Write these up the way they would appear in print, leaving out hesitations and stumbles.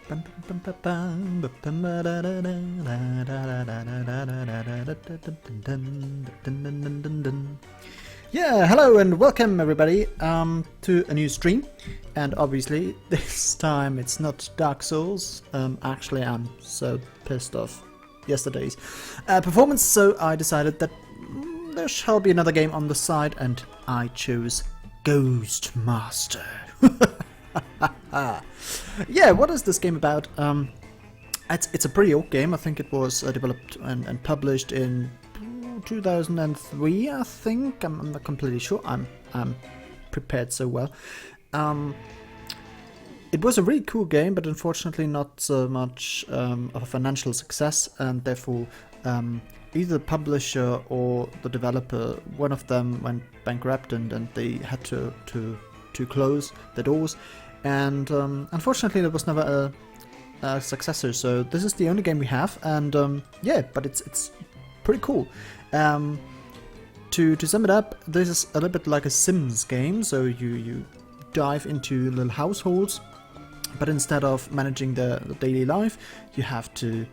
Yeah, hello and welcome everybody to a new stream. And obviously this time it's not Dark Souls. Actually, I'm so pissed off yesterday's performance, so I decided that there shall be another game on the side, and I chose Ghostmaster. Yeah, what is this game about? It's a pretty old game. I think it was developed and published in 2003, I think. I'm not completely sure. I'm prepared so well. It was a really cool game, but unfortunately not so much of a financial success, and therefore either the publisher or the developer, one of them went bankrupt, and they had to close the doors. And unfortunately there was never a successor, so this is the only game we have, and yeah, but it's pretty cool. To sum it up, this is a little bit like a Sims game, so you dive into little households, but instead of managing the daily life, you have to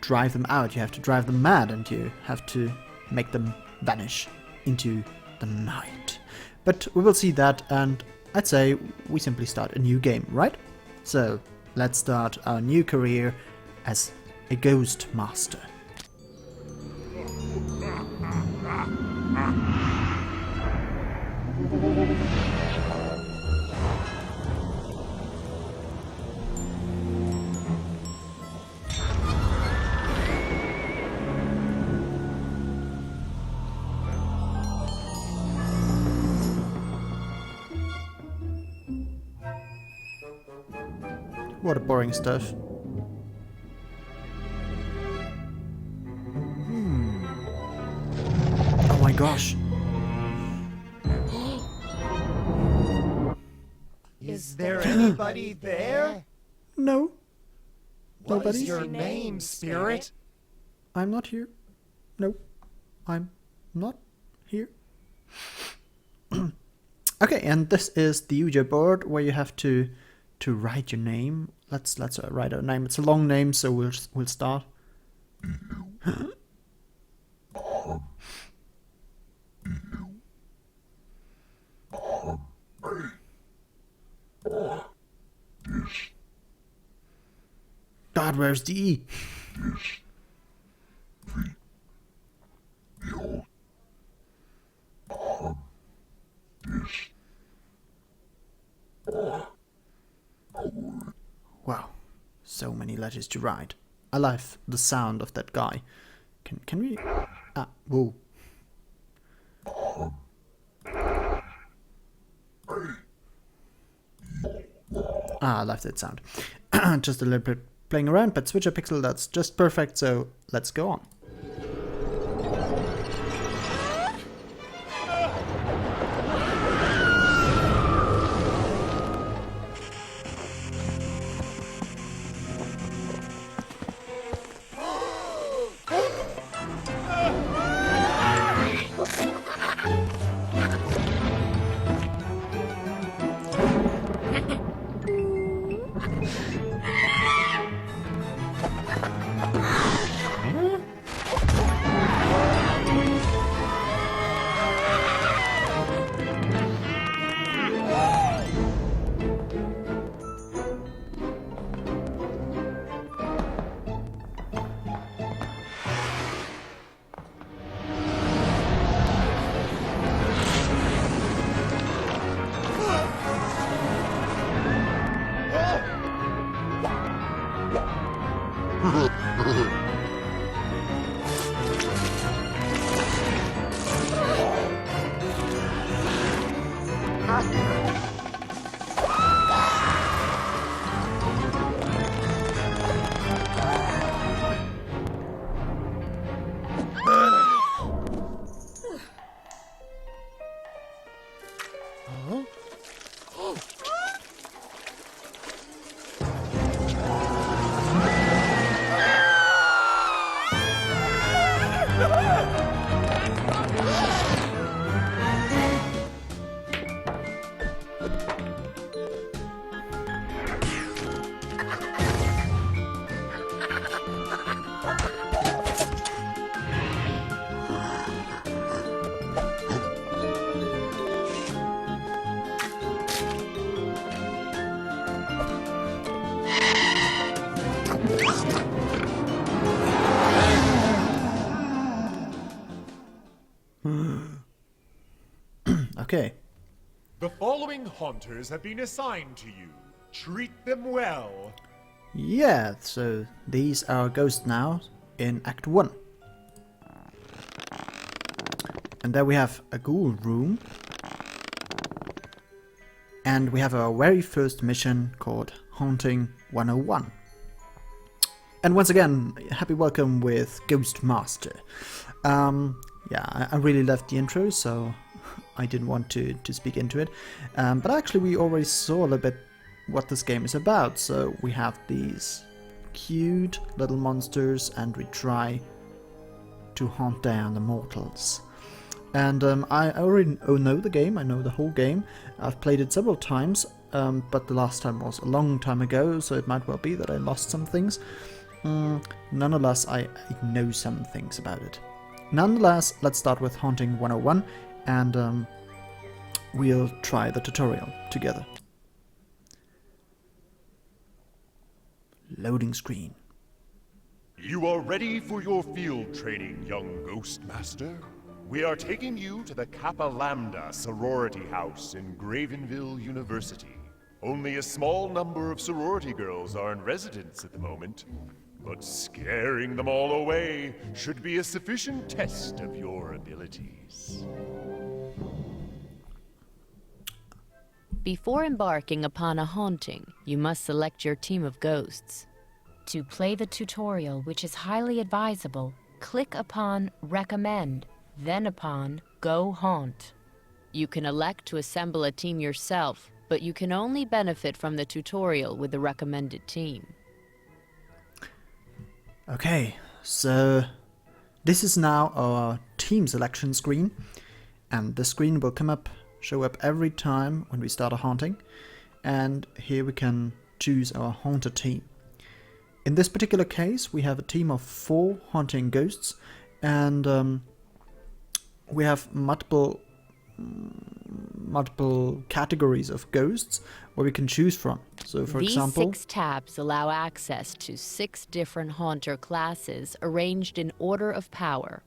drive them out, you have to drive them mad, and you have to make them vanish into the night. But we will see that, and I'd say we simply start a new game, right? So let's start our new career as a Ghost Master. What a boring stuff. Oh my gosh. Is there anybody there? No. What Nobody? is your name, spirit? I'm not here. No. I'm not here. Okay, and this is the Ouija board where you have to write your name. Let's write our name. It's a long name, so we'll start. God, where's the E? Wow, so many letters to write. I love the sound of that guy. Can we? Ah, whoa. Ah, I love that sound. Just a little bit playing around, but Switcher Pixel, that's just perfect, so let's go on. Okay. The following haunters have been assigned to you. Treat them well. Yeah, so these are ghosts now in Act 1. And there we have a ghoul room. And we have our very first mission called Haunting 101. And once again, happy welcome with Ghost Master. Yeah, I really loved the intro, so I didn't want to speak into it. But actually we already saw a little bit what this game is about. So we have these cute little monsters and we try to hunt down the mortals. And I already know the game, I know the whole game. I've played it several times, but the last time was a long time ago, so it might well be that I lost some things. Nonetheless, I know some things about it. Nonetheless, let's start with Haunting 101, and we'll try the tutorial together. Loading screen. You are ready for your field training, young Ghost Master. We are taking you to the Kappa Lambda sorority house in Gravenville University. Only a small number of sorority girls are in residence at the moment, but scaring them all away should be a sufficient test of your abilities. Before embarking upon a haunting, you must select your team of ghosts. To play the tutorial, which is highly advisable, click upon Recommend, then upon Go Haunt. You can elect to assemble a team yourself, but you can only benefit from the tutorial with the recommended team. Okay, so this is now our team selection screen, and the screen will show up every time when we start a haunting, and here we can choose our haunter team. In this particular case, we have a team of 4 haunting ghosts, and we have multiple categories of ghosts where we can choose from. So for example, These 6 tabs allow access to 6 different haunter classes arranged in order of power.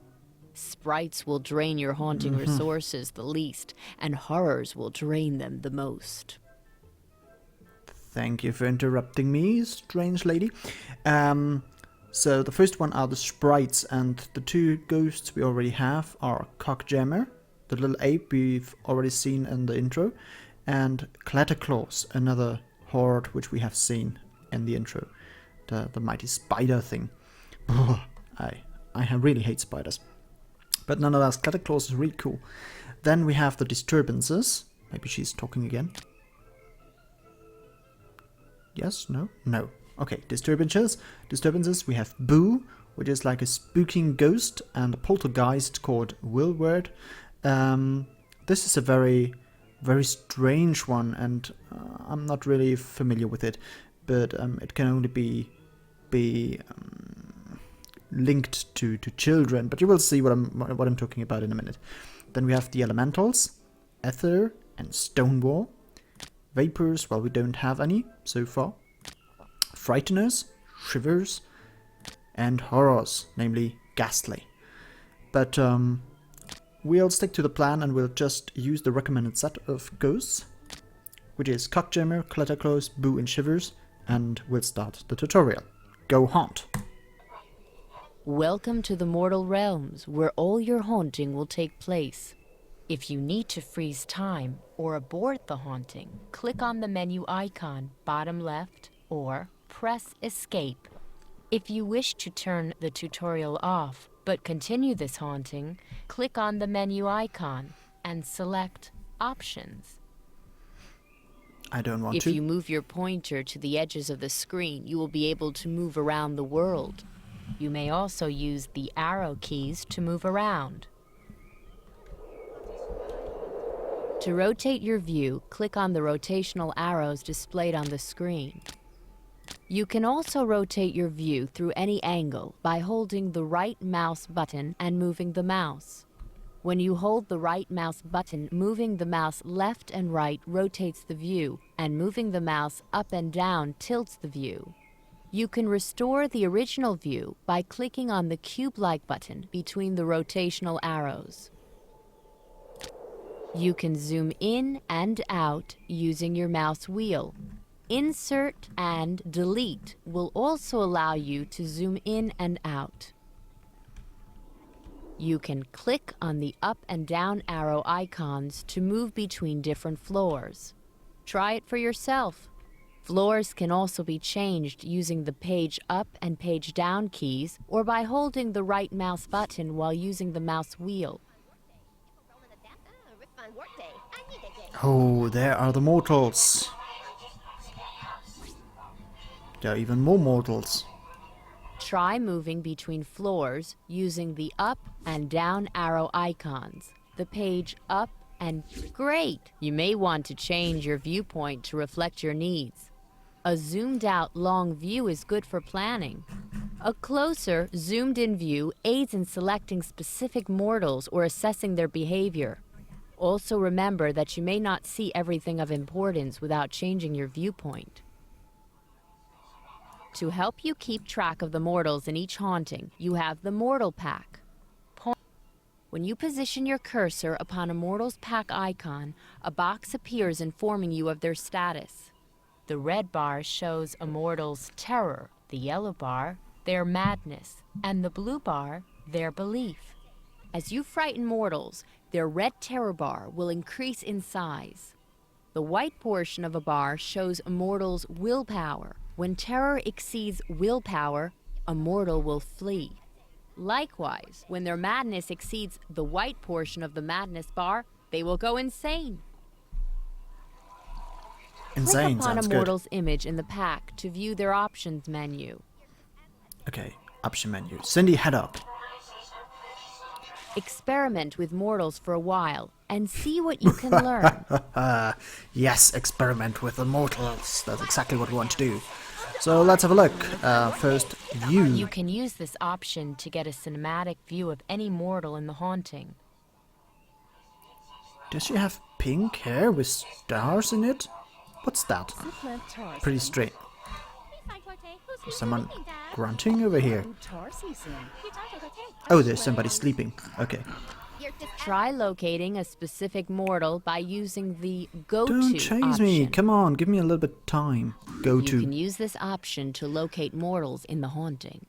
Sprites will drain your haunting resources the least, and horrors will drain them the most. Thank you for interrupting me, strange lady. So the first one are the sprites, and the 2 ghosts we already have are Cockjammer, the little ape we've already seen in the intro, and Clatterclaws, another horde which we have seen in the intro, the mighty spider thing. I really hate spiders. But nonetheless, Clatterclaws is really cool. Then we have the disturbances. Maybe she's talking again. Yes? No? No. Okay, disturbances. We have Boo, which is like a spooking ghost, and a poltergeist called Wilward. This is a very, very strange one, and I'm not really familiar with it, but it can only be linked to children. But you will see what I'm talking about in a minute. Then we have the elementals, Ether and Stonewall. Vapors, well, we don't have any so far. Frighteners, Shivers, and Horrors, namely Ghastly. But we'll stick to the plan and we'll just use the recommended set of ghosts, which is Cockjammer, Clatterclaws, Boo, and Shivers, and we'll start the tutorial. Go haunt! Welcome to the mortal realms, where all your haunting will take place. If you need to freeze time or abort the haunting, click on the menu icon bottom left or press Escape. If you wish to turn the tutorial off but continue this haunting, click on the menu icon and select Options. I don't want If to. you move your pointer to the edges of the screen, you will be able to move around the world. You may also use the arrow keys to move around. To rotate your view, click on the rotational arrows displayed on the screen. You can also rotate your view through any angle by holding the right mouse button and moving the mouse. When you hold the right mouse button, moving the mouse left and right rotates the view, and moving the mouse up and down tilts the view. You can restore the original view by clicking on the cube-like button between the rotational arrows. You can zoom in and out using your mouse wheel. Insert and delete will also allow you to zoom in and out. You can click on the up and down arrow icons to move between different floors. Try it for yourself. Floors can also be changed using the page up and page down keys or by holding the right mouse button while using the mouse wheel. Oh, there are the mortals. There are even more mortals. Try moving between floors using the up and down arrow icons. The page up and great! You may want to change your viewpoint to reflect your needs. A zoomed out long view is good for planning. A closer, zoomed in view aids in selecting specific mortals or assessing their behavior. Also remember that you may not see everything of importance without changing your viewpoint. To help you keep track of the mortals in each haunting, you have the Mortal Pack. When you position your cursor upon a Mortals Pack icon, a box appears informing you of their status. The red bar shows a mortal's terror, the yellow bar, their madness, and the blue bar, their belief. As you frighten mortals, their red terror bar will increase in size. The white portion of a bar shows a mortal's willpower. When terror exceeds willpower, a mortal will flee. Likewise, when their madness exceeds the white portion of the madness bar, they will go insane. Insane Click upon sounds a good. mortal's image in the pack to view their options menu. Okay, option menu. Cindy, head up. Experiment with mortals for a while and see what you can learn. Yes, experiment with the mortals. That's exactly what we want to do. So let's have a look. First, You view. can use this option to get a cinematic view of any mortal in the haunting. Does she have pink hair with stars in it? What's that? Pretty straight. Someone grunting over here. Oh, there's somebody sleeping. Okay. Try locating a specific mortal by using the Go To Don't chase me. option. Come on, give me a little bit of time. Go You to. can use this option to locate mortals in the haunting.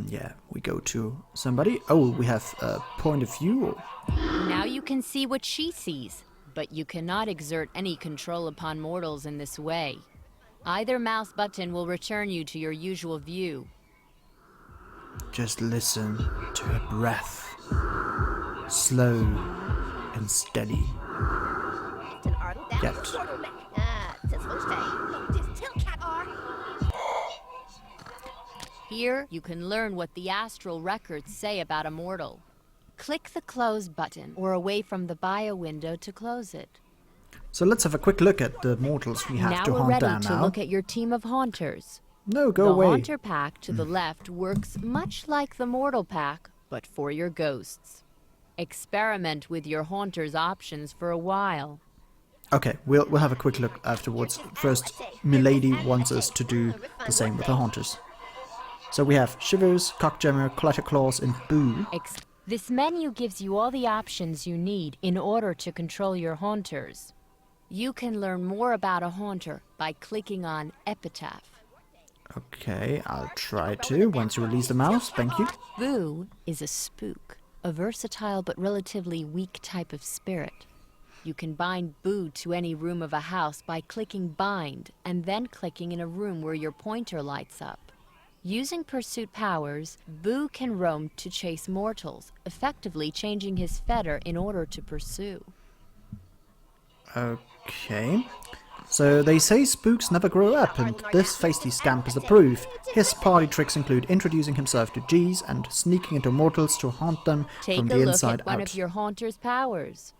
Yeah, we go to somebody. Oh, we have a point of view. Now you can see what she sees, but you cannot exert any control upon mortals in this way. Either mouse button will return you to your usual view. Just listen to her breath. Slow and steady. Yet. Here, you can learn what the astral records say about a mortal. Click the Close button or away from the bio window to close it. So let's have a quick look at the mortals we have Now to we're hunt ready down to now. look at your team of haunters. No, go The away. Haunter Pack to the left works much like the Mortal Pack, but for your ghosts. Experiment with your Haunters options for a while. Okay, we'll have a quick look afterwards. First, Milady wants us to do the same with the haunters. So we have Shivers, Cockjammer, Clatterclaws, and Boo. This menu gives you all the options you need in order to control your Haunters. You can learn more about a Haunter by clicking on Epitaph. Okay, I'll try to once you release the mouse. Thank you. Boo is a spook, a versatile but relatively weak type of spirit. You can bind Boo to any room of a house by clicking Bind and then clicking in a room where your pointer lights up. Using pursuit powers, Boo can roam to chase mortals, effectively changing his fetter in order to pursue. Okay. So they say spooks never grow up, and this feisty scamp is the proof. His party tricks include introducing himself to G's and sneaking into mortals to haunt them Take from a the look inside at one out. of your Haunter's powers.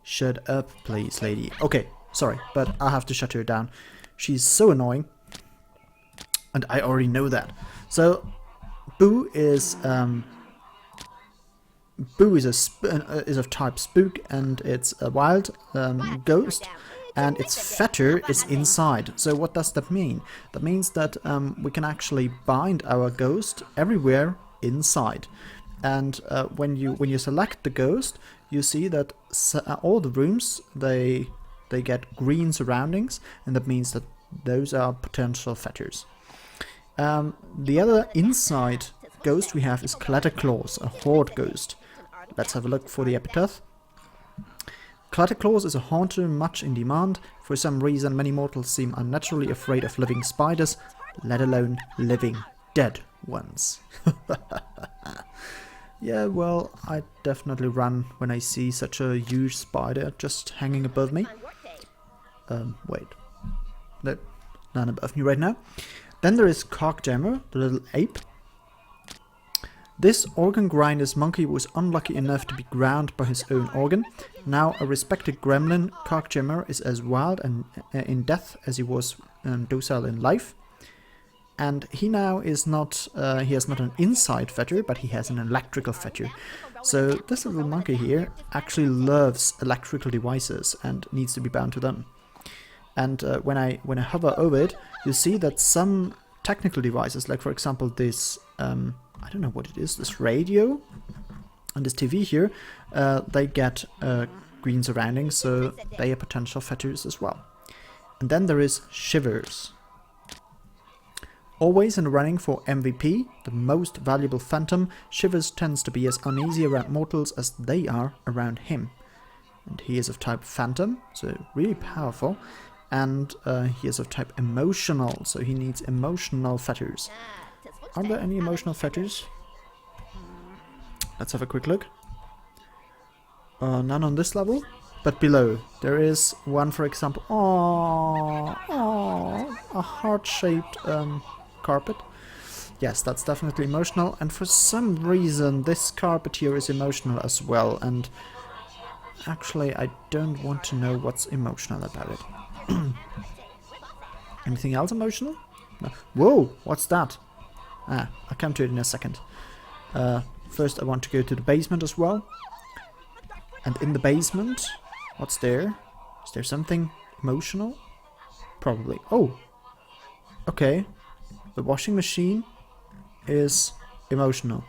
Shut up, please, lady. Okay, sorry, but I have to shut her down. She's so annoying. And I already know that. So, Boo is of type spook, and it's a wild ghost, and its fetter is inside. So what does that mean? That means that we can actually bind our ghost everywhere inside. And when you select the ghost, you see that all the rooms they get green surroundings, and that means that those are potential fetters. The other inside ghost we have is Clatterclaws, a horde ghost. Let's have a look for the epitaph. Clatterclaws is a haunter much in demand. For some reason, many mortals seem unnaturally afraid of living spiders, let alone living dead ones. Yeah, well, I definitely run when I see such a huge spider just hanging above me. Wait. No, none above me right now. Then there is Cockjammer, the little ape. This organ grinder's monkey was unlucky enough to be ground by his own organ. Now a respected gremlin, Cockjammer is as wild and in death as he was docile in life. And he now is not, he has not an inside fetter, but he has an electrical fetter. So this little monkey here actually loves electrical devices and needs to be bound to them. And when I hover over it, you see that some technical devices, like for example this, I don't know what it is, this radio and this TV here, they get green surroundings, so they are potential fetters as well. And then there is Shivers. Always in the running for MVP, the most valuable phantom, Shivers tends to be as uneasy around mortals as they are around him. And he is of type Phantom, so really powerful. And he is of type Emotional, so he needs emotional fetters. Are there any emotional fetters? Let's have a quick look. None on this level, but below there is one, for example. A heart-shaped carpet. Yes, that's definitely emotional, and for some reason this carpet here is emotional as well, and actually I don't want to know what's emotional about it. Anything else emotional? No. Whoa, what's that? I'll come to it in a second. First I want to go to the basement as well. And in the basement, what's there? Is there something emotional? Probably. Oh! Okay. The washing machine is emotional.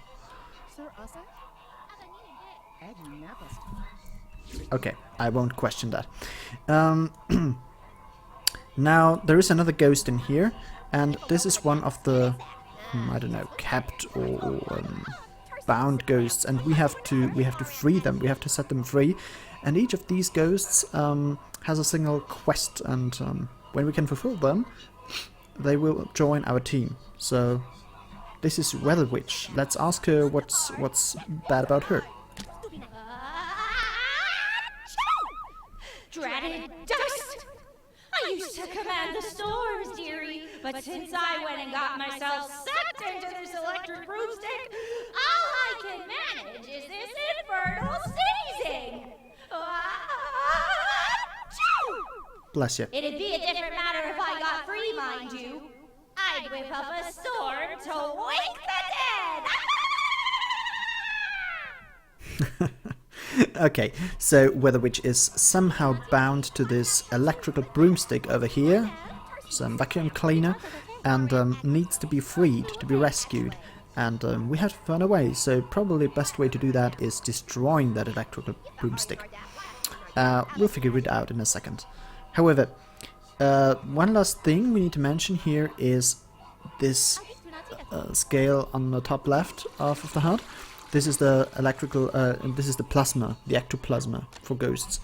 Okay, I won't question that. Now, there is another ghost in here, and this is one of the, I don't know, kept or bound ghosts, and we have to free them. We have to set them free, and each of these ghosts has a single quest, and when we can fulfill them, they will join our team. So this is Weather Witch. Let's ask her what's bad about her. Dreaded dust! I used to command the storms, dearie, but since I went and got myself sucked into this electric broomstick, all I can manage is this infernal sneezing! Bless you. It'd be a different matter if I got free, mind you. I'd whip up a storm to wake the dead! Okay, so Weather Witch is somehow bound to this electrical broomstick over here, some vacuum cleaner, and needs to be freed, to be rescued. And we have to find a way, so probably the best way to do that is destroying that electrical broomstick. We'll figure it out in a second. However, one last thing we need to mention here is this scale on the top left of the HUD. This is the electrical, this is the plasma, the ectoplasma for ghosts.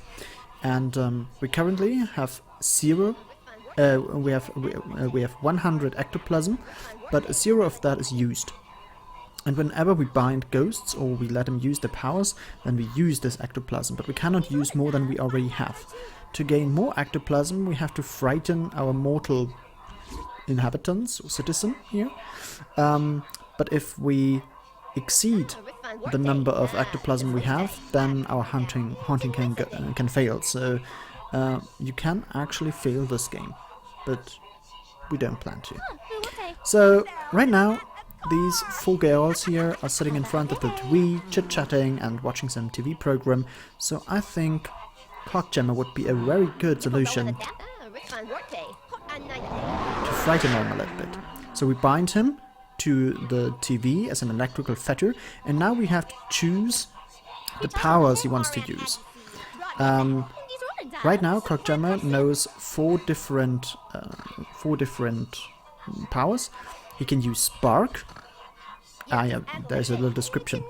And we currently have 0, we have 100 ectoplasm, but 0 of that is used. And whenever we bind ghosts or we let them use their powers, then we use this ectoplasm, but we cannot use more than we already have. To gain more ectoplasm, we have to frighten our mortal inhabitants or citizen here. But if we exceed the number of ectoplasm we have, then our haunting can fail. So you can actually fail this game, but we don't plan to. So right now, these 4 girls here are sitting in front of the TV, chit-chatting and watching some TV program. So I think Cockjammer would be a very good solution to frighten them a little bit. So we bind him, to the TV as an electrical fetter, and now we have to choose the powers he wants to use. Right now, Clockjumper knows four different powers. He can use Spark. Yeah, there's a little description.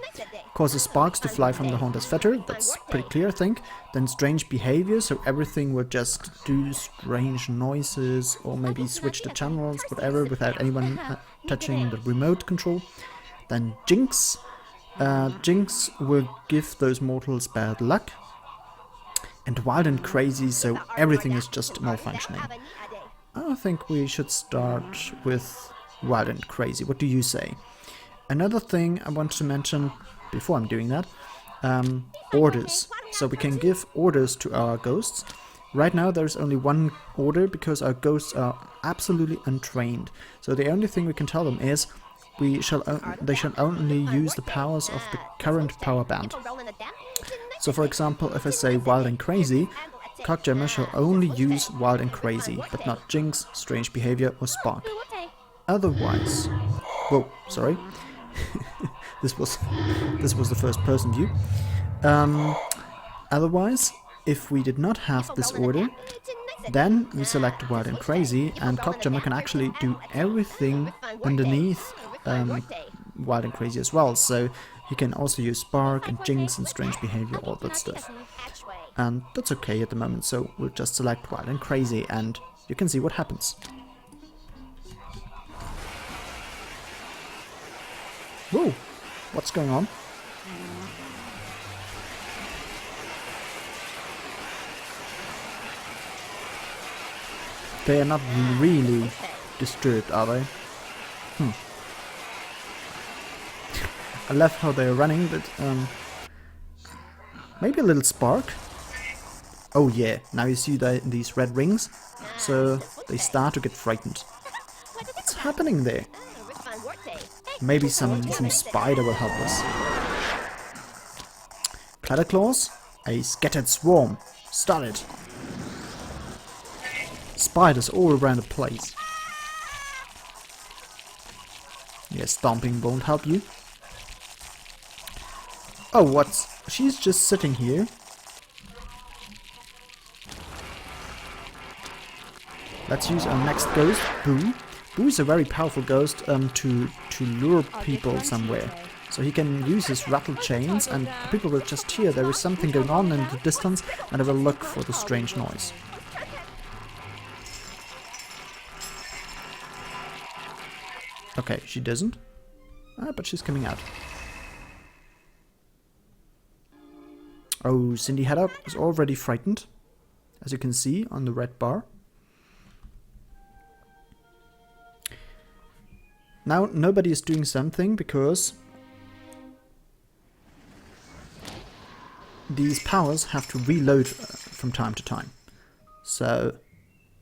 Causes sparks to fly from the Haunter's fetter. That's pretty clear, I think. Then Strange Behavior, so everything will just do strange noises, or maybe switch the channels, whatever, without anyone touching the remote control. Then Jinx. Jinx will give those mortals bad luck. And Wild and Crazy, so everything is just malfunctioning. I think we should start with Wild and Crazy. What do you say? Another thing I want to mention before I'm doing that, orders. So we can give orders to our ghosts. Right now there's only one order because our ghosts are absolutely untrained. So the only thing we can tell them is they shall only use the powers of the current power band. So for example, if I say Wild and Crazy, Clockjumper shall only use Wild and Crazy, but not Jinx, Strange Behavior or Spark. Otherwise... Whoa, sorry. This was the first person view. Otherwise, if we did not have this order, then we select Wild and Crazy, and Clockjumper can actually do everything underneath Wild and Crazy as well. So he can also use Spark and Jinx and Strange Behavior, all that stuff. And that's okay at the moment, so we'll just select Wild and Crazy, and you can see what happens. Whoa, what's going on? They are not really disturbed, are they? I love how they're running, but maybe a little Spark. Oh yeah, now you see these red rings, so they start to get frightened. What's happening there? Maybe some spider will help us. Clatterclaws, a scattered swarm. Start it. Spiders all around the place. Yeah, stomping won't help you. Oh, she's just sitting here. Let's use our next ghost, Boo. Boo is a very powerful ghost to lure people somewhere. So he can use his rattle chains, and people will just hear there is something going on in the distance, and they will look for the strange noise. Okay, she doesn't. But she's coming out. Oh, Cindy Head Up is already frightened, as you can see on the red bar. Now nobody is doing something because these powers have to reload from time to time. So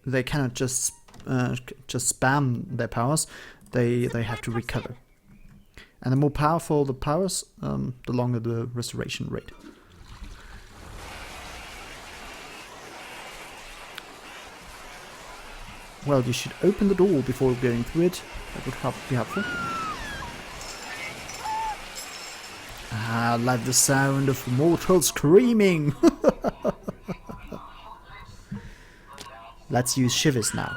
they cannot just spam their powers, they have to recover. And the more powerful the powers, the longer the restoration rate. Well, you should open the door before going through it. That would be helpful. I like the sound of mortals screaming. Let's use Shivers now.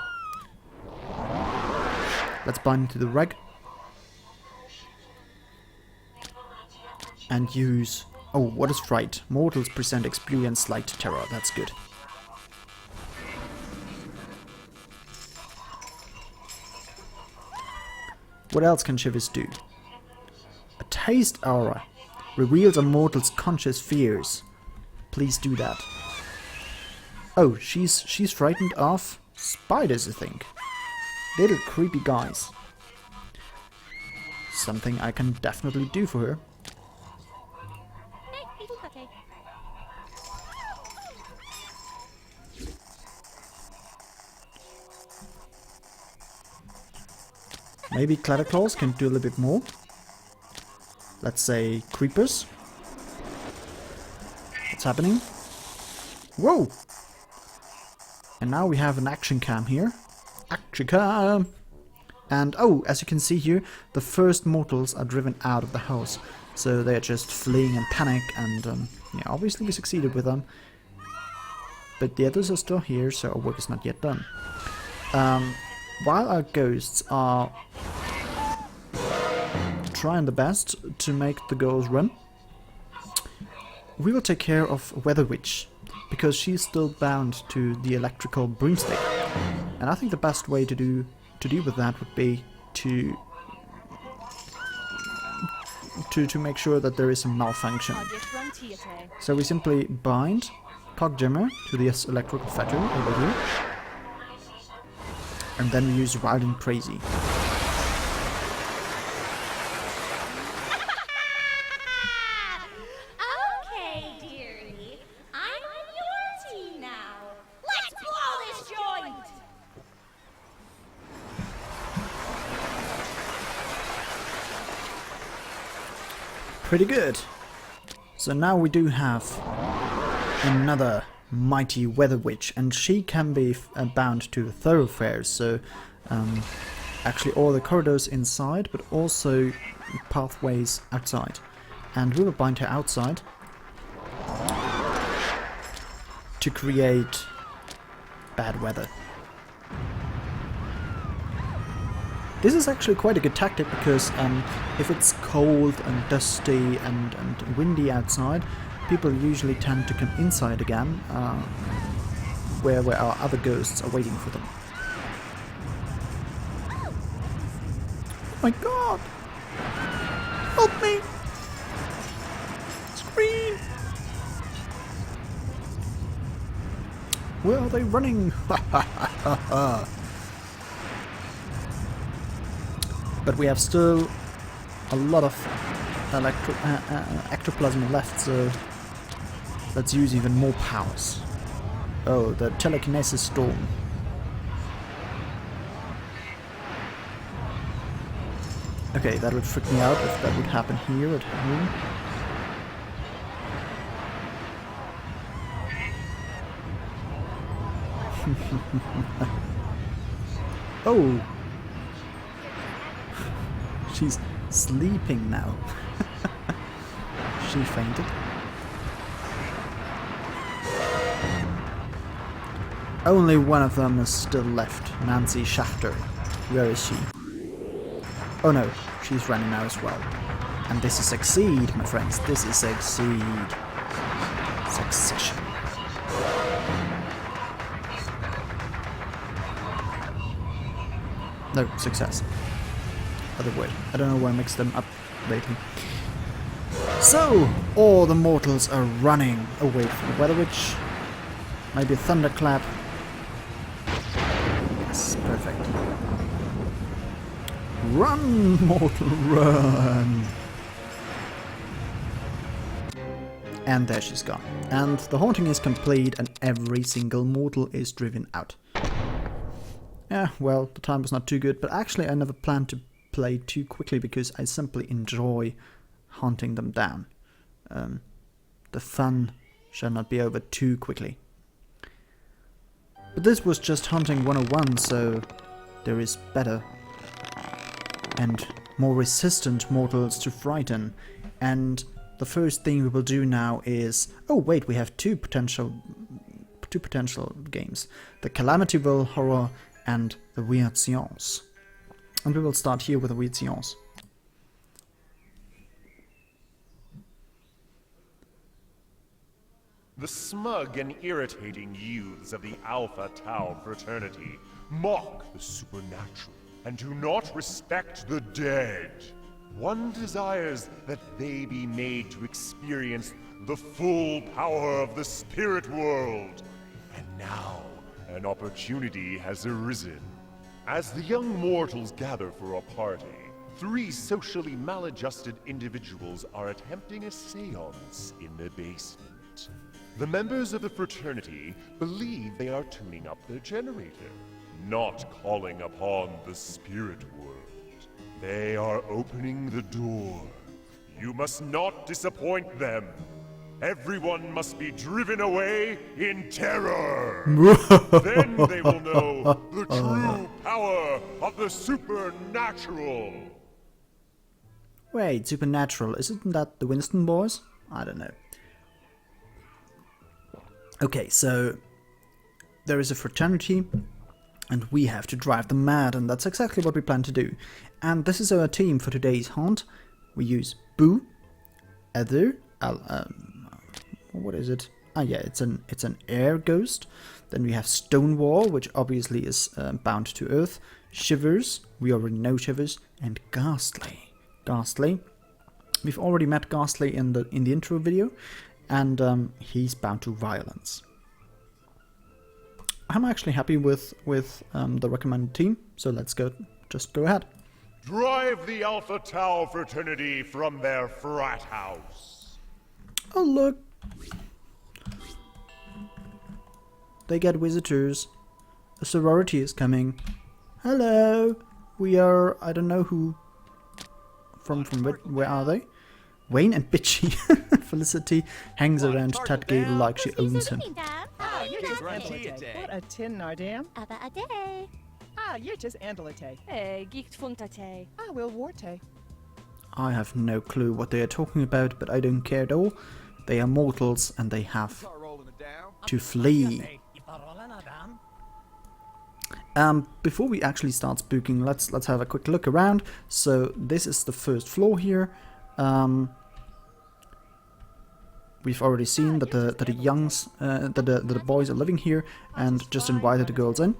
Let's bind into the rug. And use... Oh, what is Fright? Mortals present experience slight terror. That's good. What else can Shivers do? A Taste Aura. Reveals a mortal's conscious fears. Please do that. Oh, she's frightened of spiders, I think. Little creepy guys. Something I can definitely do for her. Maybe Clatterclaws can do a little bit more. Let's say Creepers. What's happening? Whoa! And now we have an action cam here. Action cam! And oh, as you can see here, the first mortals are driven out of the house. So they're just fleeing in panic, and yeah, obviously we succeeded with them. But the others are still here, so our work is not yet done. While our ghosts are trying the best to make the girls run, we will take care of Weather Witch, because she's still bound to the electrical broomstick. And I think the best way to deal with that would be to make sure that there is a malfunction. So we simply bind Cogjimmer to this electrical fetter over here, and then we use Wild and Crazy. Okay, dearie. I'm on your team now. Let's blow this joint! Pretty good. So now we do have another mighty Weather Witch, and she can be bound to thoroughfares, so actually all the corridors inside, but also pathways outside. And we will bind her outside to create bad weather. This is actually quite a good tactic, because if it's cold and dusty and windy outside, people usually tend to come inside again, where our other ghosts are waiting for them. Oh my god! Help me! Scream! Where are they running? But we have still a lot of ectoplasm left, so let's use even more powers. Oh, the telekinesis storm. Okay, that would freak me out if that would happen here at home. Oh! She's sleeping now. She fainted. Only one of them is still left, Nancy Schachter. Where is she? Oh no, she's running now as well. And this is Succeed, my friends. This is Succeed. Succession. No, Success. Other word. I don't know why I mixed them up lately. So, all the mortals are running away from the Weather Witch. Maybe a thunderclap. Yes, perfect. Run, mortal, run! And there she's gone. And the haunting is complete, and every single mortal is driven out. Yeah, well, the time was not too good, but actually I never planned to play too quickly, because I simply enjoy hunting them down. The fun shall not be over too quickly. But this was just hunting 101, so there is better and more resistant mortals to frighten. And the first thing we will do now is... Oh wait, we have two potential games. The Calamitywille Horror and the Weird Seance. And we will start here with the Weird Seance. The smug and irritating youths of the Alpha Tau fraternity mock the supernatural and do not respect the dead. One desires that they be made to experience the full power of the spirit world. And now, an opportunity has arisen. As the young mortals gather for a party, three socially maladjusted individuals are attempting a seance in the basement. The members of the fraternity believe they are tuning up their generator, not calling upon the spirit world. They are opening the door. You must not disappoint them. Everyone must be driven away in terror. Then they will know the true power of the supernatural. Wait, supernatural, isn't that the Winston boys? I don't know. Okay, so there is a fraternity, and we have to drive them mad, and that's exactly what we plan to do. And this is our team for today's hunt. We use Boo, Ether, what is it? Ah, yeah, it's an air ghost. Then we have Stonewall, which obviously is bound to Earth. Shivers, we already know Shivers, and Ghastly. Ghastly, we've already met Ghastly in the intro video, and he's bound to violence. I'm actually happy with the recommended team, so let's just go ahead. Drive the Alpha Tau fraternity from their frat house. Oh look, they get visitors. A sorority is coming. Hello, we are, I don't know who. From where are they? Wayne and Bitchy. Felicity hangs around Ted Gable like she owns him. You're just Andalite. What a tin Nardam. Aber a day. You're just Andalite. Hey, gicht funtate. Will Warte. I have no clue what they are talking about, but I don't care at all. They are mortals and they have to flee. Before we actually start spooking, let's have a quick look around. So this is the first floor here. We've already seen that the boys are living here and just invited the girls in.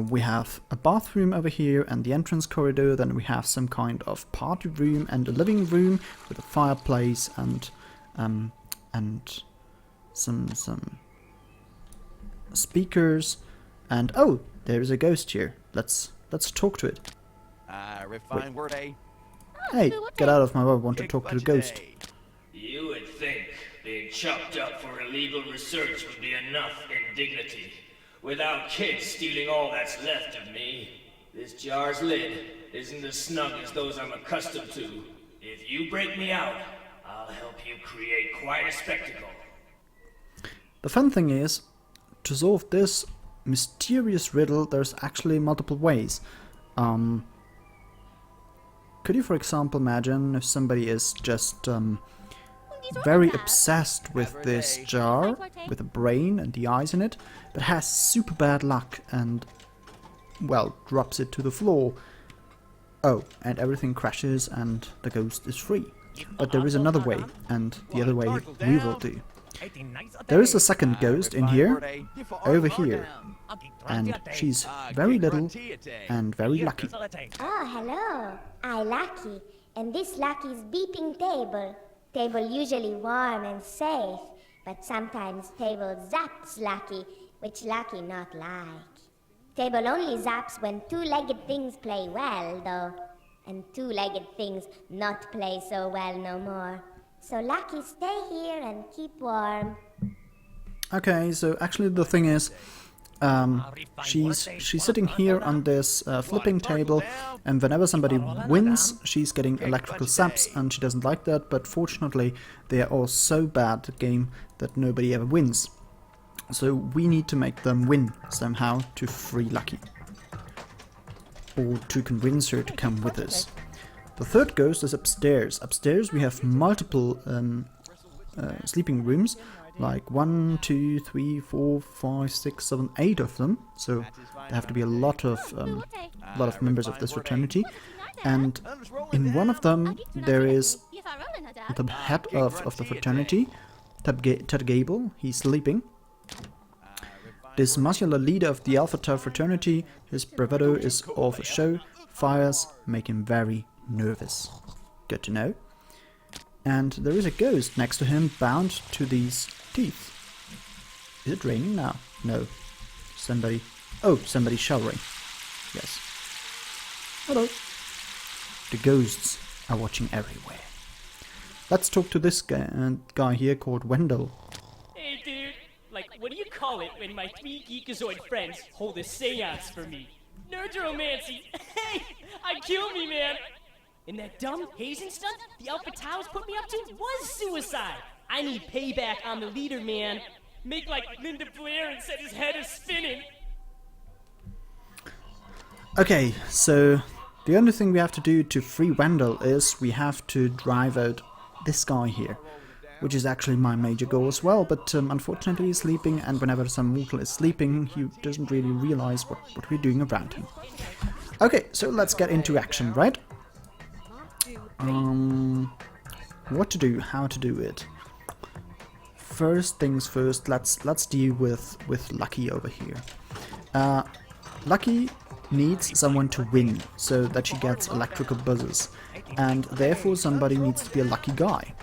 We have a bathroom over here and the entrance corridor. Then we have some kind of party room and a living room with a fireplace and some speakers. And oh, there is a ghost here. Let's talk to it. Refined word, eh? Hey, get out of my way! I want to talk to the ghost. You would think being chopped up for illegal research would be enough indignity. Without kids stealing all that's left of me, this jar's lid isn't as snug as those I'm accustomed to. If you break me out, I'll help you create quite a spectacle. The fun thing is, to solve this mysterious riddle, there's actually multiple ways. Could you, for example, imagine if somebody is just very obsessed with this jar, with a brain and the eyes in it, but has super bad luck and, well, drops it to the floor. Oh, and everything crashes and the ghost is free. But there is another way, and the other way we will do. There is a second ghost in here, over here, and she's very little and very lucky. Oh, hello. I Lucky, and this Lucky's beeping table. Table usually warm and safe, but sometimes table zaps Lucky, which Lucky not like. Table only zaps when two-legged things play well, though, and two-legged things not play so well no more. So Lucky, stay here and keep warm. Okay, so actually the thing is, she's sitting here on this flipping table, and whenever somebody wins, she's getting electrical zaps, and she doesn't like that, but fortunately they are all so bad at the game that nobody ever wins. So we need to make them win somehow to free Lucky, or to convince her to come with us. The third ghost is upstairs. Upstairs we have multiple sleeping rooms, like 1, 2, 3, 4, 5, 6, 7, 8 of them. So there have to be a lot of members of this fraternity. And in one of them there is the head of the fraternity, Ted Gable. He's sleeping. This muscular leader of the Alpha Tau fraternity, his bravado is off a show. Fires make him very nervous. Good to know. And there is a ghost next to him bound to these teeth. Is it raining now? No. Somebody showering. Yes. Hello. The ghosts are watching everywhere. Let's talk to this guy here called Wendell. Hey, dude. Like, what do you call it when my 3 geekazoid friends hold a seance for me? Nerdromancy. Hey, I'd kill me, man. And that dumb hazing stunt the Alpha Taus put me up to was suicide. I need payback on the leader, man. Make like Linda Blair and set his head is spinning. Okay, so the only thing we have to do to free Wendell is we have to drive out this guy here, which is actually my major goal as well, but unfortunately he's sleeping, and whenever some mortal is sleeping, he doesn't really realize what we're doing around him. Okay, so let's get into action, right? What to do, how to do it. First things first, let's deal with Lucky over here. Lucky needs someone to win so that she gets electrical buzzes, and therefore somebody needs to be a lucky guy.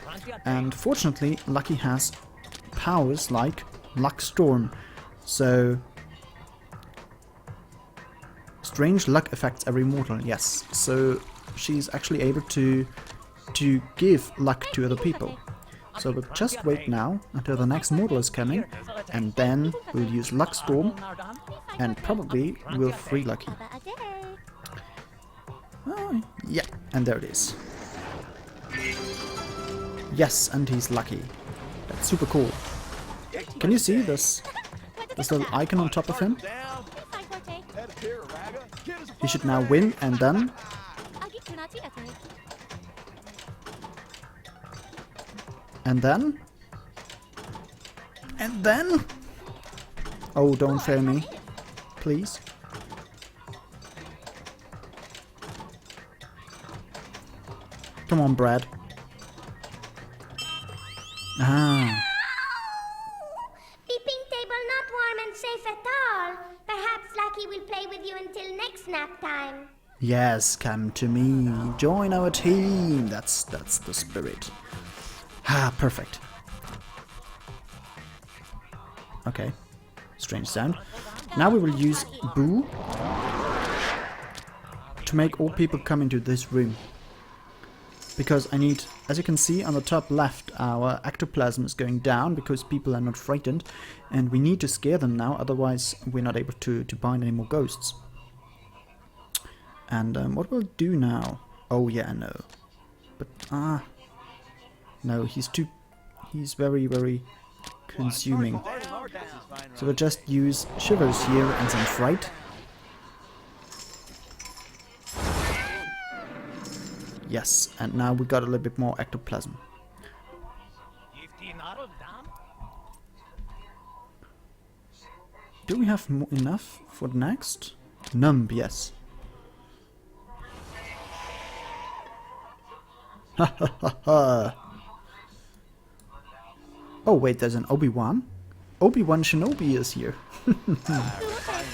And fortunately, Lucky has powers like Luck Storm, so strange luck affects every mortal. Yes, so she's actually able to give luck to other people. So we'll just wait now until the next mortal is coming, and then we'll use Luck Storm, and probably we'll free Lucky. Oh, yeah, and there it is. Yes, and he's lucky. That's super cool. Can you see this little icon on top of him? He should now win, and then... And then? And then? Oh, don't fail me. Please. Come on, Brad. Ah. Beeping table not warm and safe at all. Perhaps Lucky will play with you until next nap time. Yes, come to me. Join our team. That's the spirit. Ah, perfect. Okay. Strange sound. Now we will use Boo to make all people come into this room. Because I need, as you can see on the top left, our ectoplasm is going down because people are not frightened, and we need to scare them now, otherwise we're not able to bind any more ghosts. And what we'll do now... Oh yeah, no. But, no, he's very, very consuming. So we'll just use Shivers here and some Fright. Yes, and now we got a little bit more ectoplasm. Do we have enough for the next? Numb, yes. Ha ha ha ha. Oh wait, there's an Obi-Wan. Obi-Wan Shinobi is here.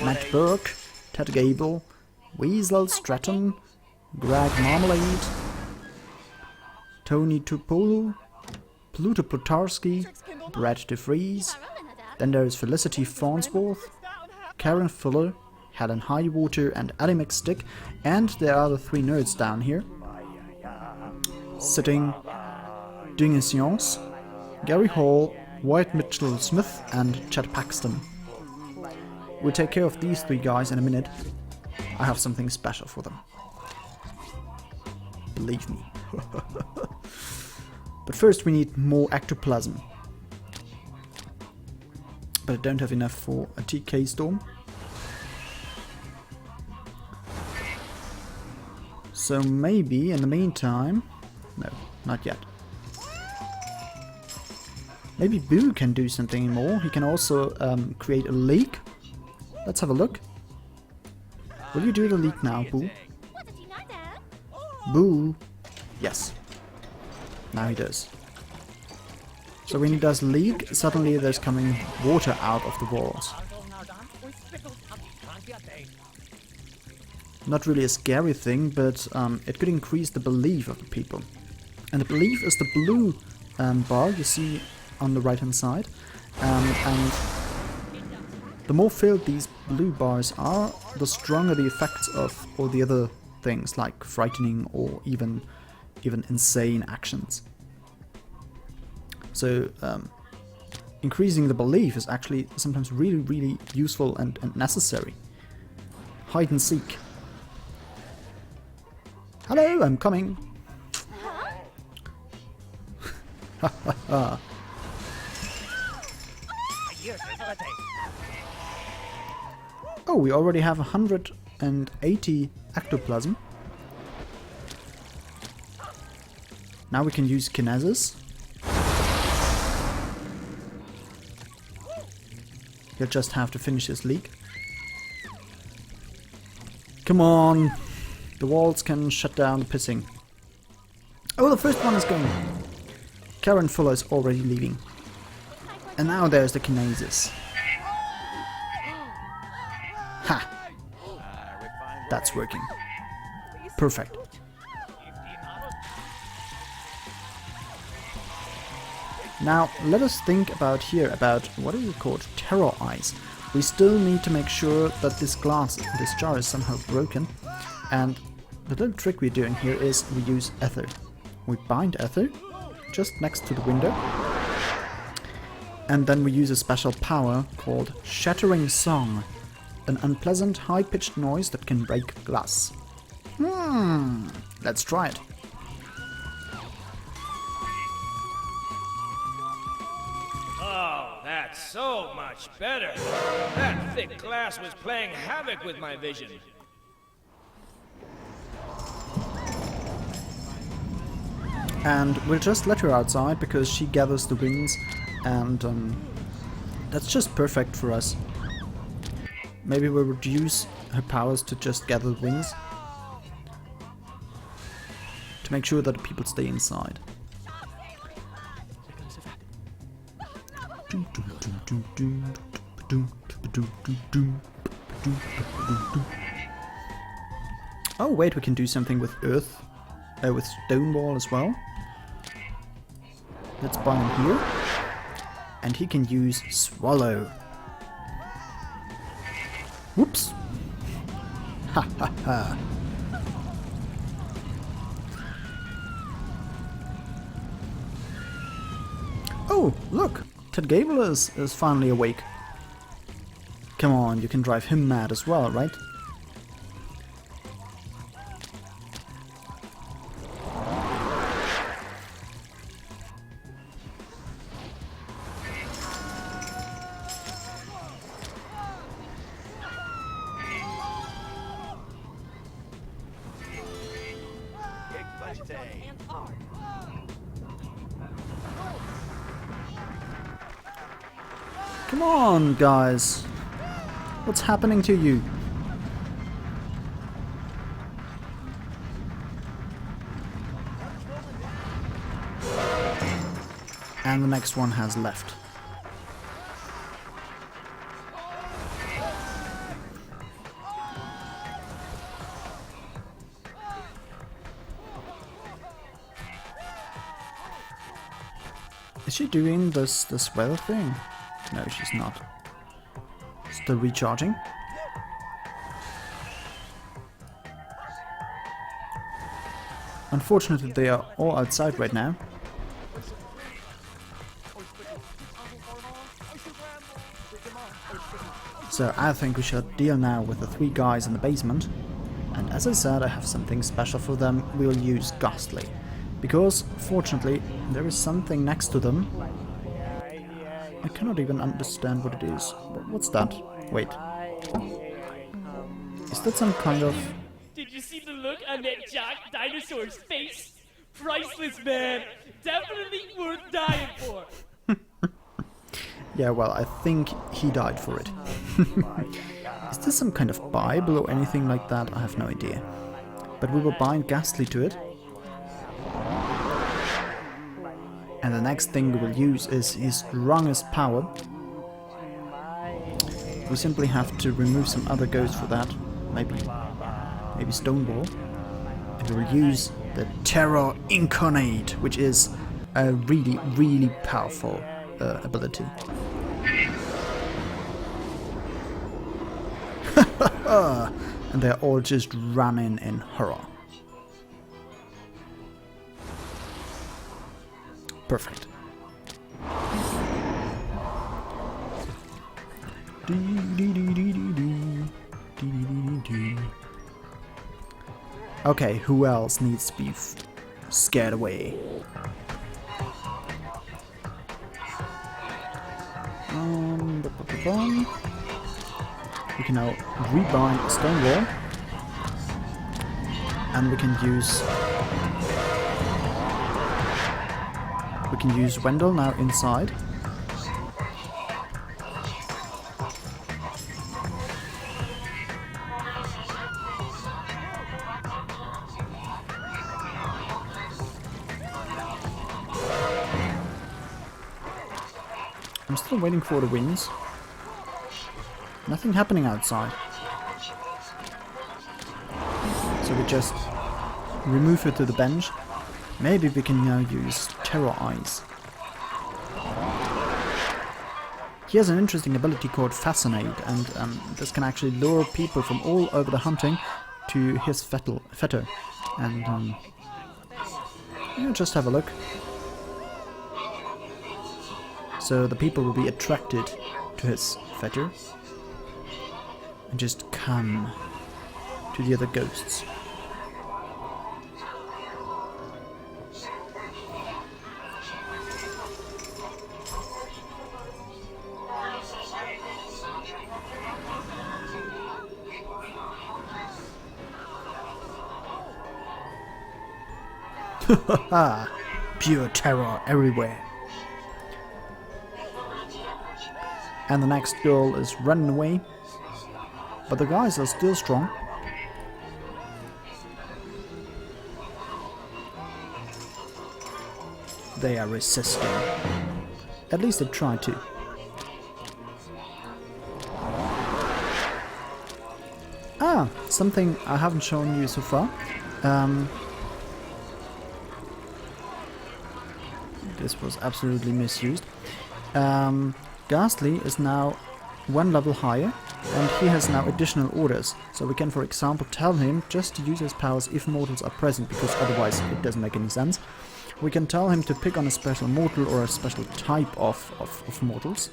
Matt Burke, Ted Gable, Weasel Stratton, Greg Marmalade, Tony Tupolu, Pluto Plutarski, Brad DeFries, then there's Felicity Farnsworth, Karen Fuller, Helen Highwater and Ally McStick, and there are the three nerds down here, sitting, doing a seance, Gary Hall, Wyatt Mitchell-Smith and Chad Paxton. We'll take care of these three guys in a minute. I have something special for them. Believe me. But first we need more ectoplasm. But I don't have enough for a TK storm. So maybe in the meantime... No, not yet. Maybe Boo can do something more. He can also create a leak. Let's have a look. Will you do the leak now, Boo? Boo! Yes. Now he does. So when he does leak, suddenly there's coming water out of the walls. Not really a scary thing, but it could increase the belief of the people. And the belief is the blue bar you see on the right hand side. And the more filled these blue bars are, the stronger the effects of all the other things like frightening or even insane actions. So increasing the belief is actually sometimes really useful and necessary. Hide and seek. Hello, I'm coming. Oh, we already have 180 ectoplasm. Now we can use kinesis. You'll just have to finish this leak. Come on! The walls can shut down the pissing. Oh, the first one is going. Karen Fuller is already leaving. And now there's the kinesis. Ha! That's working. Perfect. Now, let us think about here, about what is it called? Terror eyes. We still need to make sure that this glass, this jar is somehow broken. And the little trick we're doing here is we use ether. We bind ether just next to the window. And then we use a special power called Shattering Song. An unpleasant, high-pitched noise that can break glass. Let's try it. Oh, that's so much better. That thick glass was playing havoc with my vision. And we'll just let her outside because she gathers the winds, and that's just perfect for us. Maybe we'll reduce her powers to just gather the winds to make sure that the people stay inside. Oh wait, we can do something with earth, with stone wall as well. Let's bind him here, and he can use swallow. Whoops! Ha ha ha! Oh, look! Ted Gable is finally awake. Come on, you can drive him mad as well, right? Come on, guys. What's happening to you? And the next one has left. Is she doing this weather thing? No, she's not. Still recharging. Unfortunately, they are all outside right now. So I think we should deal now with the 3 guys in the basement. And as I said, I have something special for them. We'll use Ghastly. Because, fortunately, there is something next to them. I cannot even understand what it is. What's that? Wait. Is that some kind of... Did you see the look on that jock dinosaur's face? Priceless, man. Definitely worth dying for. Yeah, well, I think he died for it. Is this some kind of Bible or anything like that? I have no idea. But we will bind Ghastly to it. And the next thing we will use is his strongest power. We simply have to remove some other ghosts for that. Maybe Stonewall. And we will use the Terror Incarnate, which is a really, really powerful ability. And they're all just running in horror. Perfect. Okay, who else needs to be scared away? We can now rebind a stone wall. And we can use Wendell now inside. I'm still waiting for the wings. Nothing happening outside. So we just remove her to the bench. Maybe we can now use Terror Eyes. He has an interesting ability called Fascinate, and this can actually lure people from all over the hunting to his fetter. And just have a look. So the people will be attracted to his fetter and just come to the other ghosts. Pure terror everywhere. And the next girl is running away. But the guys are still strong. They are resisting. At least they try to. Something I haven't shown you so far. This was absolutely misused. Ghastly is now one level higher, and he has now additional orders. So we can, for example, tell him just to use his powers if mortals are present, because otherwise it doesn't make any sense. We can tell him to pick on a special mortal or a special type of mortals.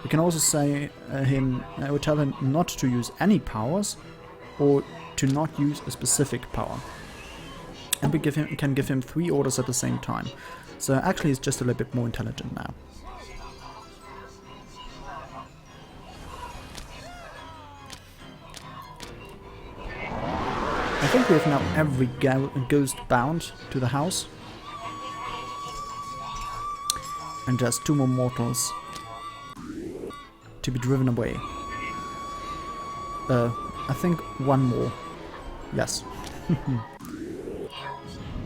We can also say we tell him not to use any powers, or to not use a specific power. And we can give him 3 orders at the same time. So actually he's just a little bit more intelligent now. I think we have now every ghost bound to the house. And just 2 more mortals to be driven away. I think 1 more. Yes.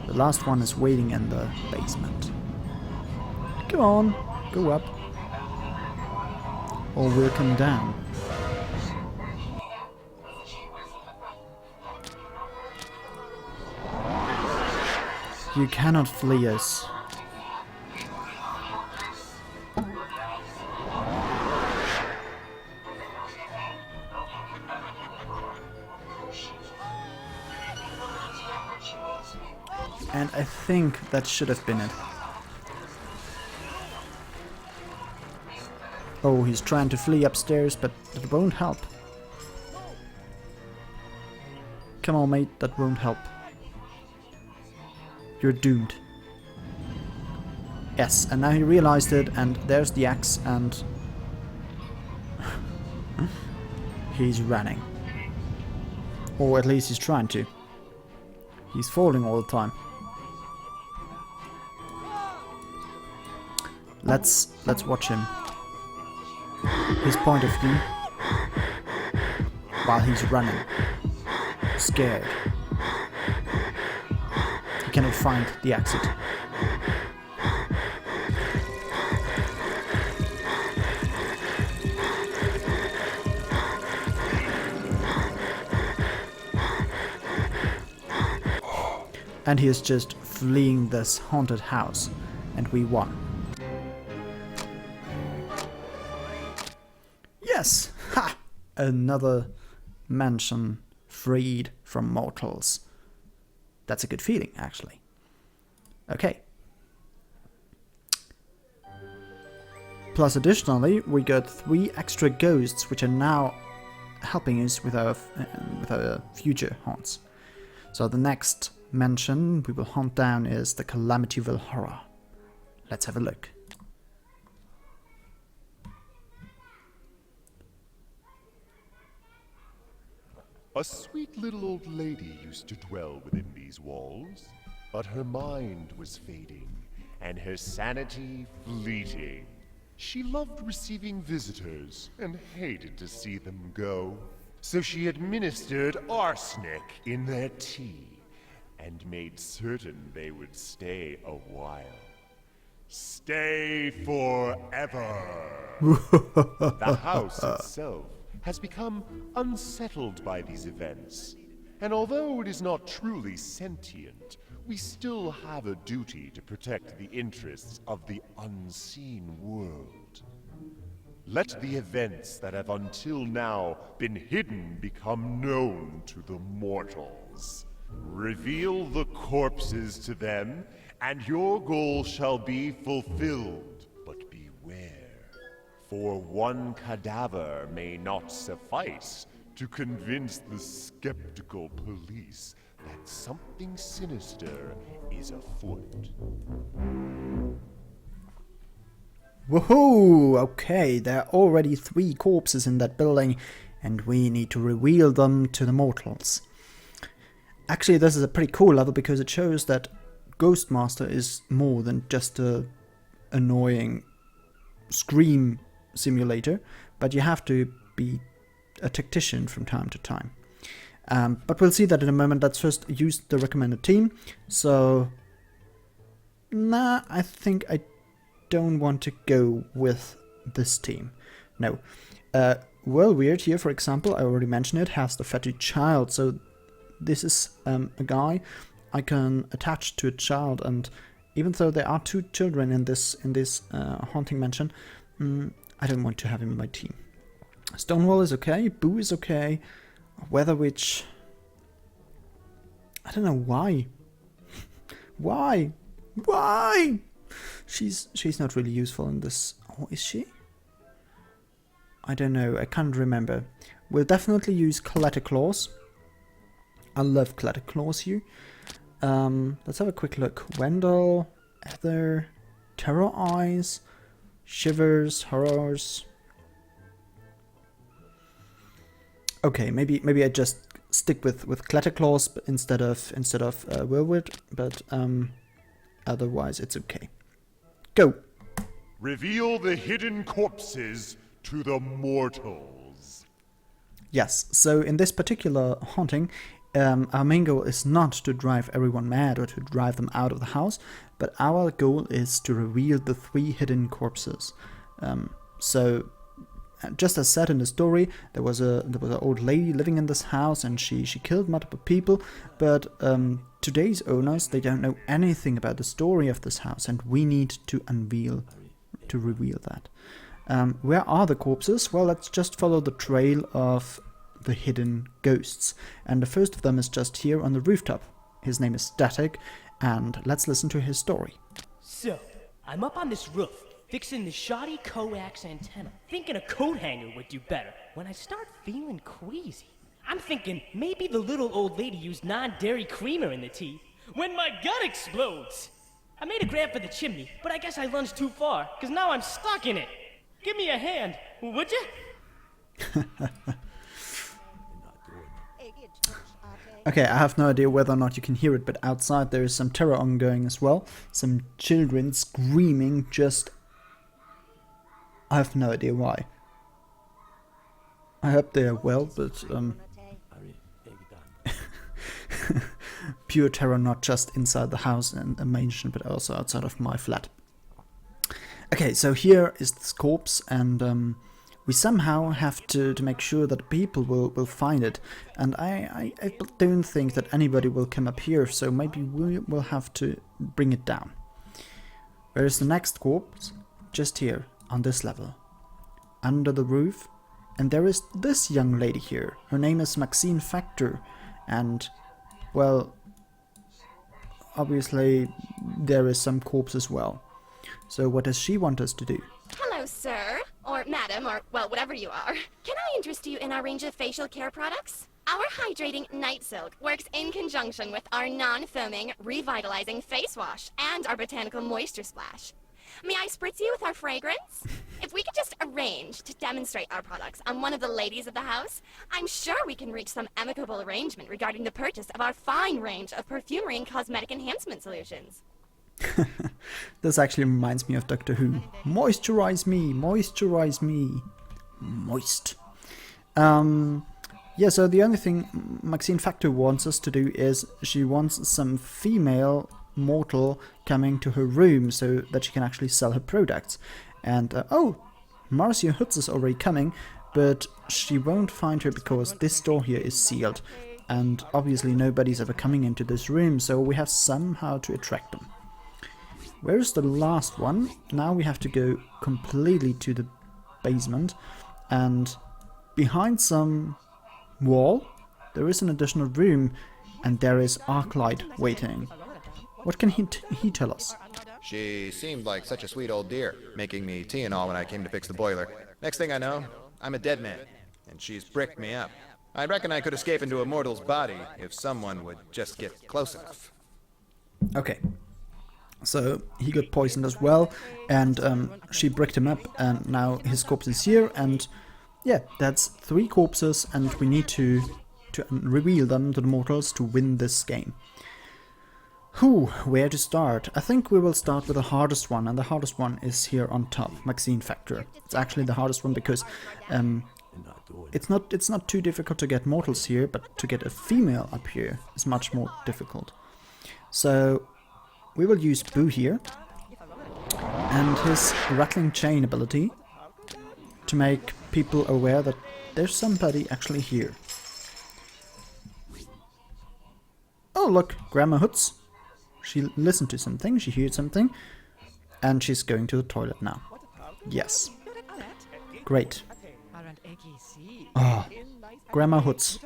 The last one is waiting in the basement. Come on, go up. Or we'll come down. You cannot flee us. And I think that should have been it. Oh, he's trying to flee upstairs, but it won't help. Come on, mate, that won't help. You're doomed. Yes, and now he realized it, and there's the axe, and he's running. Or at least he's trying to. He's falling all the time. Let's watch him. His point of view while he's running, scared. He cannot find the exit. And he is just fleeing this haunted house, and we won. Yes! Ha! Another mansion freed from mortals. That's a good feeling, actually. Okay. Plus, additionally, we got 3 extra ghosts, which are now helping us with our future haunts. So the next mansion we will hunt down is the Calamityville Horror. Let's have a look. A sweet little old lady used to dwell within these walls, but her mind was fading, and her sanity fleeting. She loved receiving visitors, and hated to see them go. So she administered arsenic in their tea, and made certain they would stay a while. Stay forever! The house itself has become unsettled by these events. And although it is not truly sentient, we still have a duty to protect the interests of the unseen world. Let the events that have until now been hidden become known to the mortals. Reveal the corpses to them, and your goal shall be fulfilled. But beware. For one cadaver may not suffice to convince the skeptical police that something sinister is afoot. Woohoo! Okay, there are already 3 corpses in that building, and we need to reveal them to the mortals. Actually, this is a pretty cool level because it shows that Ghostmaster is more than just a annoying scream simulator, but you have to be a tactician from time to time. But we'll see that in a moment. Let's first use the recommended team. So, I think I don't want to go with this team. No. Well, Weird here, for example, I already mentioned it, has the fatty child. So this is a guy I can attach to a child, and even though there are 2 children in this haunting mansion, I don't want to have him in my team. Stonewall is okay, Boo is okay, Weather Witch, I don't know why. Why? She's not really useful in this. Oh, is she? I don't know, I can't remember. We'll definitely use Claws. I love Claws here. Let's have a quick look. Wendell, Ether, Terror Eyes, Shivers, Horrors. Okay, maybe I just stick with Claws instead of Whirlwind, but otherwise it's okay. Go. Reveal the hidden corpses to the mortals. Yes, so in this particular haunting, our main goal is not to drive everyone mad or to drive them out of the house, but our goal is to reveal the 3 hidden corpses. So, just as said in the story, there was an old lady living in this house, and she killed multiple people. But today's owners, they don't know anything about the story of this house, and we need to reveal that. Where are the corpses? Well, let's just follow the trail of the hidden ghosts. And the first of them is just here on the rooftop. His name is Static, and let's listen to his story. So, I'm up on this roof, fixing the shoddy coax antenna, thinking a coat hanger would do better, when I start feeling queasy. I'm thinking maybe the little old lady used non-dairy creamer in the tea, when my gut explodes. I made a grab for the chimney, but I guess I lunged too far, because now I'm stuck in it. Give me a hand, would you? Okay, I have no idea whether or not you can hear it, but outside there is some terror ongoing as well. Some children screaming, just... I have no idea why. I hope they are well, but... pure terror, not just inside the house and a mansion, but also outside of my flat. Okay, so here is this corpse, and we somehow have to make sure that people will find it. And I don't think that anybody will come up here, so maybe we will have to bring it down. Where is the next corpse? Just here, on this level. Under the roof. And there is this young lady here. Her name is Maxine Factor. And, well, obviously there is some corpse as well. So what does she want us to do? Hello, sir. Or madam, or, well, whatever you are. Can I interest you in our range of facial care products? Our hydrating night silk works in conjunction with our non-foaming, revitalizing face wash and our botanical moisture splash. May I spritz you with our fragrance? If we could just arrange to demonstrate our products on one of the ladies of the house, I'm sure we can reach some amicable arrangement regarding the purchase of our fine range of perfumery and cosmetic enhancement solutions. This actually reminds me of Doctor Who. Moisturize me, moisturize me. Moist. Yeah, so the only thing Maxine Factor wants us to do is she wants some female mortal coming to her room so that she can actually sell her products. And, oh, Marcia Hutz is already coming, but she won't find her because this door here is sealed. And obviously nobody's ever coming into this room, so we have somehow to attract them. Where's the last one? Now we have to go completely to the basement, and behind some wall there is an additional room, and there is Arclight waiting. What can he tell us? She seemed like such a sweet old dear, making me tea and all when I came to fix the boiler. Next thing I know, I'm a dead man, and she's bricked me up. I reckon I could escape into a mortal's body if someone would just get close enough. Okay. So he got poisoned as well, and she bricked him up, and now his corpse is here, and yeah, that's 3 corpses, and we need to reveal them to the mortals to win this game. Where to start? I think we will start with the hardest one, and the hardest one is here on top, Maxine Factor. It's actually the hardest one because it's not too difficult to get mortals here, but to get a female up here is much more difficult. So we will use Boo here, and his rattling chain ability to make people aware that there's somebody actually here. Oh look, Grandma Hutz. She listened to something, she heard something, and she's going to the toilet now. Yes. Great. Oh, Grandma Hutz.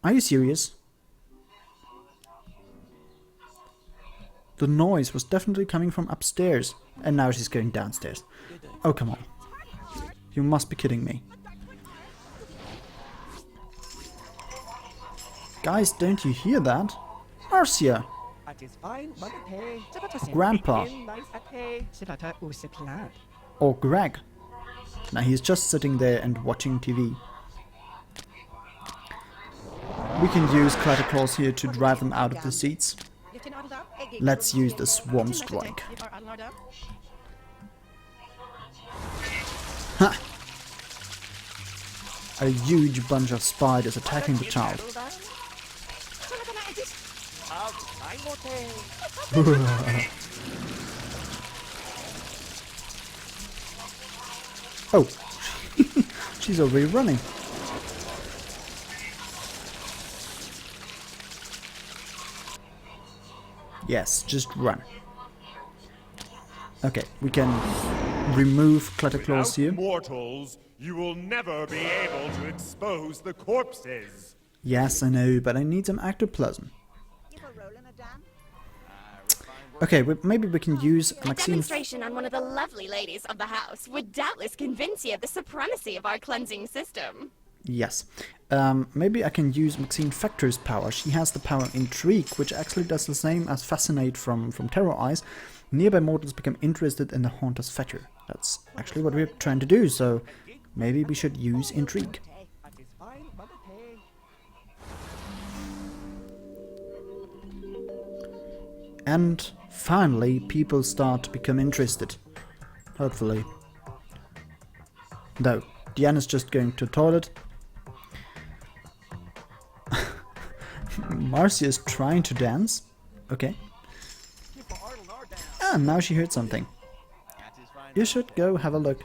Are you serious? The noise was definitely coming from upstairs, and now she's going downstairs. Oh, come on. You must be kidding me. Guys, don't you hear that? Marcia! Grandpa! Or Greg. Now he's just sitting there and watching TV. We can use Clatterclaws here to drive them out of the seats. Let's use the Swarm Strike. Ha! A huge bunch of spiders attacking the child. Oh, she's already running. Yes, just run. Okay, we can remove Clatterclaws here. Mortals, you will never be able to expose the corpses. Yes, I know, but I need some ectoplasm. Okay, maybe we can use Maxine. A demonstration on one of the lovely ladies of the house would doubtless convince you of the supremacy of our cleansing system. Yes. Maybe I can use Maxine Factor's power. She has the power Intrigue, which actually does the same as Fascinate from Terror Eyes. Nearby mortals become interested in the Haunter's fetter. That's actually what we're trying to do, so maybe we should use Intrigue. And finally, people start to become interested. Hopefully. No, Diana's just going to the toilet. Marcia is trying to dance. Okay. Ah, now she heard something. You should go have a look.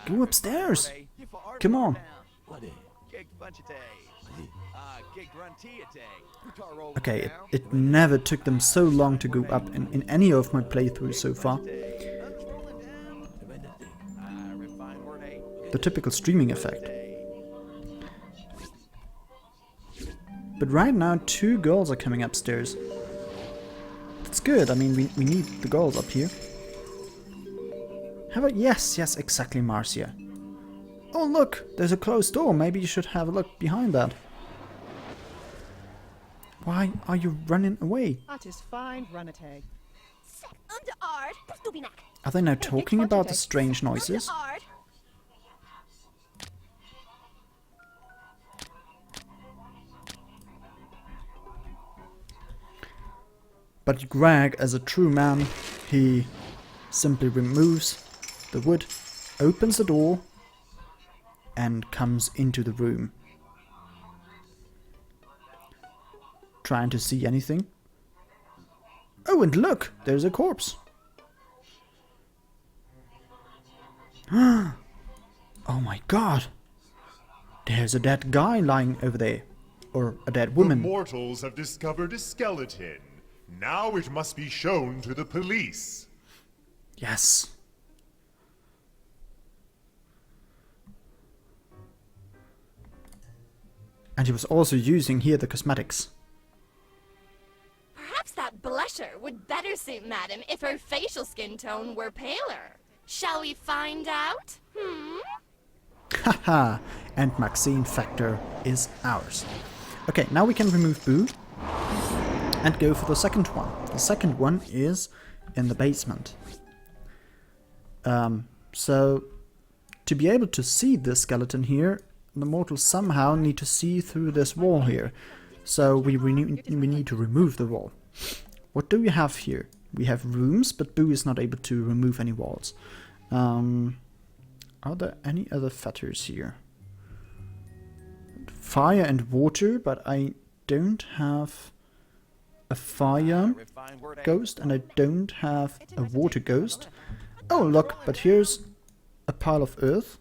Go upstairs. Come on. Okay, it never took them so long to go up in any of my playthroughs so far. The typical streaming effect. But right now 2 girls are coming upstairs. That's good, I mean we need the girls up here. How about yes, exactly, Marcia. Oh look, there's a closed door. Maybe you should have a look behind that. Why are you running away? That is fine, Runate. Are they now talking about the strange noises? But Greg, as a true man, he simply removes the wood, opens the door, and comes into the room. Trying to see anything. Oh, and look! There's a corpse. Oh my god! There's a dead guy lying over there. Or a dead woman. The mortals have discovered a skeleton. Now it must be shown to the police. Yes. And he was also using here the cosmetics. Perhaps that blusher would better suit Madam if her facial skin tone were paler. Shall we find out? Haha, and Maxine Factor is ours. Okay, now we can remove Boo and go for the second one. The second one is in the basement. So to be able to see this skeleton here, the mortals somehow need to see through this wall here. So we need to remove the wall. What do we have here? We have rooms, but Boo is not able to remove any walls. Are there any other fetters here? Fire and water, but I don't have a fire ghost and I don't have a water ghost. Oh look, but here's a pile of earth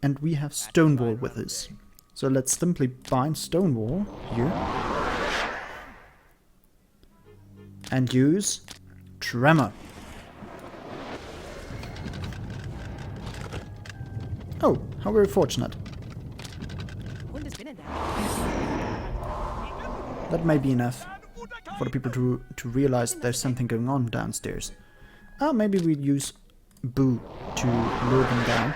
and we have Stonewall with us. So let's simply bind Stonewall here and use Tremor. Oh, how very fortunate. That may be enough for the people to realize there's something going on downstairs. Maybe we'll use Boo to lure them down.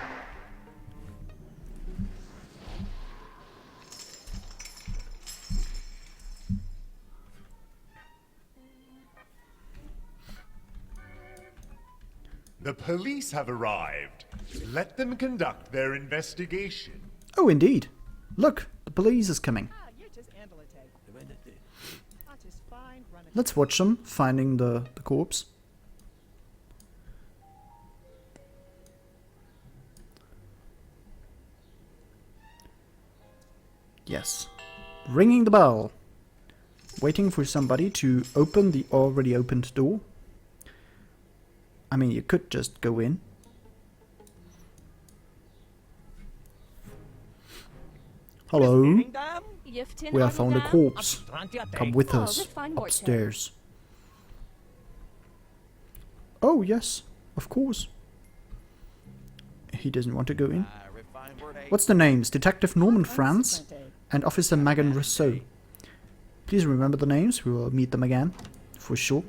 The police have arrived. Let them conduct their investigation. Oh, indeed. Look, the police is coming. Let's watch them finding the corpse. Yes. Ringing the bell. Waiting for somebody to open the already opened door. I mean, you could just go in. Hello. We have found a corpse. Come with us upstairs. Oh, yes, of course. He doesn't want to go in. What's the names? Detective Norman Franz and Officer Megan Rousseau. Please remember the names. We will meet them again, for sure.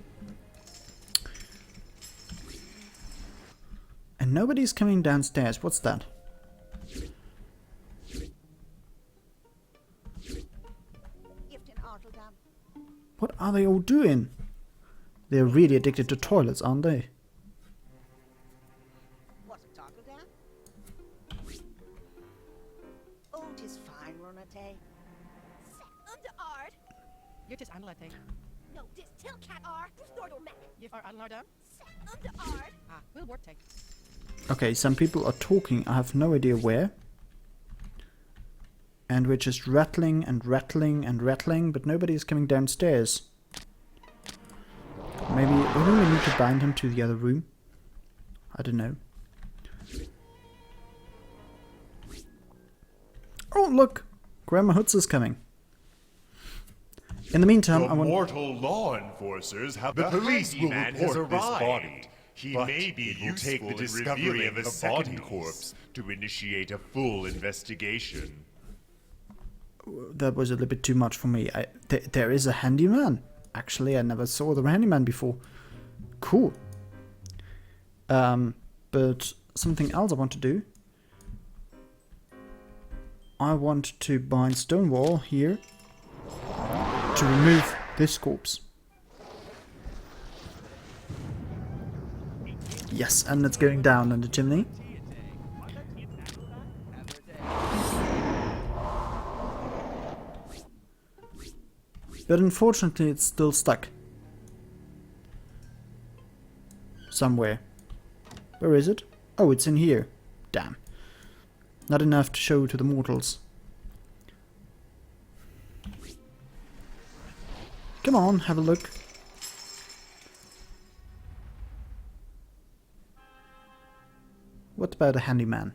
And nobody's coming downstairs. What's that? What are they all doing? They're really addicted to toilets, aren't they? Oh, 'tis fine, Ronate. You're just Anlate. No, this till cat are. You are Anlardam? We'll work take. Okay, some people are talking. I have no idea where. And we're just rattling and rattling and rattling, but nobody is coming downstairs. Maybe we need to bind him to the other room. I don't know. Oh, look! Grandma Hoods is coming. In the meantime, I want... mortal law enforcers have the police will report this body. He may be useful in the discovery of a second corpse to initiate a full investigation. That was a little bit too much for me. There is a handyman. Actually, I never saw the handyman before. Cool. But something else I want to do I want to bind Stonewall here to remove this corpse. Yes, and it's going down in the chimney. But unfortunately it's still stuck. Somewhere. Where is it? Oh, it's in here. Damn. Not enough to show to the mortals. Come on, have a look. What about a handyman?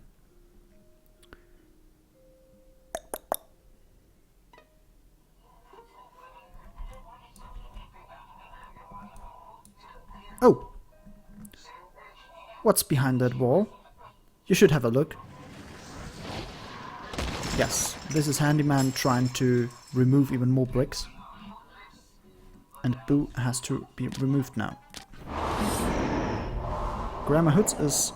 Oh! What's behind that wall? You should have a look. Yes, this is Handyman trying to remove even more bricks. And Boo has to be removed now. Grandma Hoods is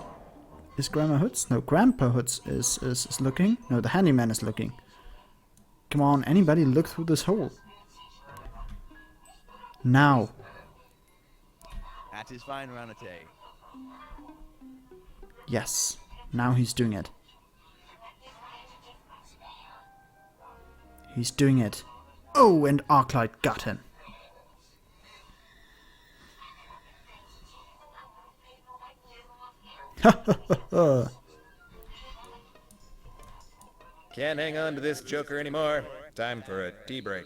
Grandma Hoods? No, Grandpa Hoods is looking. No, the Handyman is looking. Come on, anybody look through this hole. Now. That is fine, Ranate. Yes, now he's doing it. He's doing it. Oh, and Arclight got him. Ha ha ha ha. Can't hang on to this joker anymore. Time for a tea break.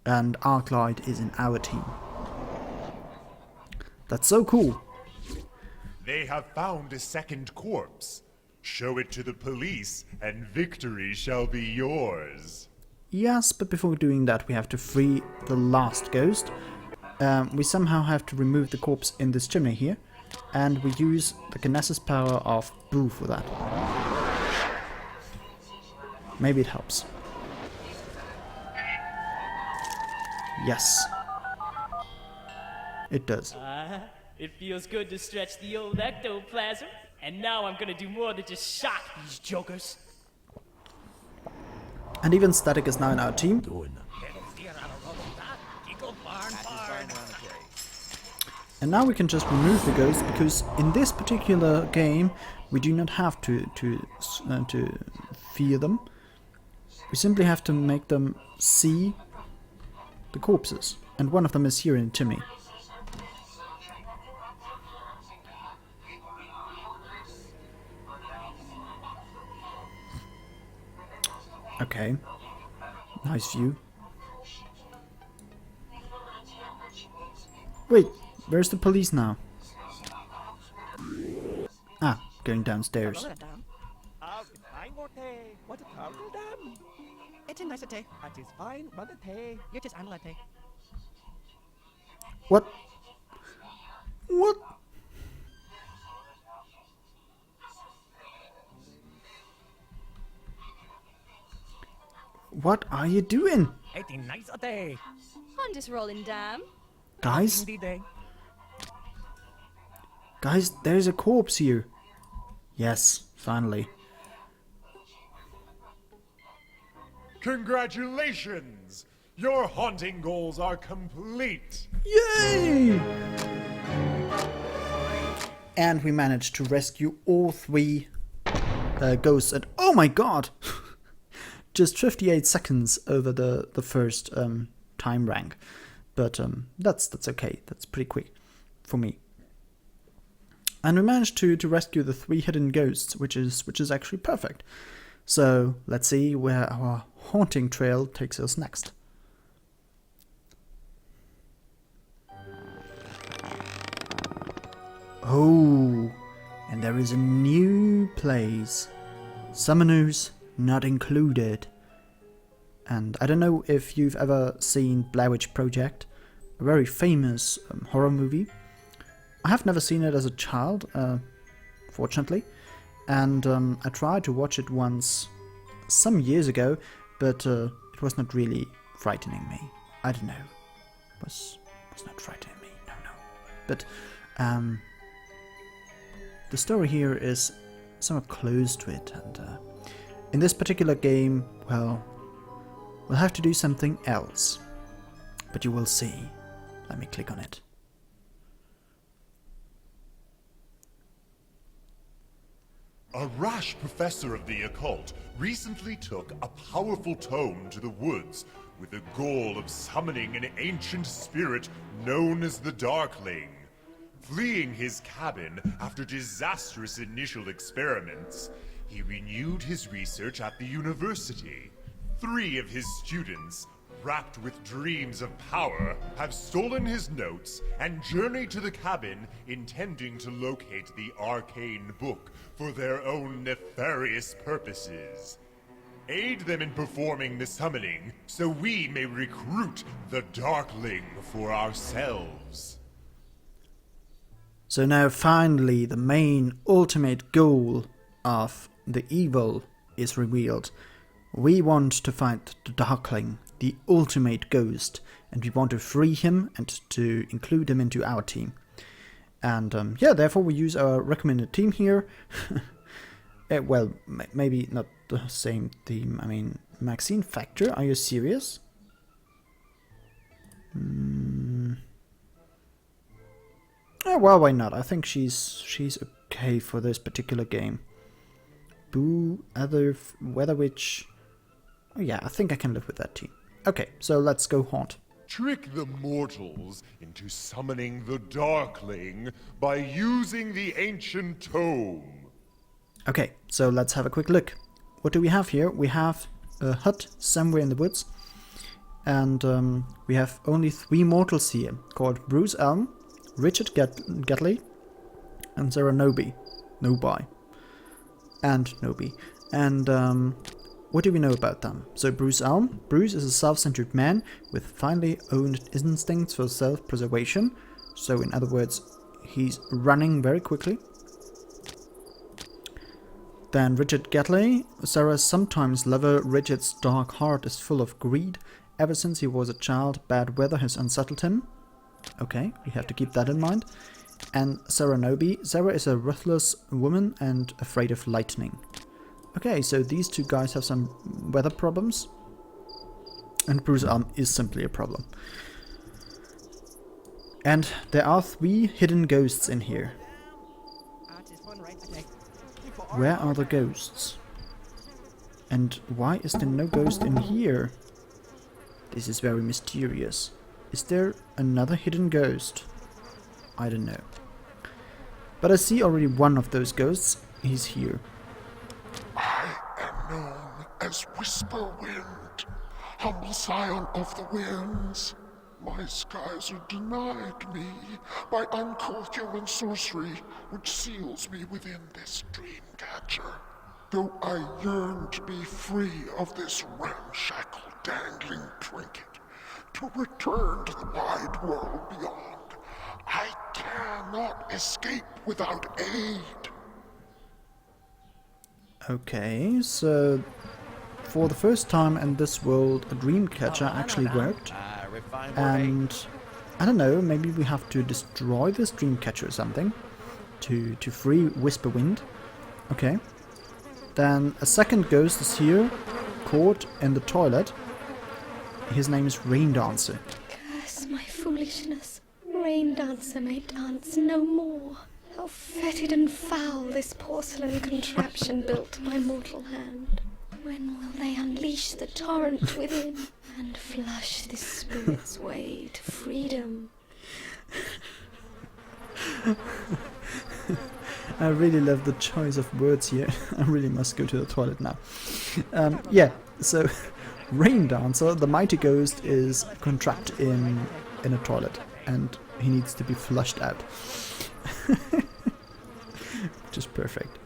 And Arclight is in our team. That's so cool. They have found a second corpse. Show it to the police, and victory shall be yours. Yes, but before doing that, we have to free the last ghost. We somehow have to remove the corpse in this chimney here, and we use the Kinesis power of Boo for that. Maybe it helps. Yes. It does. It feels good to stretch the old ectoplasm. And now I'm gonna do more than just shock these jokers. And even Static is now in our team. And now we can just remove the ghosts, because in this particular game we do not have to fear them. We simply have to make them see the corpses. And one of them is here in Timmy. Okay, nice view. Wait, where's the police now? Ah, going downstairs. What? What? What are you doing? I'm just rolling down. Guys? Guys, there's a corpse here. Yes, finally. Congratulations! Your haunting goals are complete! Yay! And we managed to rescue all three ghosts at, oh my god! Just 58 seconds over the first time rank. But that's okay, that's pretty quick for me. And we managed to rescue the 3 hidden ghosts, which is actually perfect. So let's see where our haunting trail takes us next. Oh, and there is a new place. Summoners not included. And I don't know if you've ever seen Blair Witch Project, a very famous horror movie. I have never seen it as a child, fortunately, and I tried to watch it once some years ago, but it was not really frightening me. I don't know, it was not frightening me, no. But the story here is somewhat close to it, and in this particular game, well, we'll have to do something else. But you will see. Let me click on it. A rash professor of the occult recently took a powerful tome to the woods with the goal of summoning an ancient spirit known as the Darkling. Fleeing his cabin after disastrous initial experiments, he renewed his research at the university. 3 of his students, wrapped with dreams of power, have stolen his notes and journeyed to the cabin intending to locate the arcane book for their own nefarious purposes. Aid them in performing the summoning so we may recruit the Darkling for ourselves. So now finally the main ultimate goal of the evil is revealed. We want to find the Darkling, the ultimate ghost, and we want to free him and to include him into our team. And yeah, therefore we use our recommended team here. Well, maybe not the same team. I mean, Maxine Factor, are you serious? Well, why not? I think she's okay for this particular game. Boo, other Weather Witch. Oh yeah, I think I can live with that team. Okay, so let's go haunt. Trick the mortals into summoning the Darkling by using the ancient tome. Okay, so let's have a quick look. What do we have here? We have a hut somewhere in the woods. And we have only 3 mortals here, called Bruce Elm, Richard Gatley, and Sarah Nobi. And what do we know about them? So Bruce Elm. Bruce is a self-centered man with finely owned instincts for self-preservation. So in other words, he's running very quickly. Then Richard Gatley. Sarah's sometimes lover. Richard's dark heart is full of greed. Ever since he was a child, bad weather has unsettled him. Okay, we have to keep that in mind. And Sarah Nobi. Sarah is a ruthless woman and afraid of lightning. Okay, so these 2 guys have some weather problems. And Bruce Elm is simply a problem. And there are 3 hidden ghosts in here. Where are the ghosts? And why is there no ghost in here? This is very mysterious. Is there another hidden ghost? I don't know. But I see already one of those ghosts. He's here. I am known as Whisper Wind, humble scion of the winds. My skies are denied me by uncouth human sorcery, which seals me within this dream catcher. Though I yearn to be free of this ramshackle dangling trinket, to return to the wide world beyond, I cannot escape without aid. Okay, so for the first time in this world, a dream catcher actually worked. And I don't know, maybe we have to destroy this dream catcher or something to free Whisper Wind. Okay. Then a second ghost is here, caught in the toilet. His name is Rain Dancer. Curse my foolishness. Rain Dancer may dance no more. How fetid and foul this porcelain contraption built by mortal hand. When will they unleash the torrent within and flush this spirit's way to freedom? I really love the choice of words here. I really must go to the toilet now. Yeah, so Rain Dancer, the mighty ghost, is contrapped in a toilet and he needs to be flushed out. Which is perfect.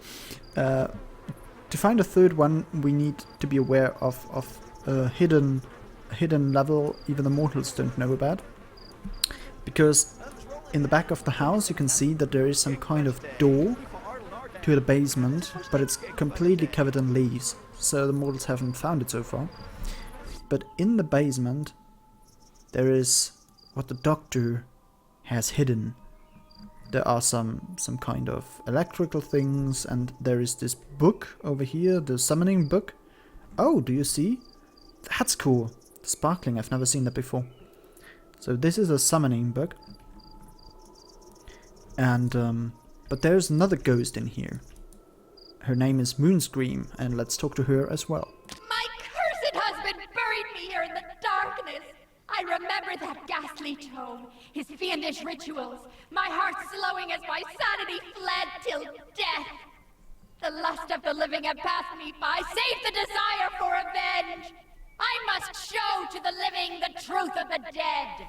To find a third one, we need to be aware of a hidden level even the mortals don't know about. Because in the back of the house you can see that there is some kind of door to the basement, but it's completely covered in leaves, so the mortals haven't found it so far. But in the basement there is what the doctor has hidden. there are some kind of electrical things, and there is this book over here, the summoning book. Oh, do you see? That's cool. Sparkling, I've never seen that before. So this is a summoning book. And, but there's another ghost in here. Her name is Moonscream, and let's talk to her as well. My cursed husband buried me here in the darkness. I remember that ghastly tone, his fiendish rituals, my heart slowing as my sanity fled till death. The lust of the living had passed me by, save the desire for revenge. I must show to the living the truth of the dead.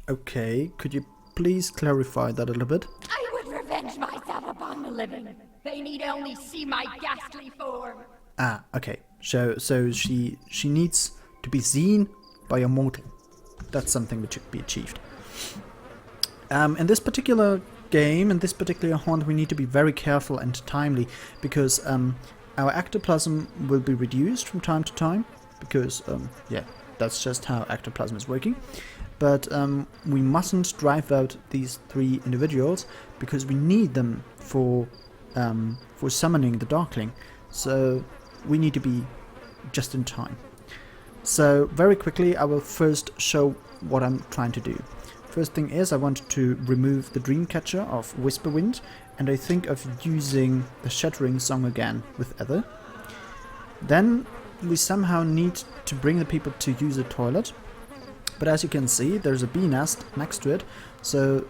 Okay, could you please clarify that a little bit? I would revenge myself upon the living. They need only see my ghastly form. Ah, okay. So she needs to be seen by a mortal. That's something which should be achieved. In this particular game, in this particular haunt, we need to be very careful and timely, because our ectoplasm will be reduced from time to time, because yeah, that's just how ectoplasm is working. But we mustn't drive out these 3 individuals, because we need them for summoning the Darkling. So we need to be just in time. So very quickly I will first show what I'm trying to do. First thing is, I want to remove the Dreamcatcher of Whisperwind, and I think of using the Shattering Song again with Ether. Then we somehow need to bring the people to use a toilet. But as you can see, there's a bee nest next to it, so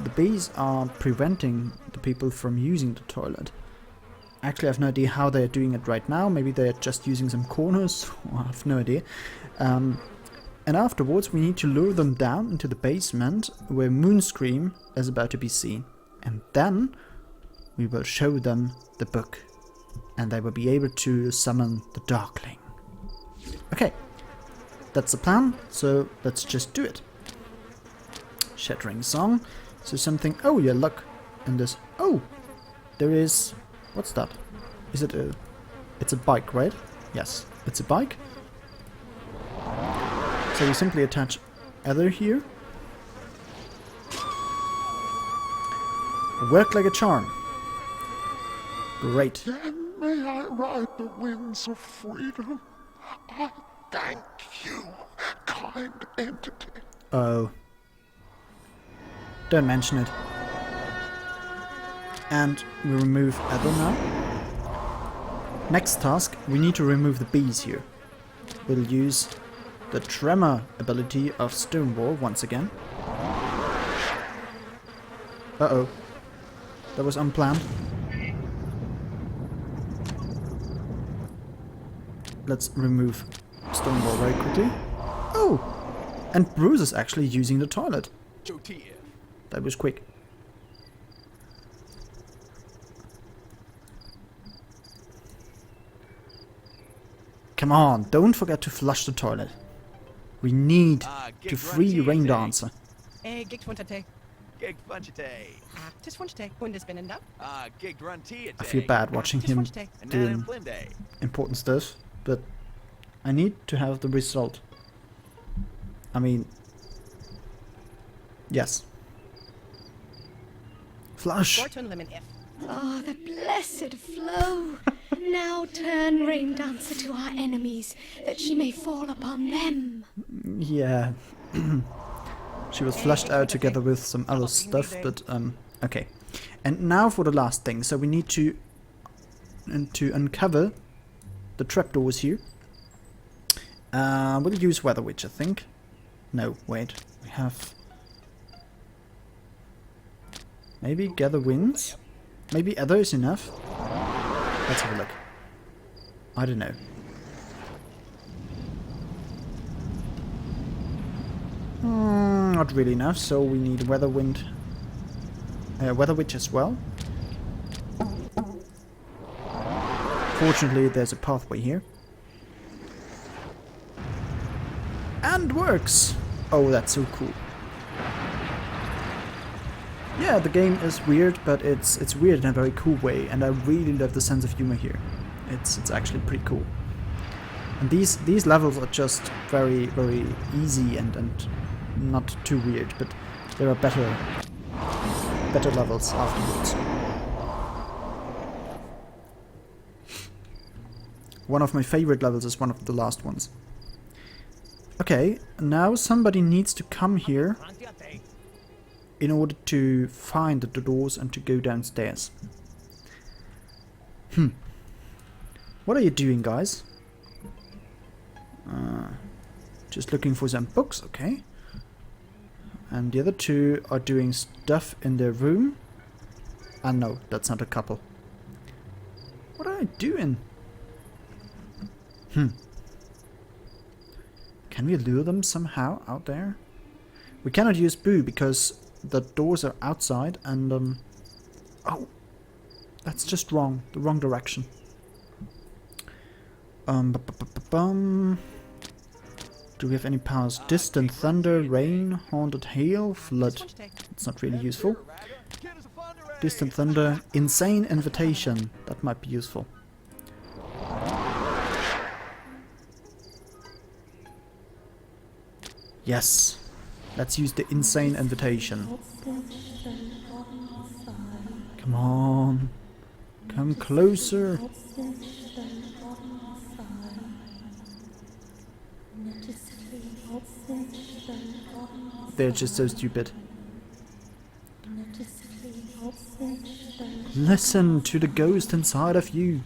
the bees are preventing the people from using the toilet. Actually, I have no idea how they're doing it right now. Maybe they're just using some corners. I have no idea. And afterwards, we need to lure them down into the basement where Moonscream is about to be seen. And then we will show them the book. And they will be able to summon the Darkling. Okay, that's the plan. So let's just do it. Shattering Song. So something... Oh, yeah, look. And this... Oh, there is... What's that? Is it a... It's a bike, right? Yes, it's a bike. So we simply attach Ether here. Work like a charm. Great. Then may I ride the winds of freedom. I thank you, kind entity. Oh. Don't mention it. And we remove Ether now. Next task, we need to remove the bees here. We'll use the Tremor ability of Stonewall once again. Uh-oh. That was unplanned. Let's remove Stonewall very quickly. Oh! And Bruce is actually using the toilet. That was quick. Come on, don't forget to flush the toilet. We need to free Rain Dancer. Gigs Wuntate. Gig Funchite. Tis Wuntate. Wundesbinnen da. Gig Druntia. I feel bad watching him doing important stuff, but I need to have the result. I mean, yes. Flush! Oh, the blessed flow! Now turn Rain Dancer to our enemies, that she may fall upon them. Yeah. She was flushed out together with some other stuff, but okay. And now for the last thing. So we need to uncover the trapdoors here. We'll use Weather Witch, I think. No, wait. We have... Maybe Gather Winds? Maybe Ether is enough? Let's have a look. I don't know. Not really enough, so we need Weather Witch as well. Fortunately, there's a pathway here. And works! Oh, that's so cool. Yeah, the game is weird, but it's weird in a very cool way, and I really love the sense of humor here. It's actually pretty cool. And these levels are just very, very easy and not too weird, but there are better better levels afterwards. One of my favorite levels is one of the last ones. Okay, now somebody needs to come here in order to find the doors and to go downstairs. What are you doing, guys? Just looking for some books, okay. And the other two are doing stuff in their room. And no, that's not a couple. What are they doing? Can we lure them somehow out there? We cannot use Boo because the doors are outside and oh, that's just wrong. The wrong direction. Do we have any powers? Distant thunder, rain, haunted hail, flood. It's not really useful. Distant thunder, insane invitation. That might be useful. Yes. Let's use the insane invitation. Come on. Come closer. They're just so stupid. Listen to the ghost inside of you.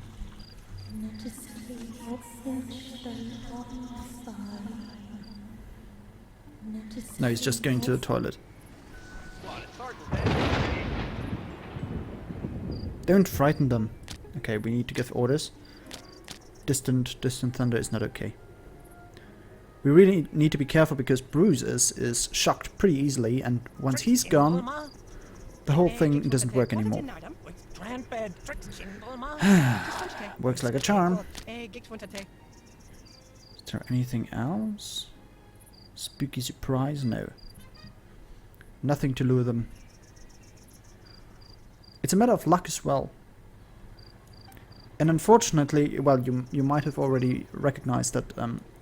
No, he's just going to the toilet. Don't frighten them. Okay, we need to give orders. Distant thunder is not okay. We really need to be careful because Bruce is shocked pretty easily, and once he's gone, the whole thing doesn't work anymore. Works like a charm. Is there anything else? Spooky surprise? No. Nothing to lure them. It's a matter of luck as well. And unfortunately, well, you might have already recognized that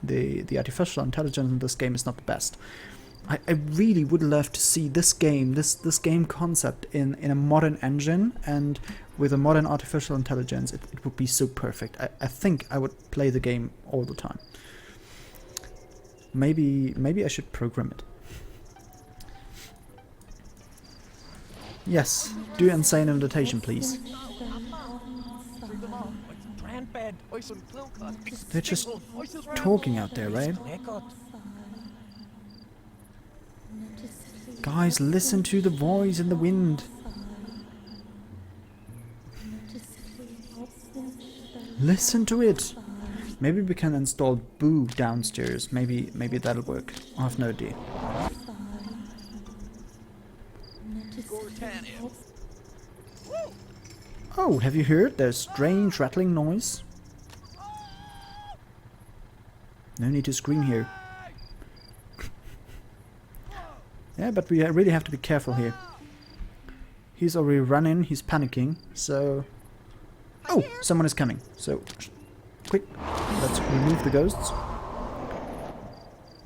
the artificial intelligence in this game is not the best. I really would love to see this game, this game concept in a modern engine and with a modern artificial intelligence. It would be so perfect. I think I would play the game all the time. Maybe I should program it. Yes, do insane invitation, please. They're just talking out there, right? Guys, listen to the voice in the wind. Listen to it. Maybe we can install Boo downstairs. Maybe that'll work. I have no idea. Oh, have you heard? There's strange rattling noise. No need to scream here. Yeah, but we really have to be careful here. He's already running, he's panicking, so... Oh, someone is coming. So, quick, let's remove the ghosts.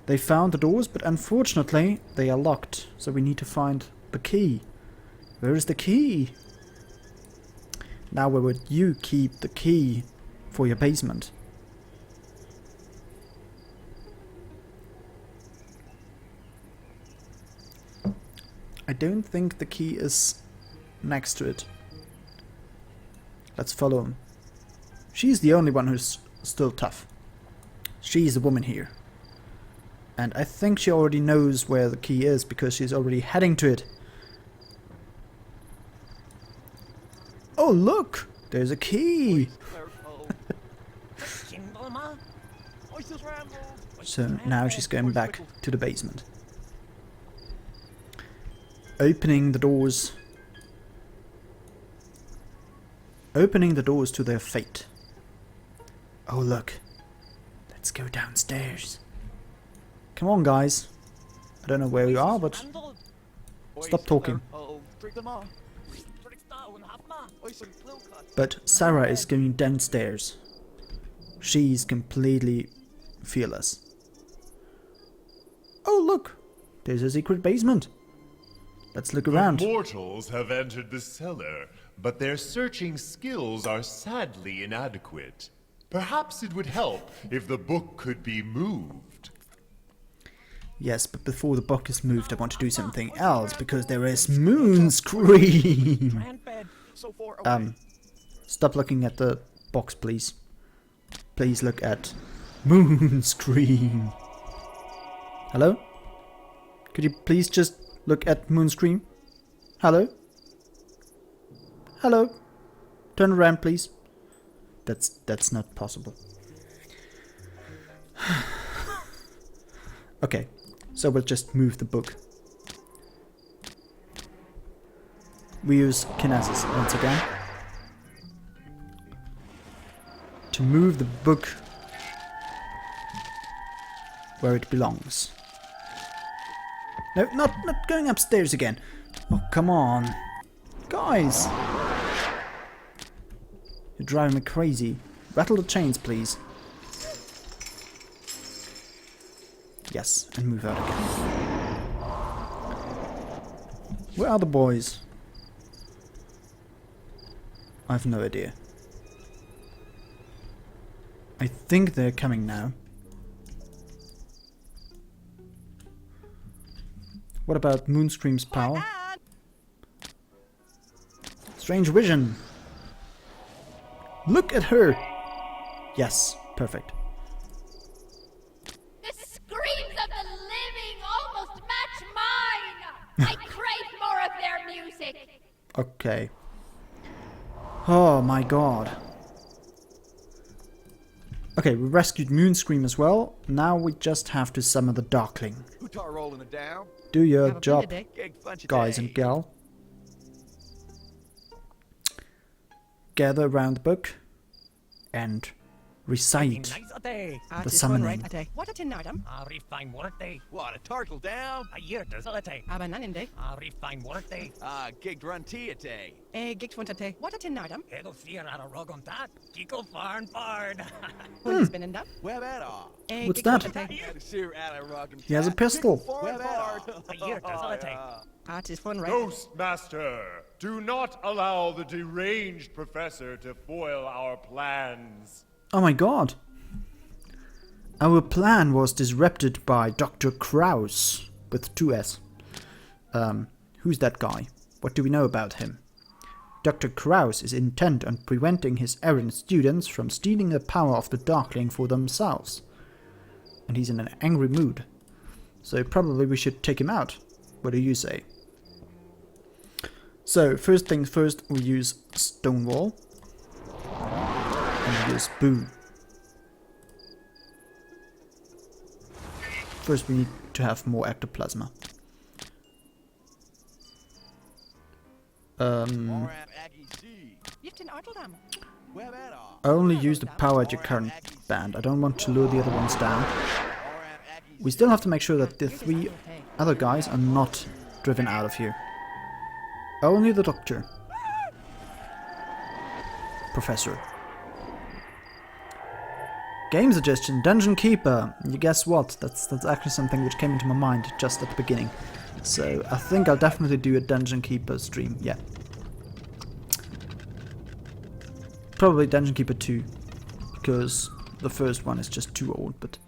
They found the doors, but unfortunately, they are locked. So we need to find the key. Where is the key? Now where would you keep the key for your basement? I don't think the key is next to it. Let's follow him. She's the only one who's still tough. She's the woman here. And I think she already knows where the key is because she's already heading to it. Oh, look! There's a key! So now she's going back to the basement. Opening the doors. Opening the doors to their fate. Oh, look. Let's go downstairs. Come on, guys. I don't know where you are, but stop talking. But Sarah is going downstairs. She's completely fearless. Oh, look! There's a secret basement. Let's look around. The mortals have entered the cellar, but their searching skills are sadly inadequate. Perhaps it would help if the book could be moved. Yes, but before the book is moved, I want to do something else, because there is Moonscream! Stop looking at the box, please. Please look at Moonscream. Hello? Could you please just look at Moonscream? Hello? Hello? Turn around, please. That's not possible. Okay, so we'll just move the book. We use Kinesis once again to move the book where it belongs. No, not going upstairs again. Oh, come on. Guys! You're driving me crazy. Rattle the chains, please. Yes, and move out again. Where are the boys? I have no idea. I think they're coming now. What about Moonscream's power? Strange vision! Look at her! Yes, perfect. The screams of the living almost match mine! I crave more of their music! Okay. Oh my god. Okay, we rescued Moonscream as well. Now we just have to summon the Darkling. rolling it down. Do your job, guys and gal. Gather around the book and recite the summoning. What a tinardum? Refine workday. What, a turtle down? A year does it. Abananinde. Refine workday. Gig runtiate. Gigs wantate. What a tinardum? It'll fear out a rug on that. Gickle farn bard. What has been in that? Where that are? What's that? He has a pistol. Where that are? A year does it. Art is fun, right? Ghostmaster, do not allow the deranged professor to foil our plans. Oh my god. Our plan was disrupted by Dr. Kraus with 2S. Who's that guy? What do we know about him? Dr. Kraus is intent on preventing his errant students from stealing the power of the Darkling for themselves. And he's in an angry mood. So probably we should take him out. What do you say? So, first things first, we use Stonewall. And we use Boo. First we need to have more ectoplasma. Only use the power at your current band. I don't want to lure the other ones down. We still have to make sure that the 3 other guys are not driven out of here. Only the Doctor. Professor. Game suggestion, Dungeon Keeper. You guess what? That's actually something which came into my mind just at the beginning. So I think I'll definitely do a Dungeon Keeper stream, yeah. Probably Dungeon Keeper 2, because the first one is just too old, but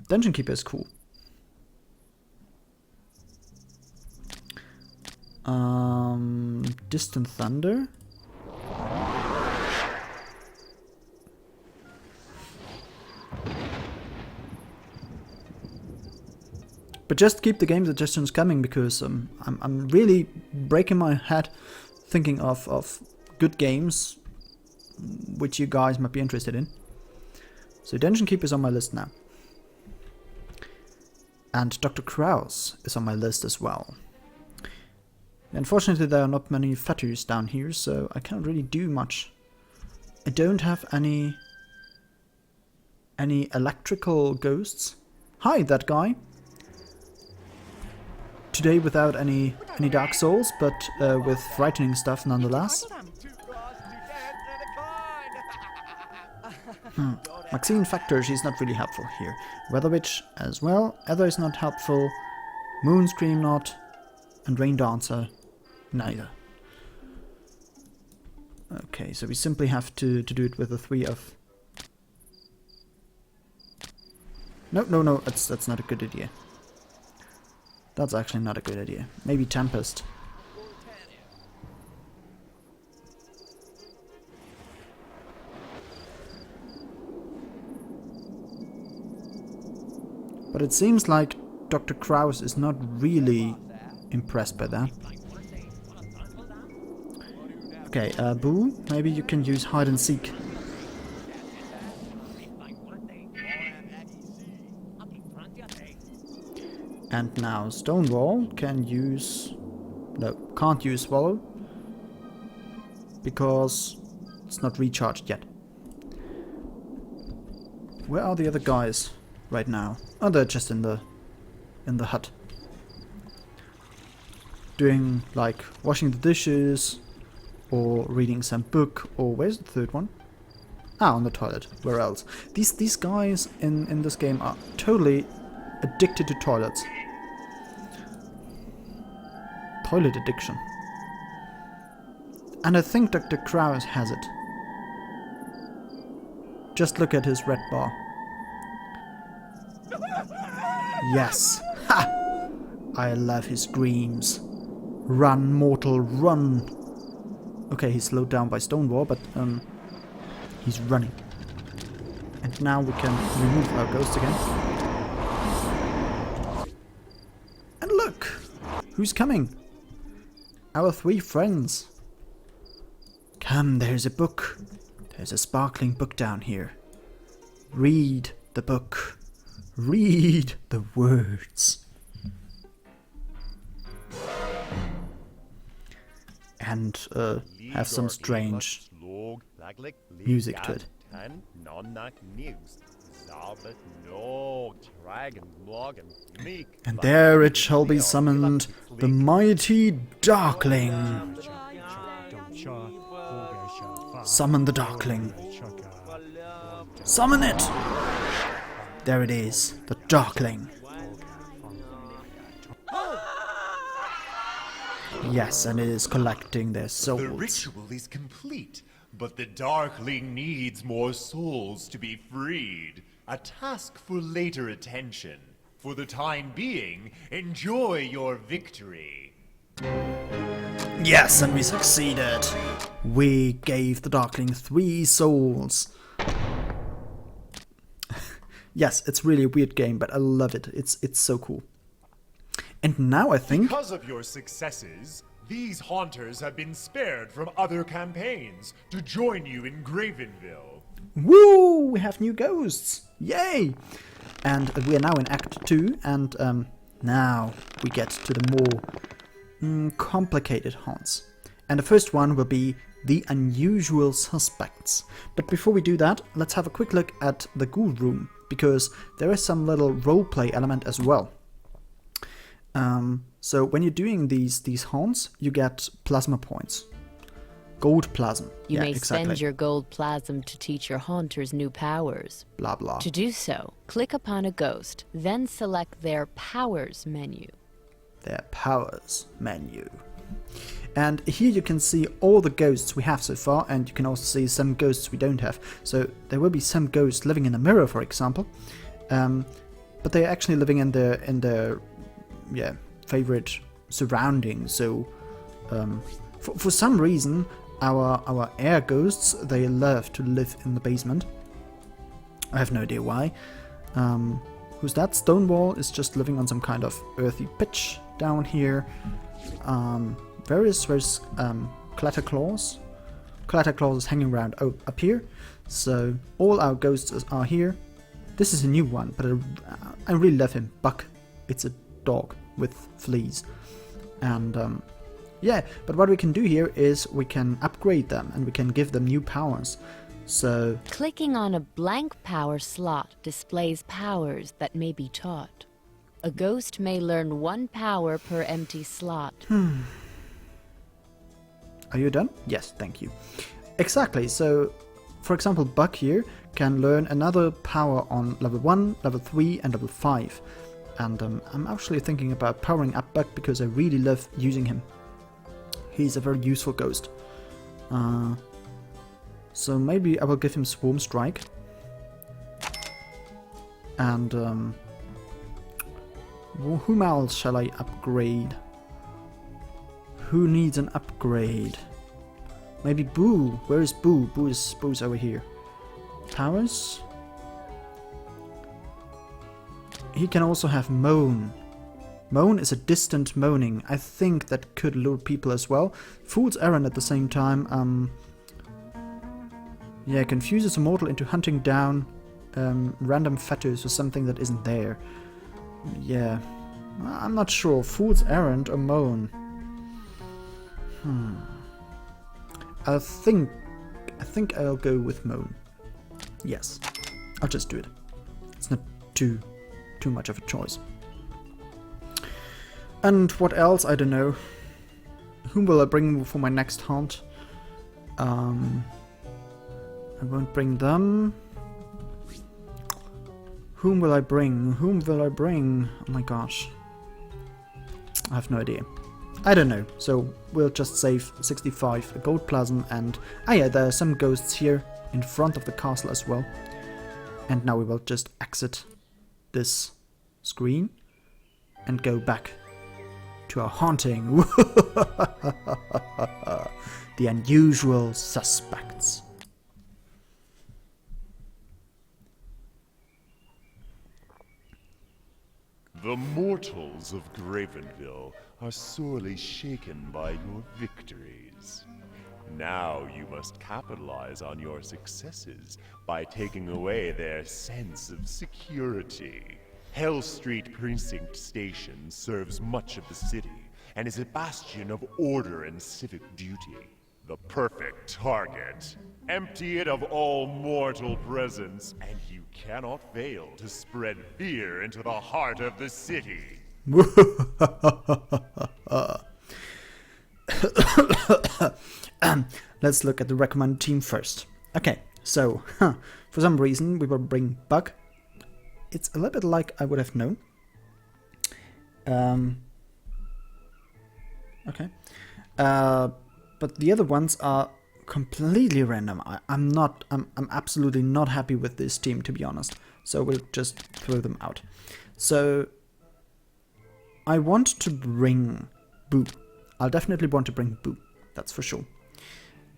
Dungeon Keeper is cool. Distant Thunder. But just keep the game suggestions coming, because I'm really breaking my head thinking of good games which you guys might be interested in. So Dungeon Keeper is on my list now. And Dr. Kraus is on my list as well. Unfortunately there are not many fetters down here, so I can't really do much. I don't have any electrical ghosts. Hi, that guy. Today without any Dark Souls, but with frightening stuff nonetheless. Maxine Factor, she's not really helpful here. Weather Witch as well. Ether is not helpful. Moonscream not. And Rain Dancer, neither. Okay, so we simply have to do it with the 3 of... No, that's not a good idea. That's actually not a good idea. Maybe Tempest. But it seems like Dr. Kraus is not really impressed by that. Okay, Boo, maybe you can use hide and seek. And now Stonewall can use... No, can't use Swallow. Because it's not recharged yet. Where are the other guys right now? Oh, they're just in the hut. Doing, like, washing the dishes, or reading some book, or where's the third one? Ah, on the toilet. Where else? These guys in this game are totally addicted to toilets. Toilet addiction. And I think Dr. Kraus has it. Just look at his red bar. Yes. Ha! I love his screams. Run, mortal, run. Okay, he's slowed down by Stonewall, but he's running. And now we can remove our ghost again. And look! Who's coming? Our 3 friends. Come, there's a book. There's a sparkling book down here. Read the book. Read the words. And have some strange music to it. And there it shall be summoned, the mighty Darkling. Summon the Darkling. Summon it! There it is, the Darkling. Yes, and it is collecting their souls. The ritual is complete, but the Darkling needs more souls to be freed. A task for later attention. For the time being, enjoy your victory. Yes, and we succeeded. We gave the Darkling 3 souls. Yes, it's really a weird game, but I love it. It's so cool. And now I think... Because of your successes, these haunters have been spared from other campaigns to join you in Gravenville. Woo! We have new ghosts! Yay! And we are now in Act 2, and now we get to the more complicated haunts. And the first one will be the unusual suspects. But before we do that, let's have a quick look at the Ghoul Room, because there is some little roleplay element as well. So when you're doing these haunts, you get plasma points. Gold plasm. You may spend your gold plasm to teach your haunters new powers. Blah blah. To do so, click upon a ghost, then select their powers menu. Their powers menu. And here you can see all the ghosts we have so far, and you can also see some ghosts we don't have. So there will be some ghosts living in a mirror, for example, but they're actually living in their favorite surroundings. So for some reason, our air ghosts, they love to live in the basement. I have no idea why. Who's that? Stonewall is just living on some kind of earthy pitch down here. Various Clatterclaws. Clatterclaws is hanging around up here. So all our ghosts are here. This is a new one, but I really love him. Buck. It's a dog with fleas. And yeah, but what we can do here is we can upgrade them and we can give them new powers. So clicking on a blank power slot displays powers that may be taught. A ghost may learn 1 power per empty slot. Are you done? Yes, thank you. Exactly, so for example, Buck here can learn another power on level 1, level 3 and level 5. and I'm actually thinking about powering up Bug because I really love using him. He's a very useful ghost. So maybe I will give him Swarm Strike. And whom else shall I upgrade? Who needs an upgrade? Maybe Boo. Where is Boo? Boo's over here. Towers. He can also have Moan. Moan is a distant moaning. I think that could lure people as well. Fool's Errand at the same time. Yeah, confuses a mortal into hunting down random fetus or something that isn't there. Yeah, I'm not sure. Fool's Errand or Moan. I think I'll go with Moan. Yes, I'll just do it. It's not too much of a choice. And what else? I don't know. Whom will I bring for my next haunt? I won't bring them. Whom will I bring? Whom will I bring? Oh my gosh. I have no idea. I don't know. So we'll just save 65 gold plasm and... Ah yeah, there are some ghosts here in front of the castle as well. And now we will just exit this screen and go back to our haunting. The unusual suspects. The mortals of Gravenville are sorely shaken by your victories. Now you must capitalize on your successes by taking away their sense of security. Hell Street Precinct Station serves much of the city and is a bastion of order and civic duty. The perfect target. Empty it of all mortal presence, and you cannot fail to spread fear into the heart of the city. Let's look at the recommended team first. Okay, so, for some reason we will bring Bug. It's a little bit like I would have known. Okay. But the other ones are completely random. I'm absolutely not happy with this team, to be honest. So we'll just throw them out. So I want to bring Boo. I'll definitely want to bring Boo. That's for sure.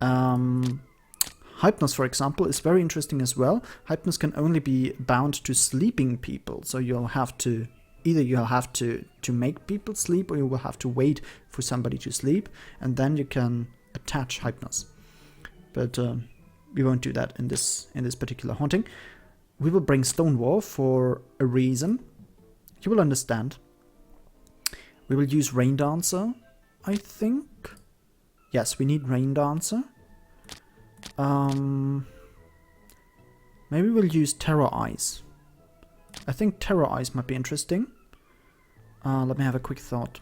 Hypnos, for example, is very interesting as well. Hypnos can only be bound to sleeping people, so you'll have to make people sleep, or you will have to wait for somebody to sleep, and then you can attach Hypnos. But we won't do that in this particular haunting. We will bring Stonewall for a reason. You will understand. We will use Rain Dancer, I think. Yes, we need Rain Dancer. Maybe we'll use Terror Eyes. I think Terror Eyes might be interesting. Let me have a quick thought.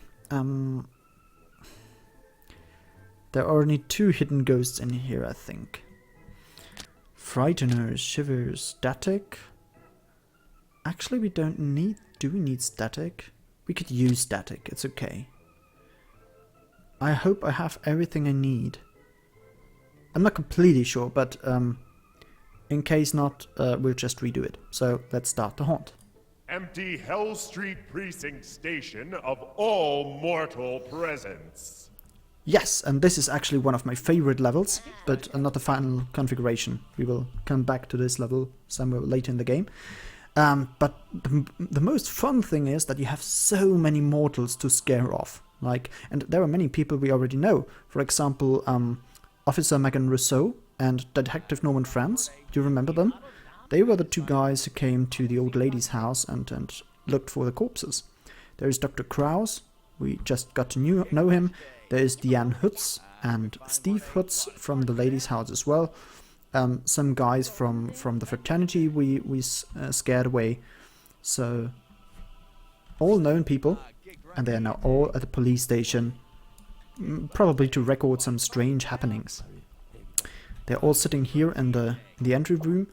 There are only 2 hidden ghosts in here, I think. Frighteners, Shivers, Static. Actually, we don't need... Do we need Static? We could use Static, it's okay. I hope I have everything I need. I'm not completely sure, but in case not, we'll just redo it. So let's start the haunt. Empty Hell Street Precinct Station of all mortal presence. Yes, and this is actually one of my favorite levels, but not the final configuration. We will come back to this level somewhere later in the game. But the most fun thing is that you have so many mortals to scare off. And there are many people we already know. For example, Officer Megan Rousseau and Detective Norman Franz. Do you remember them? They were the 2 guys who came to the old lady's house and looked for the corpses. There is Dr. Kraus. We just got to know him. There is Deanne Hutz and Steve Hutz from the lady's house as well. Some guys from the fraternity we scared away. So, all known people. And they are now all at the police station. Probably to record some strange happenings. They're all sitting here in the entry room.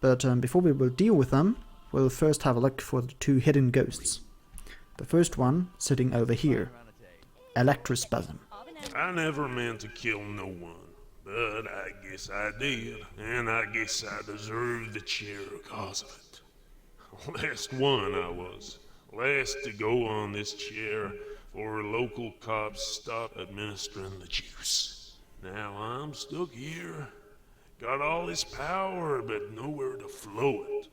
But before we will deal with them, we'll first have a look for the 2 hidden ghosts. The first one sitting over here. Electrospasm. I never meant to kill no one, but I guess I did, and I guess I deserve the chair because of it. Last one I was. Last to go on this chair before local cops stopped administering the juice. Now I'm stuck here. Got all this power, but nowhere to flow it.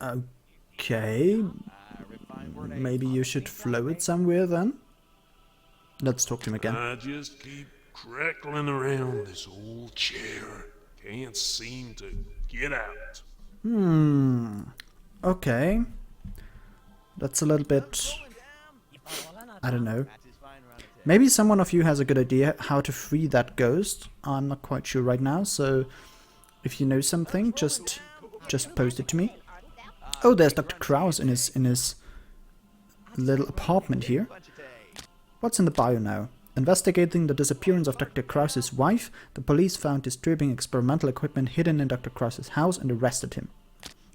Okay. Maybe you should flow it somewhere then? Let's talk to him again. I just keep crackling around this old chair. Can't seem to get out. Okay. That's a little bit... I don't know. Maybe someone of you has a good idea how to free that ghost. I'm not quite sure right now, so if you know something, just post it to me. Oh, there's Dr. Kraus in his little apartment here. What's in the bio now? Investigating the disappearance of Dr. Kraus's wife, the police found disturbing experimental equipment hidden in Dr. Kraus's house and arrested him.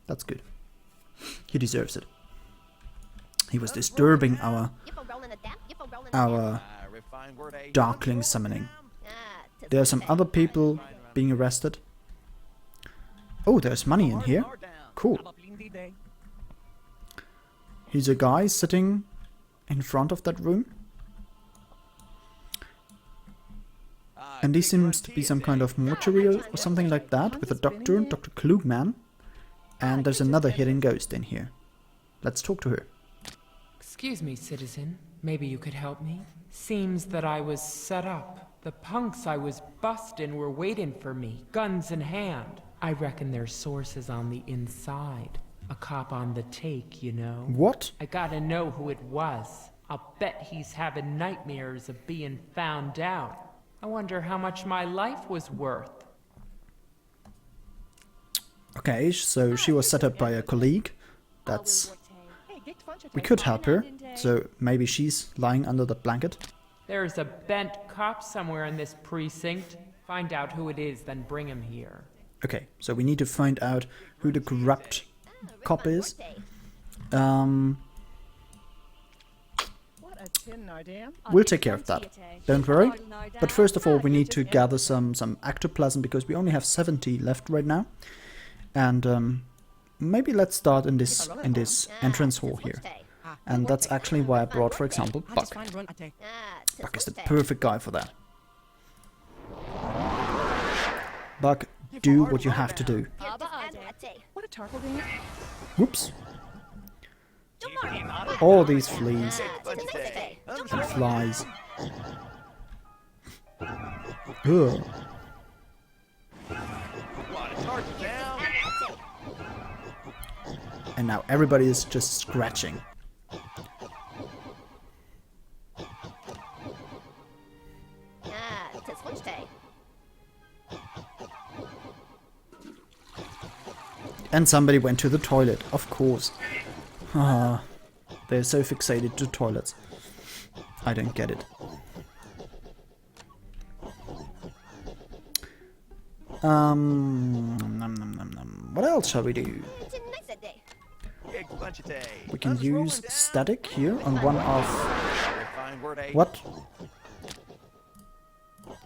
That's good. He deserves it. He was disturbing our Darkling summoning. There are some other people being arrested. Oh, there's money in here. Cool. Here's a guy sitting in front of that room. And this seems to be some kind of mortuary or something like that, with a doctor, Dr. Klugman. And there's another hidden ghost in here. Let's talk to her. Excuse me, citizen. Maybe you could help me? Seems that I was set up. The punks I was busting were waiting for me, guns in hand. I reckon their source is on the inside. A cop on the take, you know. What? I gotta know who it was. I'll bet he's having nightmares of being found out. I wonder how much my life was worth. Okay, so she was set up by a colleague. That's... We could help her, so maybe she's lying under the blanket. There's a bent cop somewhere in this precinct. Find out who it is, then bring him here. Okay, so we need to find out who the corrupt cop is. We'll take care of that. Don't worry. But first of all, we need to gather some ectoplasm, because we only have 70 left right now. And maybe let's start in this entrance hall here. And that's actually why I brought, for example, Buck. Buck is the perfect guy for that. Buck, do what you have to do. Whoops. All these fleas and flies. Ugh. And now everybody is just scratching. And somebody went to the toilet, of course. Ah, they're so fixated to toilets. I don't get it. What else shall we do? We can use static here on one of... What?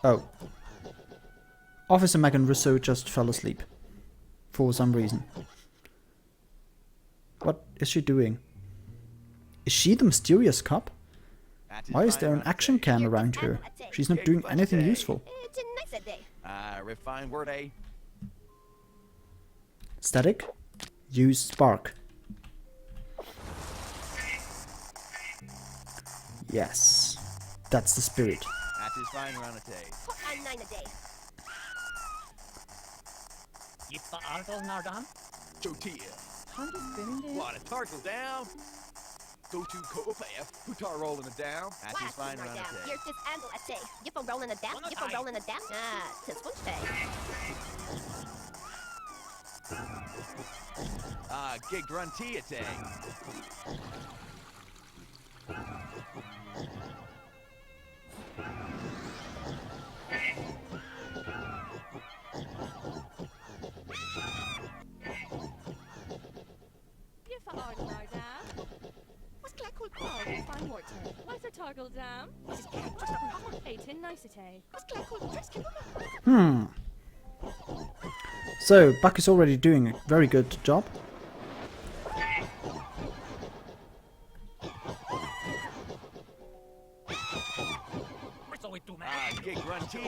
Oh. Officer Megan Rousseau just fell asleep. For some reason. What is she doing? Is she the mysterious cop? Why is there an action cam around her? She's not doing anything useful. Static. Use spark. Yes. That's the spirit. What a turtle down. Go to co-player, who tar rolling it down. That's his fine run Here's this angle at say. You for rolling it down, you for rolling it down. Tis switch Gig run tea a day. Targle Dam. Eight in nicety. So, Buck is already doing a very good job.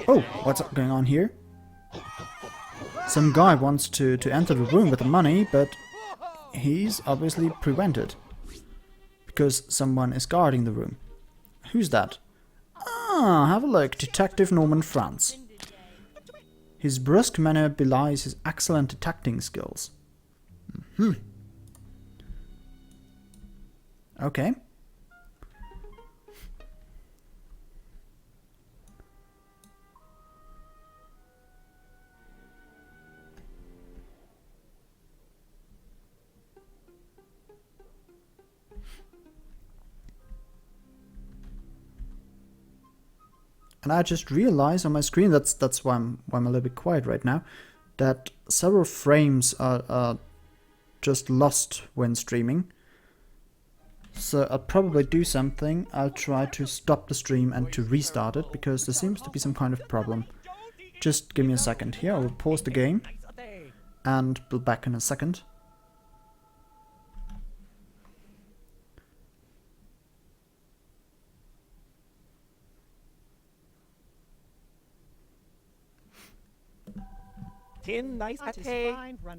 Oh, what's going on here? Some guy wants to enter the room with the money, but he's obviously prevented. Because someone is guarding the room. Who's that? Ah, have a look. Detective Norman Franz. His brusque manner belies his excellent detecting skills. Okay. And I just realized on my screen, that's why I'm a little bit quiet right now, that several frames are just lost when streaming. So I'll probably do something. I'll try to stop the stream and to restart it, because there seems to be some kind of problem. Just give me a second here. I will pause the game and be back in a second.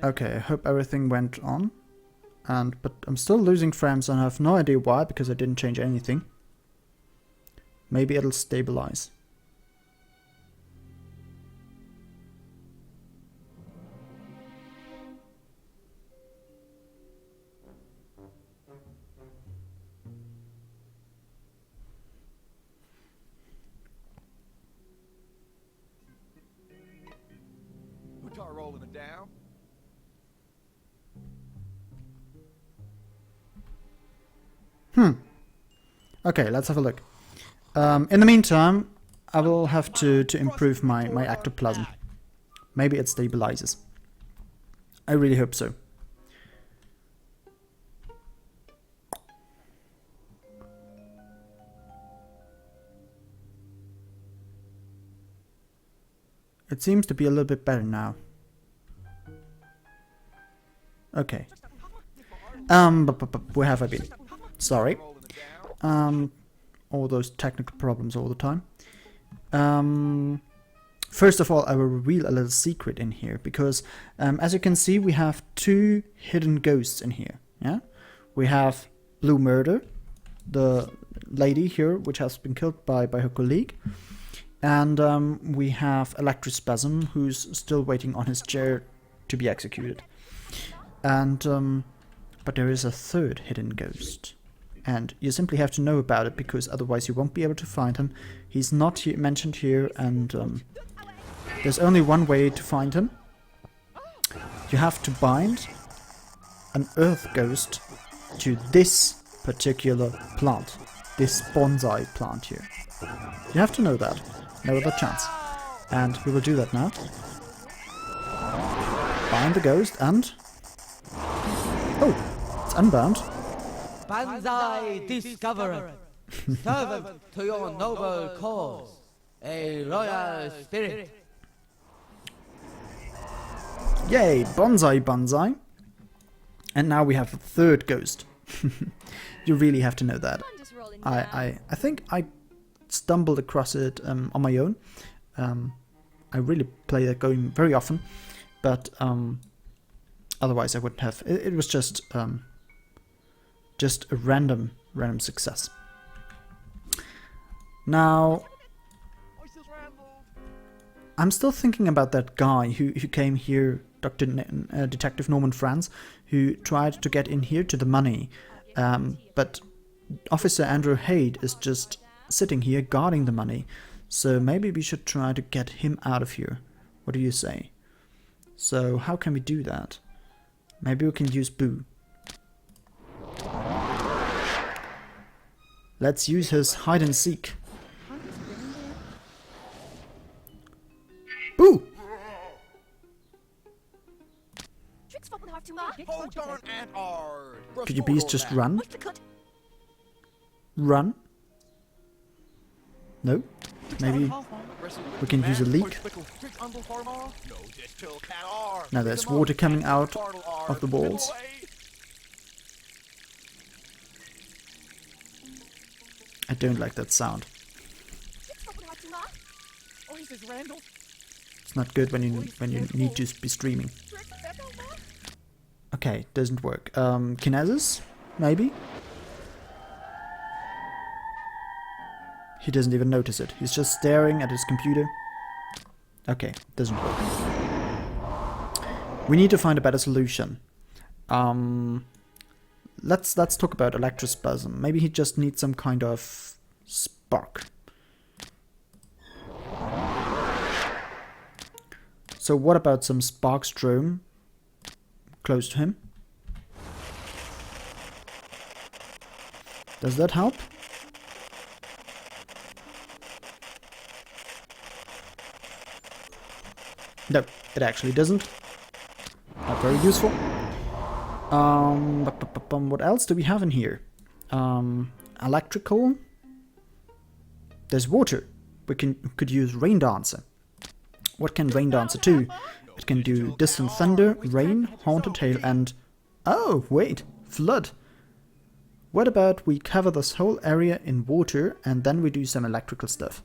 Okay, I hope everything went on. But I'm still losing frames and I have no idea why, because I didn't change anything. Maybe it'll stabilize. Rolling it down. Okay, let's have a look. In the meantime, I will have to improve my ectoplasm. Maybe it stabilizes. I really hope so. It seems to be a little bit better now. Okay. Where have I been? Sorry. All those technical problems all the time. First of all, I will reveal a little secret in here, because as you can see, we have two hidden ghosts in here. Yeah, we have Blue Murder, the lady here, which has been killed by her colleague, and we have Electrospasm, who's still waiting on his chair to be executed. And but there is a third hidden ghost. And you simply have to know about it, because otherwise you won't be able to find him. He's not mentioned here, and there's only one way to find him. You have to bind an earth ghost to this particular plant, this bonsai plant here. You have to know that. No other chance. And we will do that now. Bind the ghost and... Oh, it's unbound. Banzai Discoverer, servant to your noble cause, a royal spirit. Yay, bonsai bonsai. And now we have a third ghost. You really have to know that. I think I stumbled across it on my own. I really play that game very often, but otherwise I wouldn't have. It was just a random success. Now, I'm still thinking about that guy who came here, Detective Norman Franz, who tried to get in here to the money, but Officer Andrew Haid is just sitting here guarding the money, so maybe we should try to get him out of here. What do you say? So how can we do that? Maybe we can use Boo. Let's use his hide and seek. Boo! Could you please just run? Run? No? Maybe we can use a leak? Now there's water coming out of the walls. I don't like that sound. It's not good when you need to be streaming. Okay, doesn't work. Kinesis? Maybe? He doesn't even notice it. He's just staring at his computer. Okay, doesn't work. We need to find a better solution. Let's talk about electrospasm. Maybe he just needs some kind of spark. So what about some Sparkstrom close to him? Does that help? No, it actually doesn't. Not very useful. What else do we have in here? Electrical. There's water. We could use Rain Dancer. What can Rain Dancer do? It can do Distant Thunder, Rain, Haunted Hail, and... Oh, wait! Flood! What about we cover this whole area in water and then we do some electrical stuff?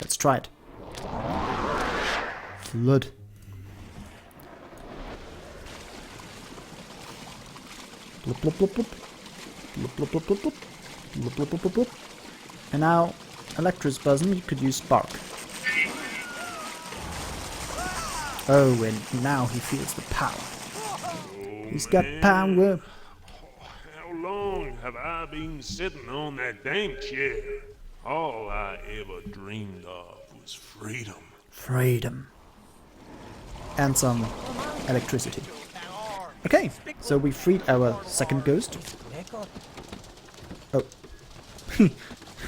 Let's try it. Flood. Blop, blop, blop, blop. Blop, blop, blop, blop, blop. Blop, blop, blop, blop, blop. And now, Electrospasm, you could use Spark. Oh, and now he feels the power. He's got power. How long have I been sitting on that damn chair? All I ever dreamed of was freedom. Freedom. And some electricity. Okay, so we freed our second ghost. Oh.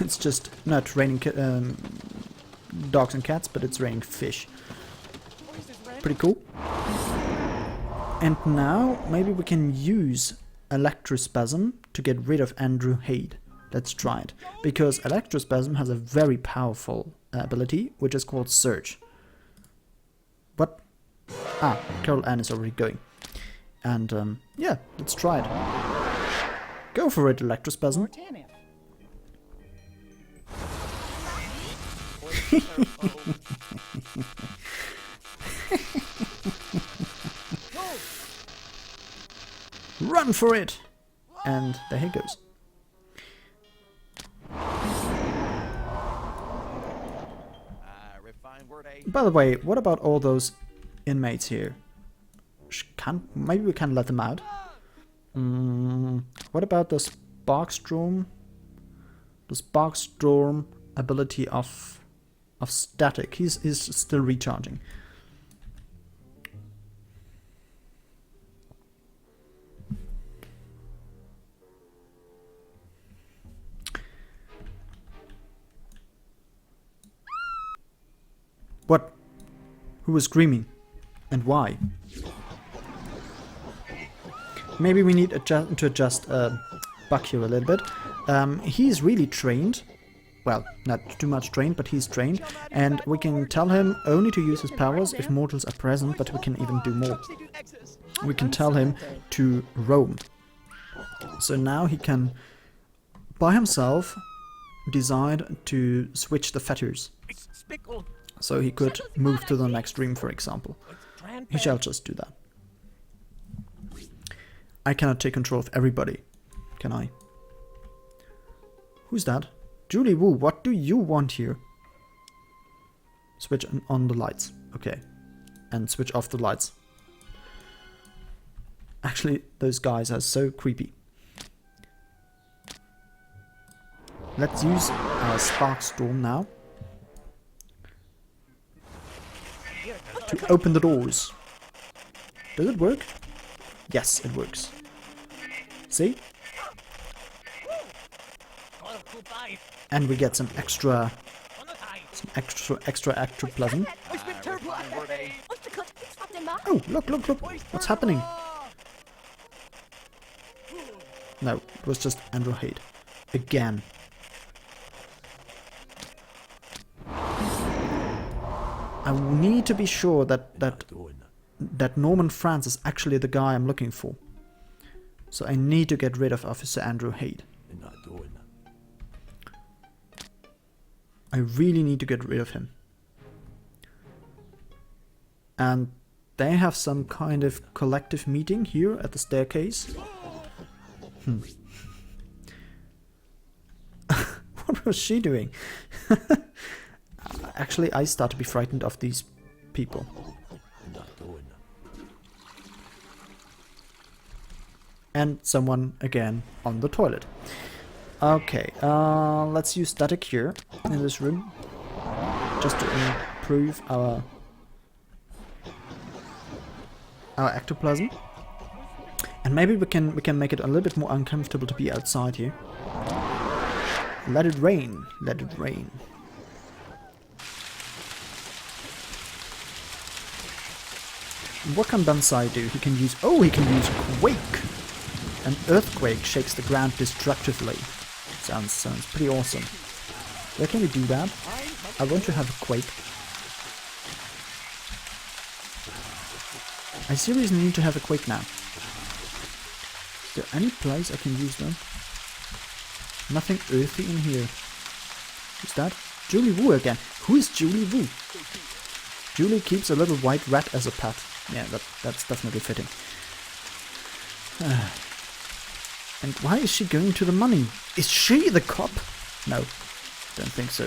It's just not raining dogs and cats, but it's raining fish. Pretty cool. And now, maybe we can use Electrospasm to get rid of Andrew Hade. Let's try it. Because Electrospasm has a very powerful ability, which is called Surge. What? Ah, Carol Ann is already going. And, yeah, let's try it. Go for it, Electrospasm. Run for it! And there he goes. By the way, what about all those inmates here? Maybe we can let them out. What about the Sparkstrom? The Sparkstorm ability of static. He's still recharging. What? Who was screaming? And why? Maybe we need to adjust Buck here a little bit. He's really trained. Well, not too much trained, but he's trained. And we can tell him only to use his powers if mortals are present, but we can even do more. We can tell him to roam. So now he can, by himself, decide to switch the fetters. So he could move to the next room, for example. He shall just do that. I cannot take control of everybody, can I? Who's that? Julie Wu, what do you want here? Switch on the lights. Okay. And switch off the lights. Actually, those guys are so creepy. Let's use our Sparkstorm now. To open the doors. Does it work? Yes, it works. See? And we get some extra ectoplasm. Oh, look, look, look. What's happening? No, it was just Andrew Hade. Again. I need to be sure that Norman France is actually the guy I'm looking for. So I need to get rid of Officer Andrew Haight. I really need to get rid of him. And they have some kind of collective meeting here at the staircase. What was she doing? Actually, I start to be frightened of these people. And someone again on the toilet. Okay, let's use static here in this room, just to improve our ectoplasm. And maybe we can make it a little bit more uncomfortable to be outside here. Let it rain, let it rain. What can Banzai do? He can use Quake. An earthquake shakes the ground destructively. Sounds pretty awesome. Where can we do that? I want to have a quake. I seriously need to have a quake now. Is there any place I can use them? Nothing earthy in here. Who's that? Julie Wu again. Who is Julie Wu? Julie keeps a little white rat as a pet. Yeah, that's definitely fitting. And why is she going to the money? Is she the cop? No, don't think so.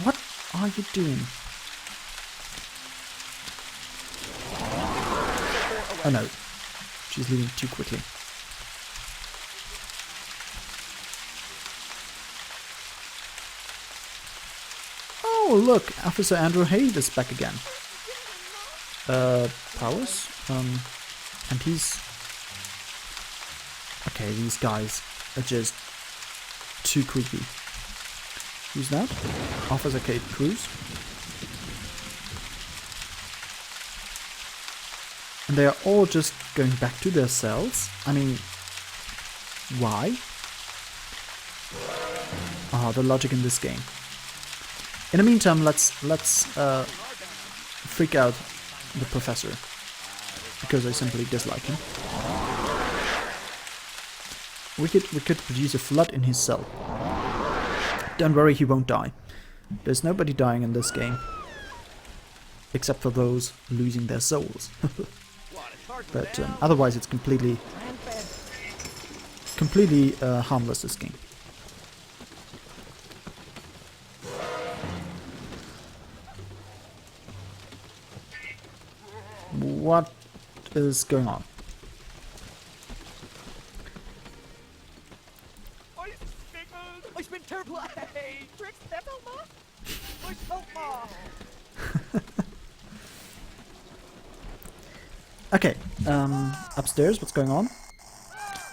What are you doing? Oh no, she's leaving too quickly. Oh look, Officer Andrew Haight is back again. Powers? And he's... Okay, these guys are just too creepy. Who's that? Officer Kate Cruz. And they are all just going back to their cells. I mean, why? Ah, the logic in this game. In the meantime, let's freak out the professor, because I simply dislike him. We could produce a flood in his cell. Don't worry, he won't die. There's nobody dying in this game, except for those losing their souls. But otherwise, it's completely harmless, this game. What is going on? Okay, upstairs, what's going on?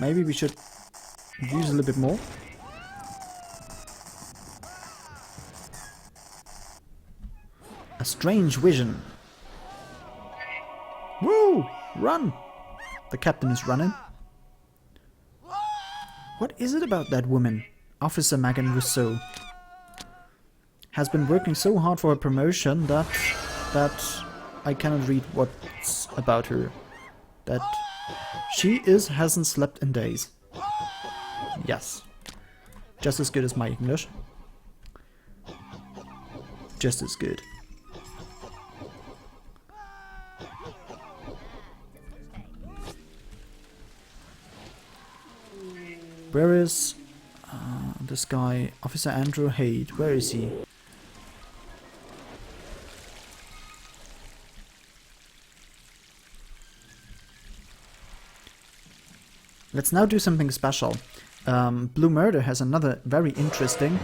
Maybe we should use a little bit more. A strange vision. Woo! Run! The captain is running. What is it about that woman? Officer Megan Rousseau has been working so hard for her promotion that I cannot read what's about her. That she hasn't slept in days. Yes. Just as good as my English. Just as good. Where is this guy? Officer Andrew Haight. Where is he? Let's now do something special. Blue Murder has another very interesting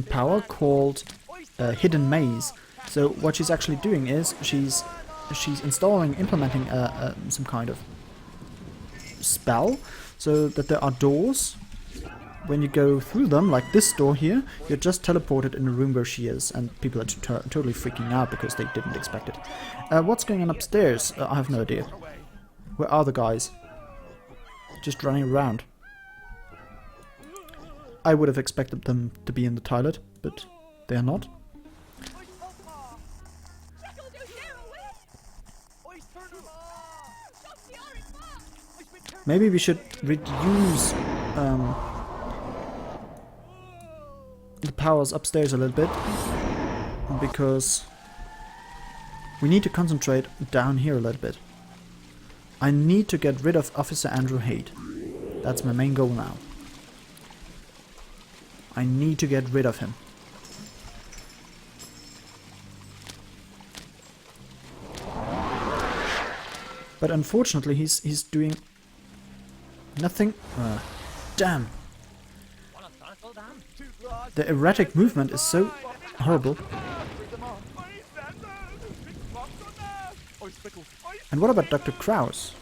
power called Hidden Maze. So what she's actually doing is she's implementing some kind of spell, so that there are doors. When you go through them, like this door here, you're just teleported in the room where she is, and people are totally freaking out because they didn't expect it. What's going on upstairs? I have no idea. Where are the guys? Just running around. I would have expected them to be in the toilet, but they are not. Maybe we should reduce the powers upstairs a little bit, because we need to concentrate down here a little bit. I need to get rid of Officer Andrew Haight. That's my main goal now. I need to get rid of him. But unfortunately he's doing nothing. Damn. The erratic movement is so horrible. And what about Dr. Kraus?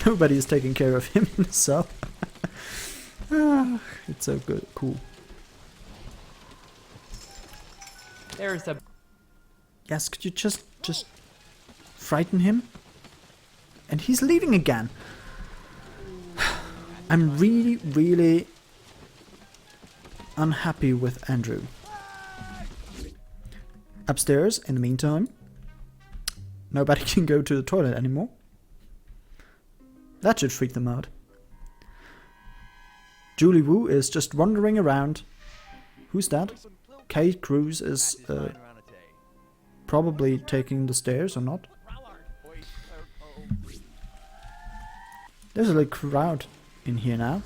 Nobody is taking care of him, so it's so good, cool. There's a... Yes, could you just frighten him? And he's leaving again. I'm really unhappy with Andrew. Upstairs, in the meantime, nobody can go to the toilet anymore. That should freak them out. Julie Wu is just wandering around. Who's that? Kate Cruz is probably taking the stairs or not. There's a little crowd in here now.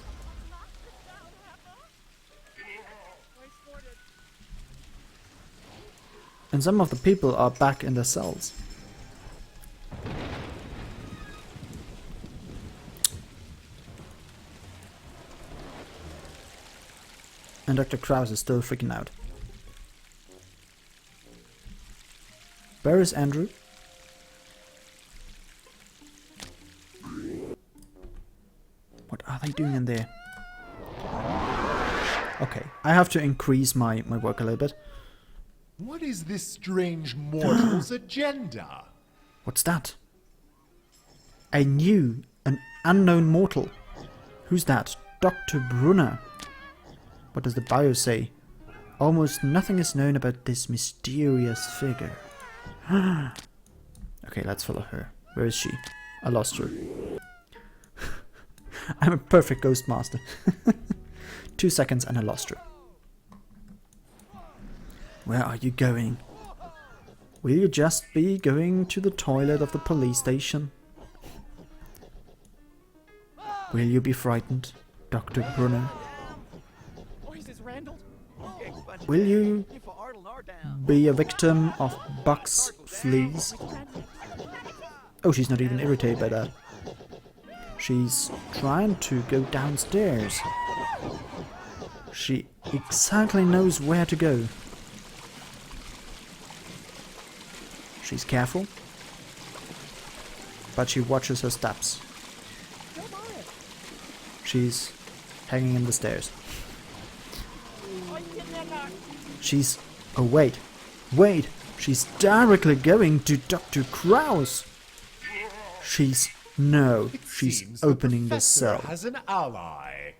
And some of the people are back in their cells. And Dr. Kraus is still freaking out. Where is Andrew? What are they doing in there? Okay, I have to increase my work a little bit. What is this strange mortal's agenda? What's that? An unknown mortal. Who's that? Dr. Brunner. What does the bio say? Almost nothing is known about this mysterious figure. Okay, let's follow her. Where is she? I lost her. I'm a perfect ghost master. 2 seconds and I lost her. Where are you going? Will you just be going to the toilet of the police station? Will you be frightened, Dr. Brunner? Will you be a victim of bugs, fleas? Oh, she's not even irritated by that. She's trying to go downstairs. She exactly knows where to go. She's careful, but she watches her steps. She's hanging in the stairs. She's... oh wait, she's directly going to Dr. Kraus. She's... no, she's opening the cell. Has an ally.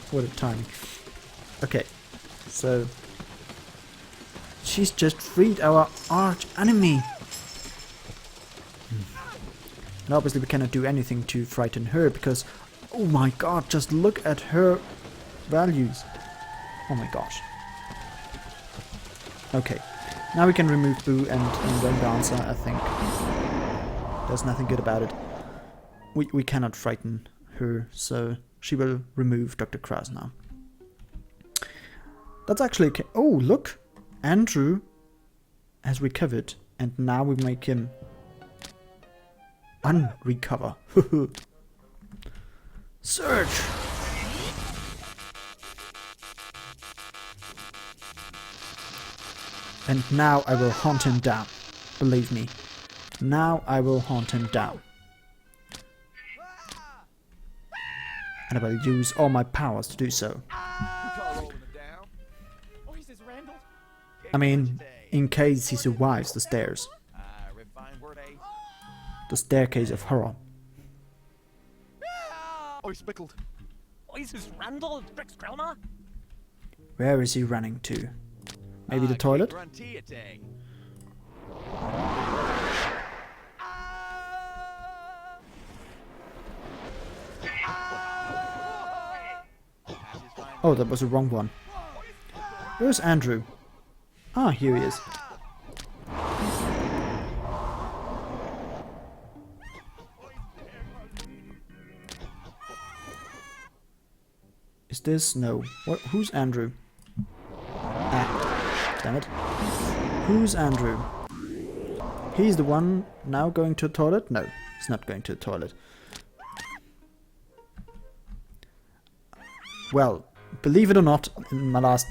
What a timing. Okay, so she's just freed our arch enemy. And obviously we cannot do anything to frighten her because, oh my god, just look at her values. Oh my gosh. Okay, now we can remove Boo and Rain Dancer, I think. There's nothing good about it. We cannot frighten her, so she will remove Dr. Kraus now. That's actually okay. Oh, look! Andrew has recovered, and now we make him unrecover. Search! And now I will hunt him down. Believe me. Now I will hunt him down. And I will use all my powers to do so. I mean, in case he survives the stairs. The staircase of horror. I's spickled. I's is Randall, Drix Krelma. Where is he running to? Maybe the toilet? Oh, that was the wrong one. Where's Andrew? Ah, here he is. Is this? No. What? Who's Andrew? Ah, damn it. Who's Andrew? He's the one now going to the toilet? No, he's not going to the toilet. Well, believe it or not, in my last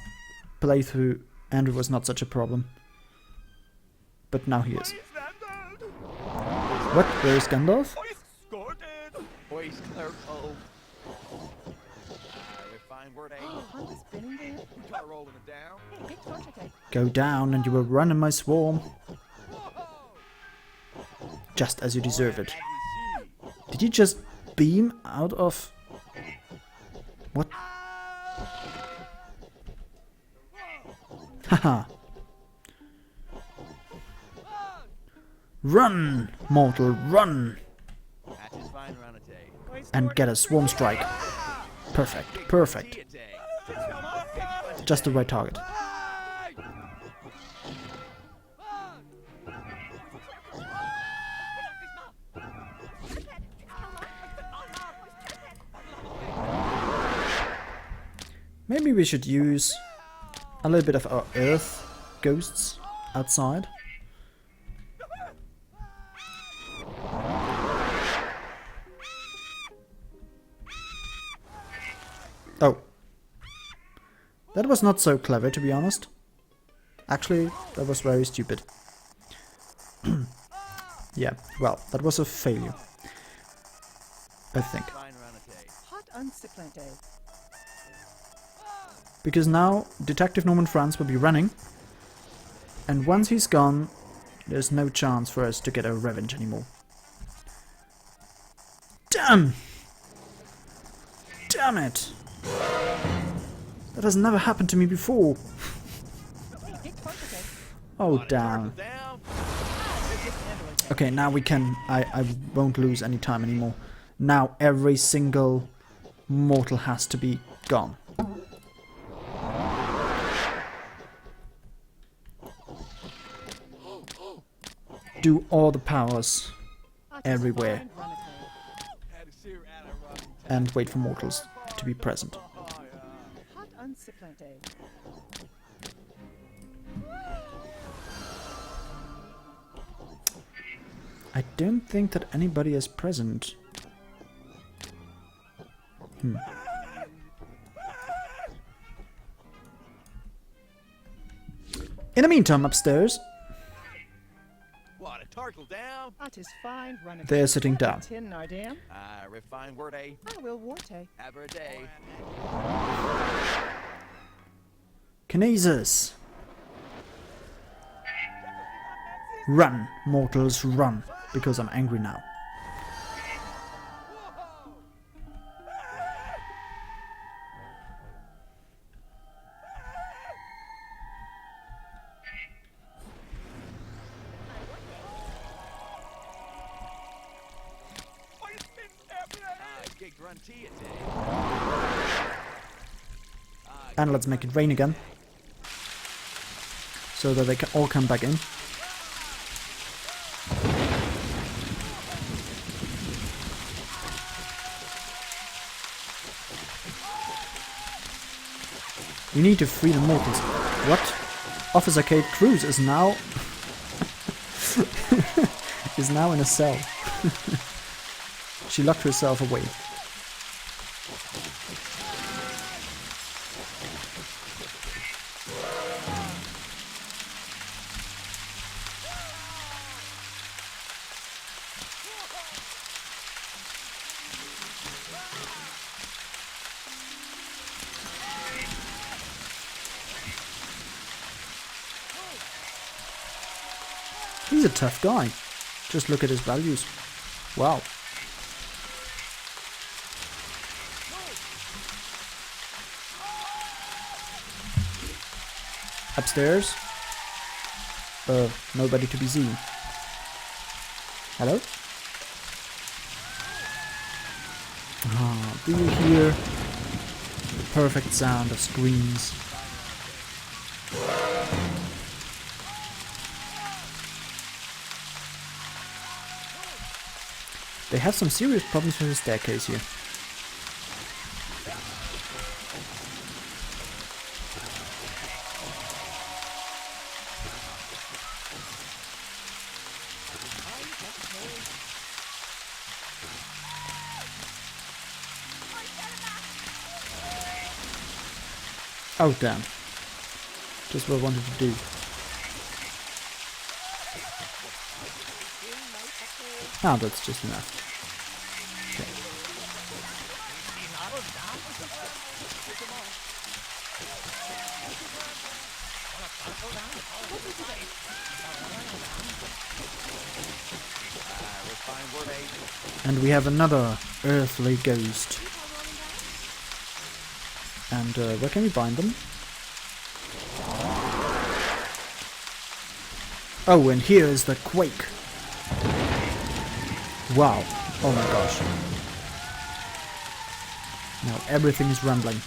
playthrough, Andrew was not such a problem. But now he is. What? Where is Gandalf? Go down and you will run in my swarm. Just as you deserve it. Did you just beam out of... What? Haha. Run, mortal, run! And get a swarm strike. Perfect, perfect. Just the right target. Maybe we should use a little bit of our earth ghosts outside. Oh. That was not so clever, to be honest. Actually, that was very stupid. Yeah, well, that was a failure. I think. Because now Detective Norman Franz will be running, and once he's gone, there's no chance for us to get our revenge anymore. Damn! Damn it! That has never happened to me before. Oh, damn. Okay, now we can... I won't lose any time anymore. Now every single mortal has to be gone. Do all the powers everywhere. And wait for mortals to be present. I don't think that anybody is present. In the meantime, upstairs, That is fine, Renegade. they're sitting down. Tin Nardam. Refine word A. I will Warte. Have a day. Kinesis! Run, mortals, run! Because I'm angry now. And let's make it rain again. So that they can all come back in. We need to free the mortals. What? Officer Kate Cruz is now... is now in a cell. She locked herself away. He's a tough guy. Just look at his values. Wow. Upstairs? Nobody to be seen. Hello? Ah, do you hear the perfect sound of screams? They have some serious problems with the staircase here. Oh damn. Just what I wanted to do. Ah, that's just enough. Okay. And we have another earthly ghost. And where can we bind them? Oh, and here is the quake. Wow. Oh my gosh. Now everything is rumbling.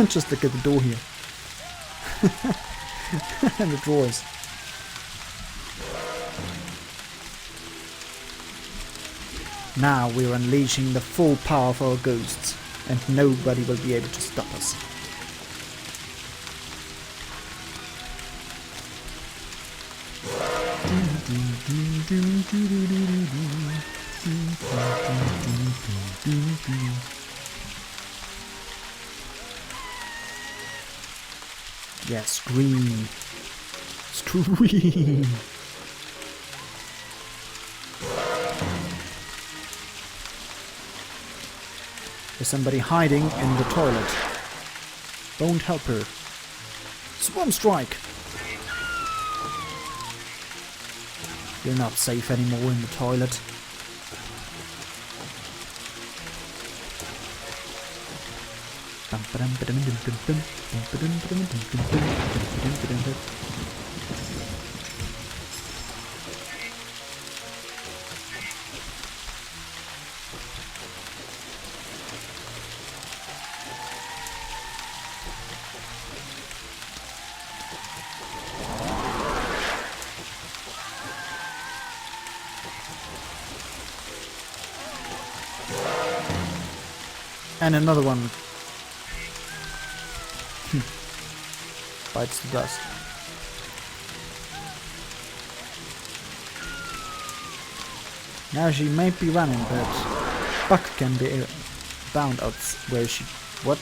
Just look at the door here. And the drawers. Now we're unleashing the full power of our ghosts, and nobody will be able to stop us. Yeah, scream. Scream. There's somebody hiding in the toilet. Don't help her. Swarm strike! You're not safe anymore in the toilet. And another one. Bites the dust. Now she may be running, but Buck can be bound out. Where is she? What?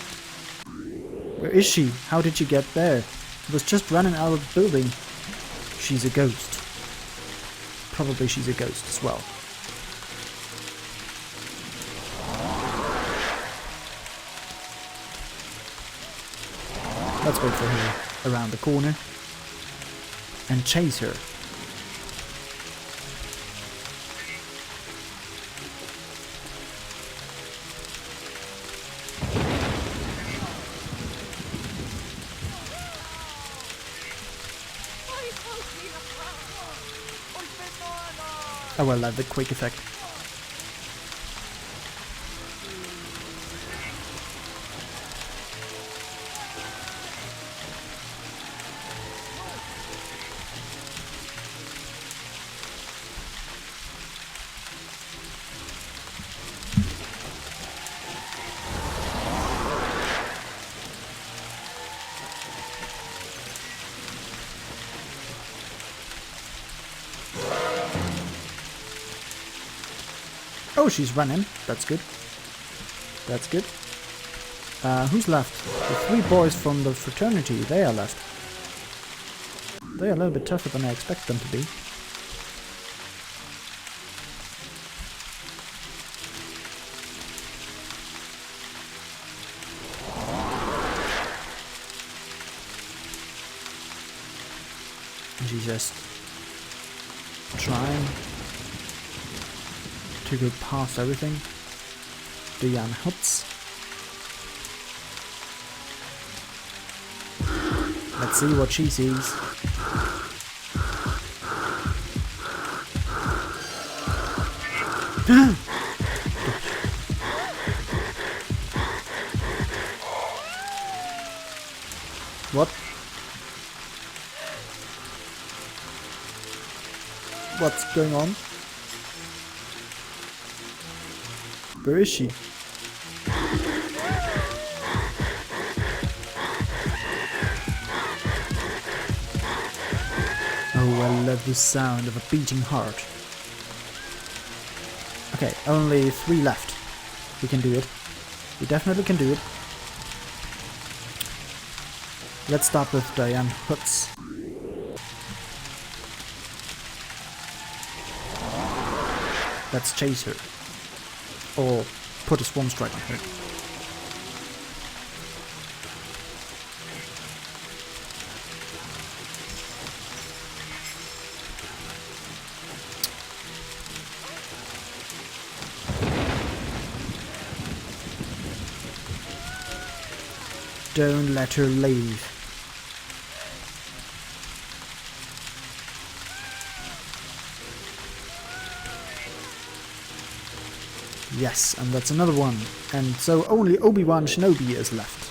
Where is she? How did she get there? She was just running out of the building. She's a ghost. Probably she's a ghost as well. Let's wait for her around the corner and chase her. Oh well, the quick effect. Oh, she's running. That's good. That's good. Who's left? The 3 boys from the fraternity. They are left. They are a little bit tougher than I expect them to be. And she's just trying to go past everything. Diane helps. Let's see what she sees. What? What's going on? Where is she? Oh, I love the sound of a beating heart. Okay, only 3 left. We can do it. We definitely can do it. Let's start with Diane Hutz. Let's chase her. Or put a Swarm Strike on her. Don't let her leave. Yes, and that's another one. And so only Obi-Wan Shinobi is left.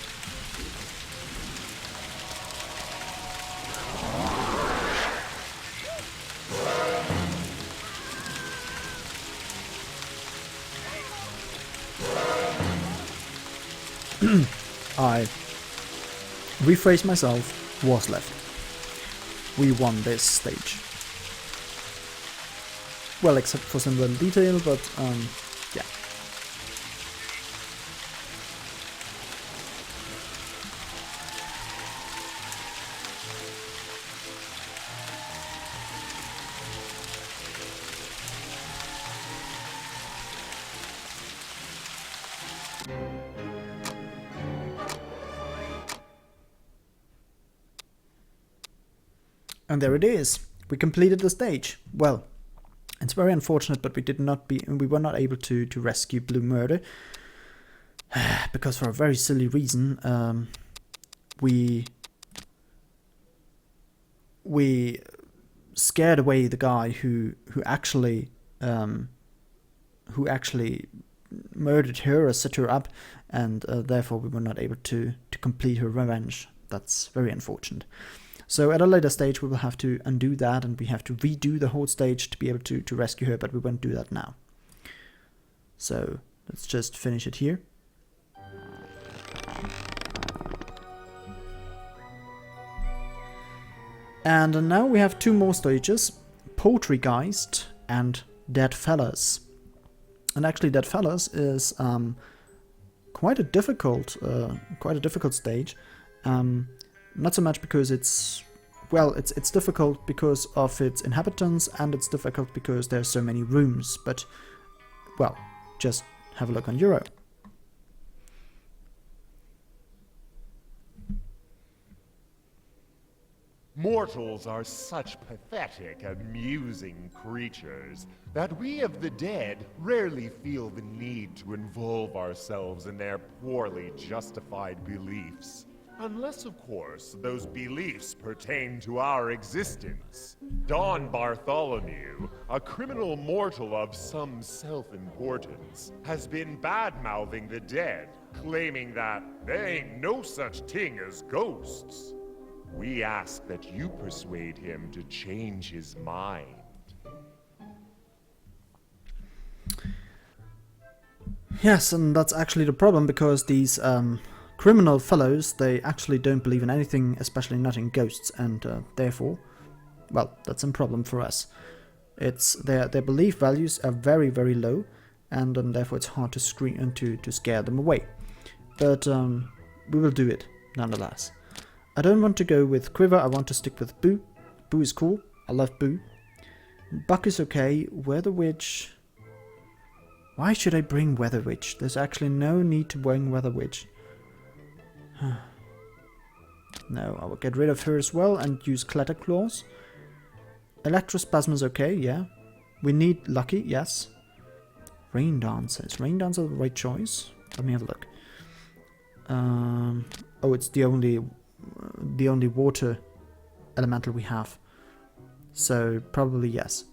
I rephrase myself, was left. We won this stage. Well, except for some little detail, but yeah. And there it is. We completed the stage. Well, it's very unfortunate, but we were not able to rescue Blue Murder because for a very silly reason, we scared away the guy who actually murdered her or set her up, and therefore we were not able to complete her revenge. That's very unfortunate. So at a later stage we will have to undo that, and we have to redo the whole stage to be able to rescue her, but we won't do that now. So let's just finish it here. And now we have 2 more stages, Poultrygeist and Dead Fellas. And actually Dead Fellas is quite a difficult stage. Not so much because it's difficult because of its inhabitants, and it's difficult because there's so many rooms, but, well, just have a look on Euro. Mortals are such pathetic, amusing creatures that we of the dead rarely feel the need to involve ourselves in their poorly justified beliefs. Unless, of course, those beliefs pertain to our existence. Don Bartholomew, a criminal mortal of some self-importance, has been bad-mouthing the dead, claiming that there ain't no such thing as ghosts. We ask that you persuade him to change his mind. Yes, and that's actually the problem, because these criminal fellows, they actually don't believe in anything, especially not in ghosts, and therefore, well, that's a problem for us. It's their belief values are very, very low, and therefore it's hard to screen and to scare them away. But we will do it nonetheless. I don't want to go with Quiver. I want to stick with Boo. Boo is cool. I love Boo. Buck is okay. Weather Witch. Why should I bring Weather Witch? There's actually no need to bring Weather Witch. No, I will get rid of her as well and use Clatterclaws. Electrospasm is okay, yeah. We need Lucky, yes. Rain Dancer. Is Rain Dancer the right choice? Let me have a look. Oh, it's the only the only water elemental we have. So probably yes.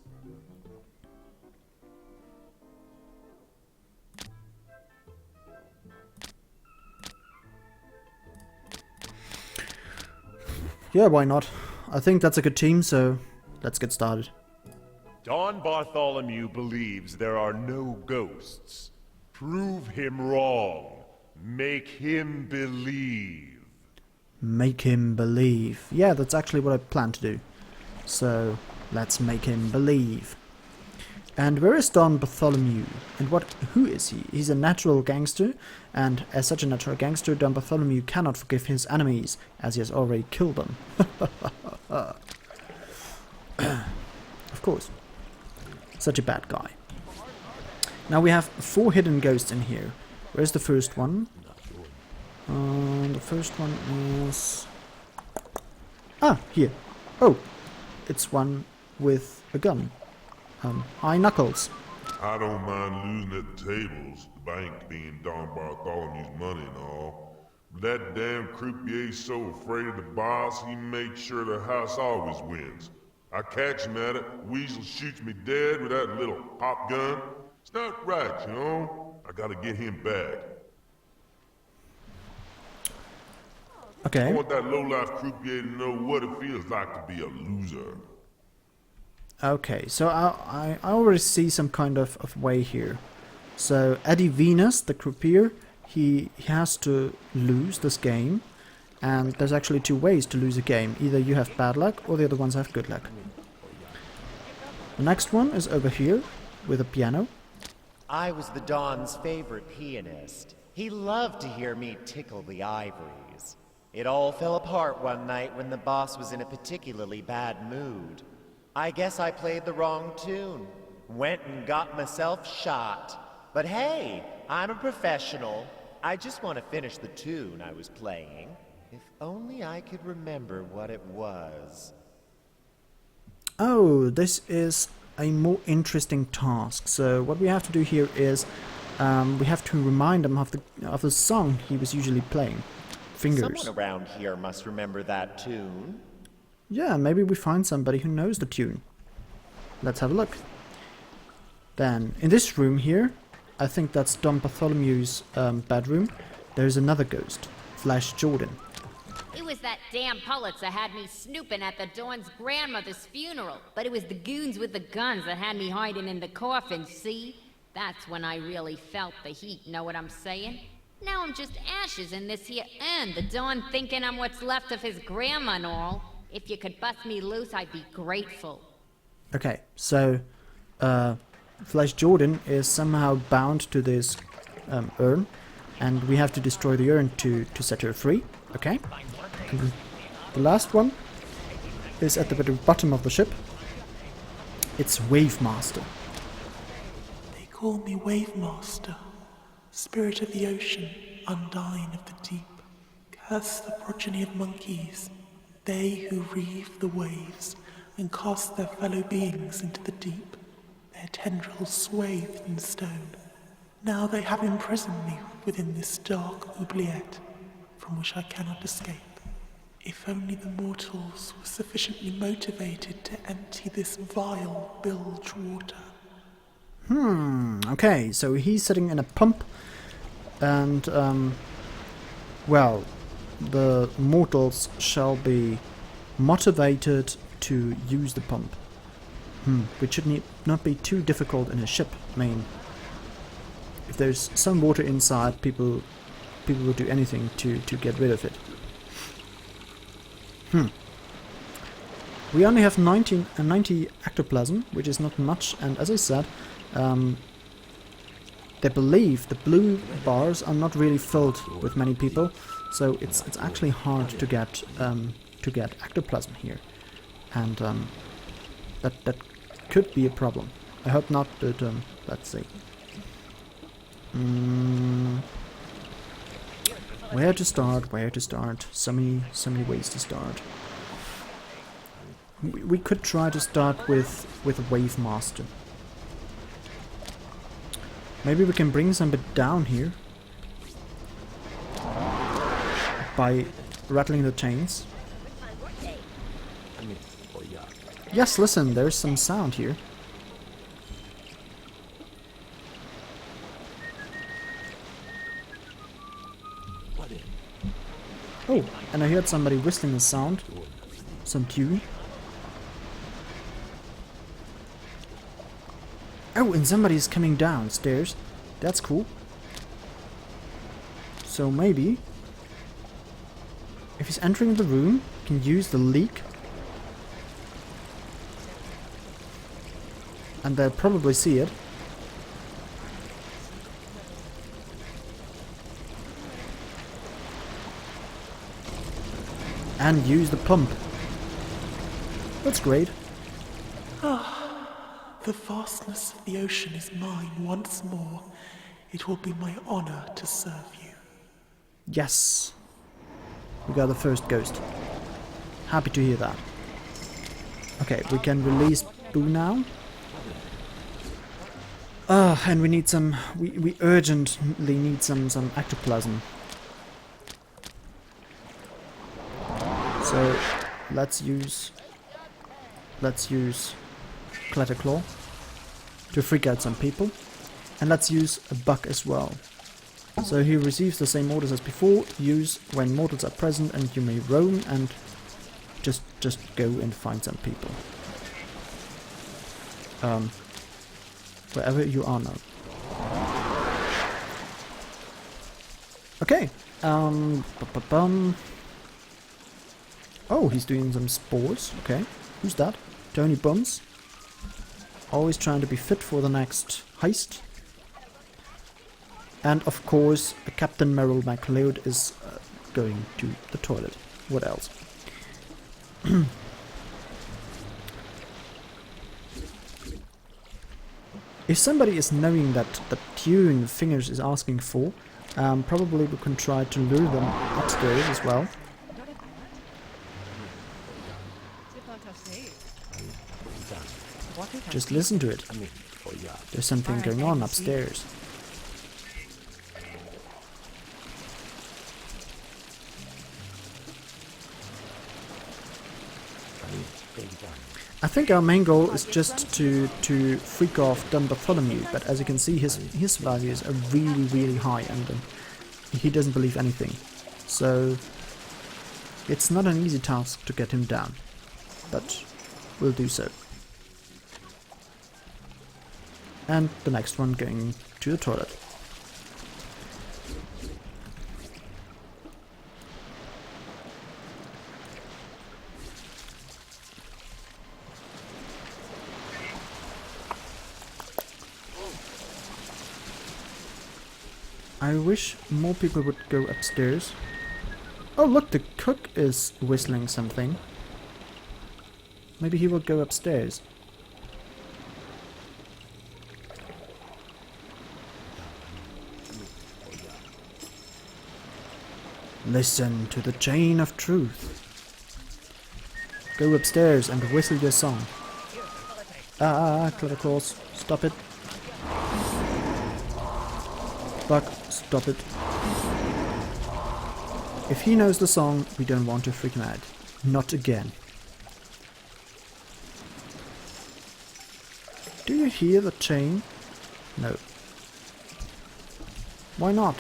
Yeah, why not? I think that's a good team, so let's get started. Don Bartholomew believes there are no ghosts. Prove him wrong. Make him believe. Make him believe. Yeah, that's actually what I plan to do. So, let's make him believe. And where is Don Bartholomew? And who is he? He's a natural gangster, and as such a natural gangster, Don Bartholomew cannot forgive his enemies, as he has already killed them. Of course. Such a bad guy. Now we have 4 hidden ghosts in here. Where's the first one? The first one is... Ah, here. Oh, it's one with a gun. Hi, Knuckles. I don't mind losing at the tables, the bank being Don Bartholomew's money and all. But that damn croupier's so afraid of the boss, he makes sure the house always wins. I catch him at it, Weasel shoots me dead with that little pop gun. It's not right, you know? I gotta get him back. Okay. I want that low-life croupier to know what it feels like to be a loser. Okay, so I already see some kind of way here. So Eddie Venus, the croupier, he has to lose this game. And there's actually 2 ways to lose a game. Either you have bad luck or the other ones have good luck. The next one is over here with a piano. I was the Don's favorite pianist. He loved to hear me tickle the ivories. It all fell apart one night when the boss was in a particularly bad mood. I guess I played the wrong tune. Went and got myself shot. But hey, I'm a professional. I just want to finish the tune I was playing. If only I could remember what it was. Oh, this is a more interesting task. So what we have to do here is we have to remind him of the song he was usually playing. Fingers. Someone around here must remember that tune. Yeah, maybe we find somebody who knows the tune. Let's have a look. Then, in this room here, I think that's Don Bartholomew's bedroom, there's another ghost, Flash Jordan. It was that damn Pulitzer had me snooping at the Dawn's grandmother's funeral, but it was the goons with the guns that had me hiding in the coffin, see? That's when I really felt the heat, know what I'm saying? Now I'm just ashes in this here urn, the Dawn thinking I'm what's left of his grandma and all. If you could bust me loose, I'd be grateful. Okay, so Flash Jordan is somehow bound to this urn, and we have to destroy the urn to set her free, okay? And the last one is at the very bottom of the ship. It's Wavemaster. They call me Wavemaster, spirit of the ocean, undying of the deep. Curse the progeny of monkeys, they who reave the waves and cast their fellow beings into the deep, their tendrils swathed in stone. Now they have imprisoned me within this dark oubliette, from which I cannot escape. If only the mortals were sufficiently motivated to empty this vile bilge water. Okay, so he's sitting in a pump, and, well, the mortals shall be motivated to use the pump. Which should not be too difficult in a ship. I mean, if there's some water inside, people will do anything to get rid of it. We only have 90 ectoplasm, which is not much, and as I said, they believe the blue bars are not really filled with many people, so it's actually hard to get ectoplasm here, and that could be a problem. I hope not, but let's see. Where to start? So many ways to start. We could try to start with Wavemaster. Maybe we can bring somebody down here by rattling the chains. Yes, listen, there's some sound here. Oh, and I heard somebody whistling a sound. Some tune. Oh, and somebody's coming downstairs. That's cool. So maybe, if he's entering the room, he can use the leak. And they'll probably see it. And use the pump. That's great. The vastness of the ocean is mine once more. It will be my honor to serve you. Yes. We got the first ghost. Happy to hear that. Okay, we can release Boo now. And we need some... We urgently need some ectoplasm. So, let's use Clatterclaw to freak out some people. And let's use a Buck as well. So he receives the same orders as before. Use when mortals are present and you may roam and just go and find some people. Wherever you are now. Okay. Oh, he's doing some sports. Okay. Who's that? Tony Bums. Always trying to be fit for the next heist. And of course, Captain Merrill McLeod is going to the toilet. What else? If somebody is knowing that the tune Fingers is asking for, probably we can try to lure them upstairs as well. Just listen to it. There's something going on upstairs. I think our main goal is just to freak off Don Bartholomew, but as you can see his values are really high and he doesn't believe anything. So it's not an easy task to get him down, but we'll do so. And the next one going to the toilet. I wish more people would go upstairs. Oh look, the cook is whistling something. Maybe he will go upstairs. Listen to the chain of truth. Go upstairs and whistle your song. Clatterclaws, stop it. Buck, stop it. If he knows the song, we don't want to freak him out. Not again. Do you hear the chain? No. Why not?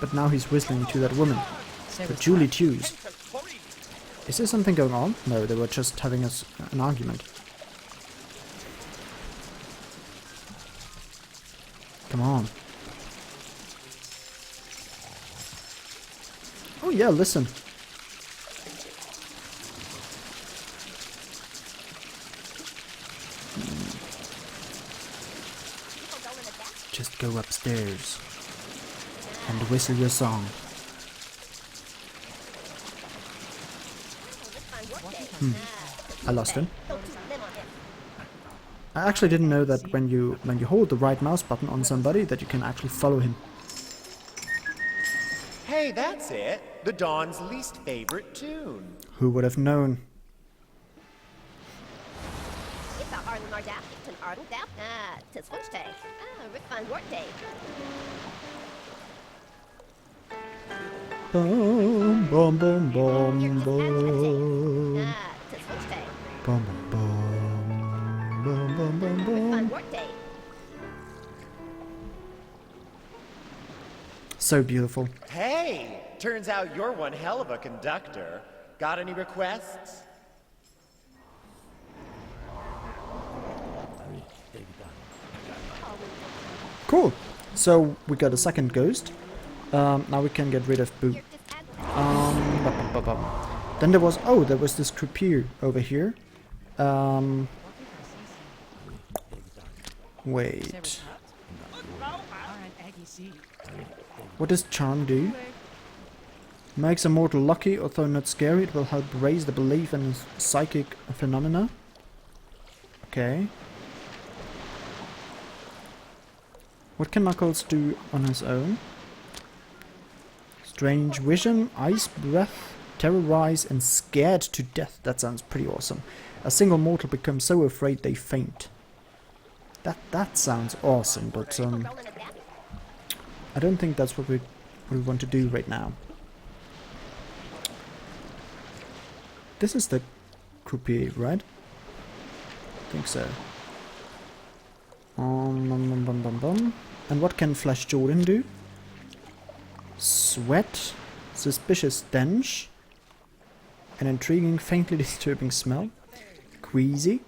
But now he's whistling to that woman. To Julie Tews. Is there something going on? No, they were just having an argument. Come on. Oh yeah, listen. Just go upstairs and whistle your song. I lost him. I actually didn't know that when you hold the right mouse button on somebody that you can actually follow him. Hey, that's it. The Dawn's least favorite tune. Who would have known? It's a Harlan Ardap, it's an Arden Dap, tis Switch Day, Rick Van Wart Day. Boom, boom, boom, boom, boom. To switch day. Boom, boom, boom, boom, boom, boom. Fun work day. So beautiful. Hey! Turns out you're one hell of a conductor. Got any requests? Cool. So we got a second ghost. Now we can get rid of Boo. Then there was this croupier over here. Wait. What does charm do? Makes a mortal lucky, although not scary. It will help raise the belief in psychic phenomena. Okay. What can Knuckles do on his own? Strange vision, ice breath, terrorize, and scared to death. That sounds pretty awesome. A single mortal becomes so afraid they faint. That sounds awesome, but I don't think that's what we want to do right now. This is the croupier, right? I think so. And what can Flash Jordan do? Sweat, suspicious stench, an intriguing, faintly disturbing smell, queasy,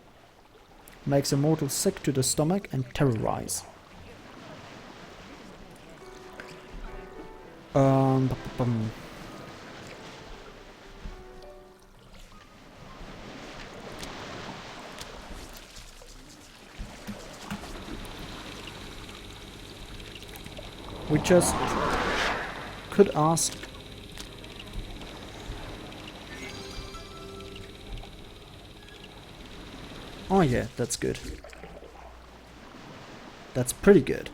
makes a mortal sick to the stomach, and terrorize. We just could ask. Oh yeah, that's good. That's pretty good.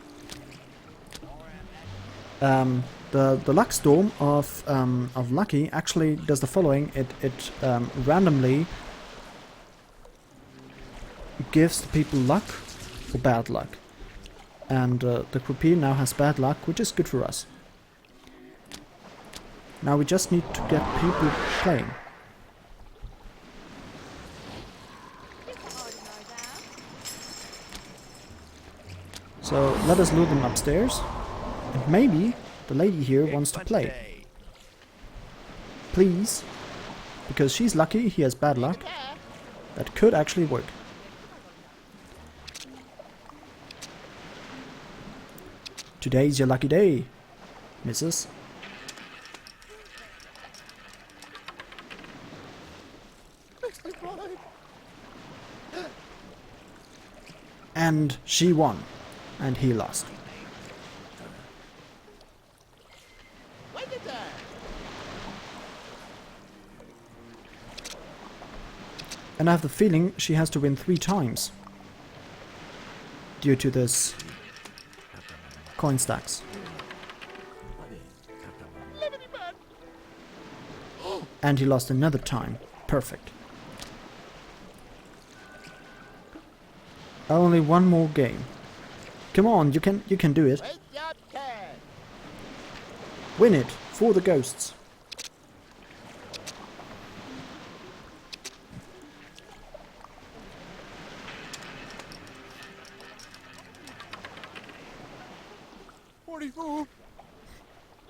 The Luck Storm of Lucky actually does the following. It randomly gives the people luck or bad luck. And the croupier now has bad luck, which is good for us. Now we just need to get people playing. So let us lure them upstairs. And maybe the lady here wants to play. Please. Because she's lucky, he has bad luck. That could actually work. Today's your lucky day, missus. And she won. And he lost. And I have the feeling she has to win 3 times. Due to this coin stacks. And he lost another time. Perfect. Only one more game. Come on, you can do it. Win it for the ghosts.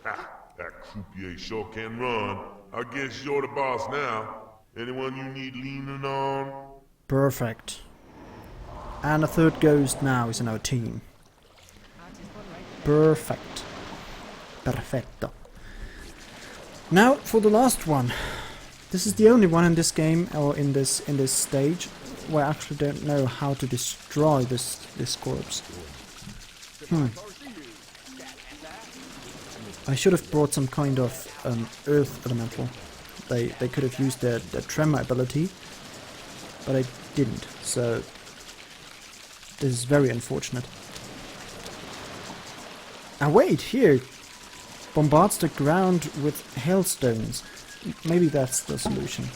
Ha! That croupier sure can run. I guess you're the boss now. Anyone you need leaning on? Perfect. And a third ghost now is in our team. Perfect. Perfetto. Now for the last one. This is the only one in this game or in this stage where I actually don't know how to destroy this corpse. I should have brought some kind of earth elemental. They could have used their tremor ability, but I didn't, so this is very unfortunate. And wait, here! Bombards the ground with hailstones. Maybe that's the solution.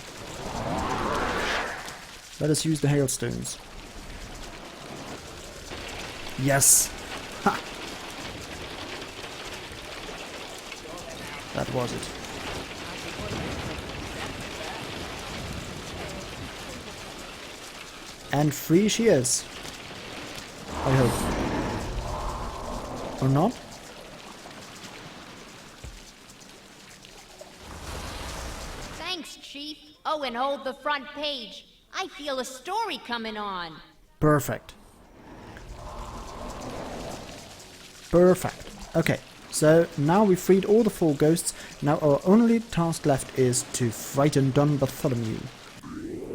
Let us use the hailstones. Yes! Ha! That was it. And free she is. I hope. Or not? Thanks, Chief. Oh, and hold the front page. I feel a story coming on. Perfect. Perfect. Okay, so now we freed all the 4 ghosts. Now our only task left is to frighten Don Bartholomew.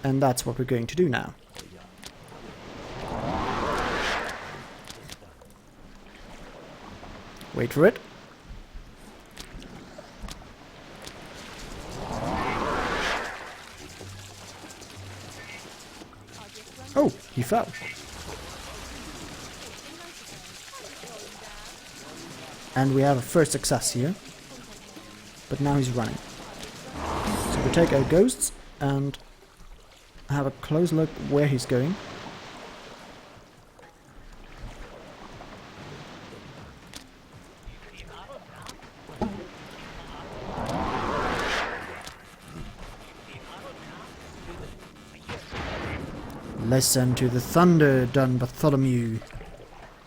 And that's what we're going to do now. Wait for it. Oh, he fell. And we have a first success here. But now he's running. So we take our ghosts and have a close look where he's going. Listen to the thunder, Don Bartholomew.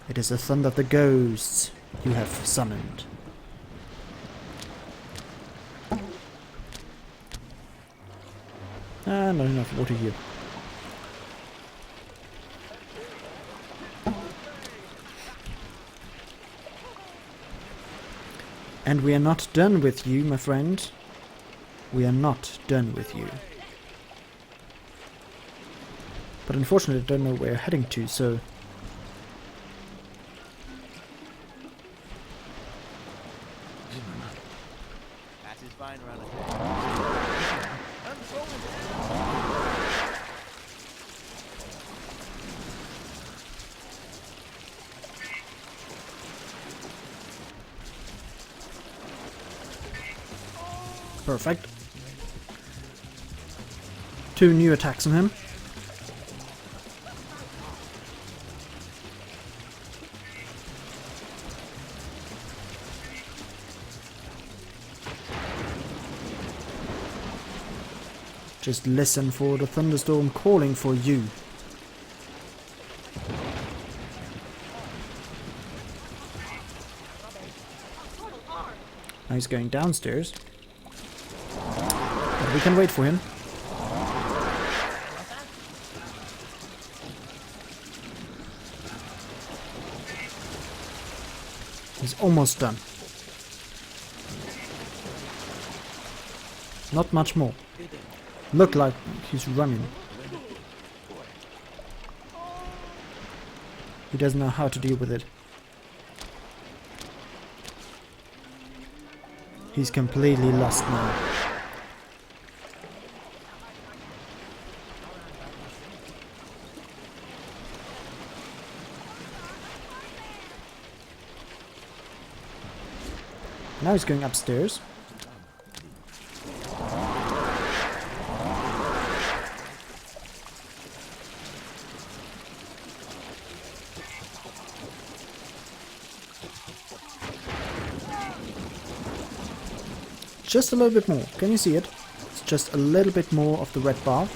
It is the thunder of the ghosts you have summoned. Not enough water here. And we are not done with you, my friend. We are not done with you. But unfortunately I don't know where we're heading to, so... Perfect. 2 new attacks on him. Just listen for the thunderstorm calling for you. Now he's going downstairs. But we can wait for him. He's almost done. Not much more. Look like he's running. He doesn't know how to deal with it. He's completely lost now. Now he's going upstairs. Just a little bit more. Can you see it? It's just a little bit more of the red bar.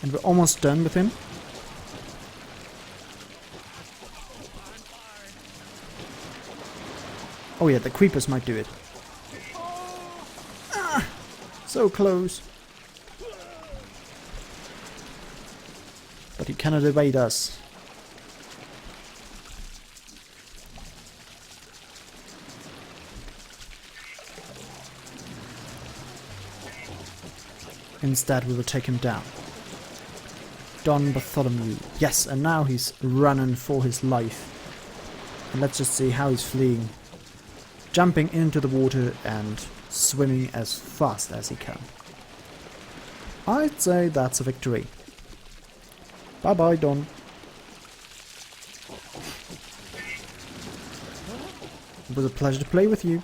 And we're almost done with him. Oh yeah, the creepers might do it. Ah, so close. But he cannot evade us. Instead, we will take him down. Don Bartholomew. Yes, and now he's running for his life. And let's just see how he's fleeing. Jumping into the water and swimming as fast as he can. I'd say that's a victory. Bye bye, Don. It was a pleasure to play with you.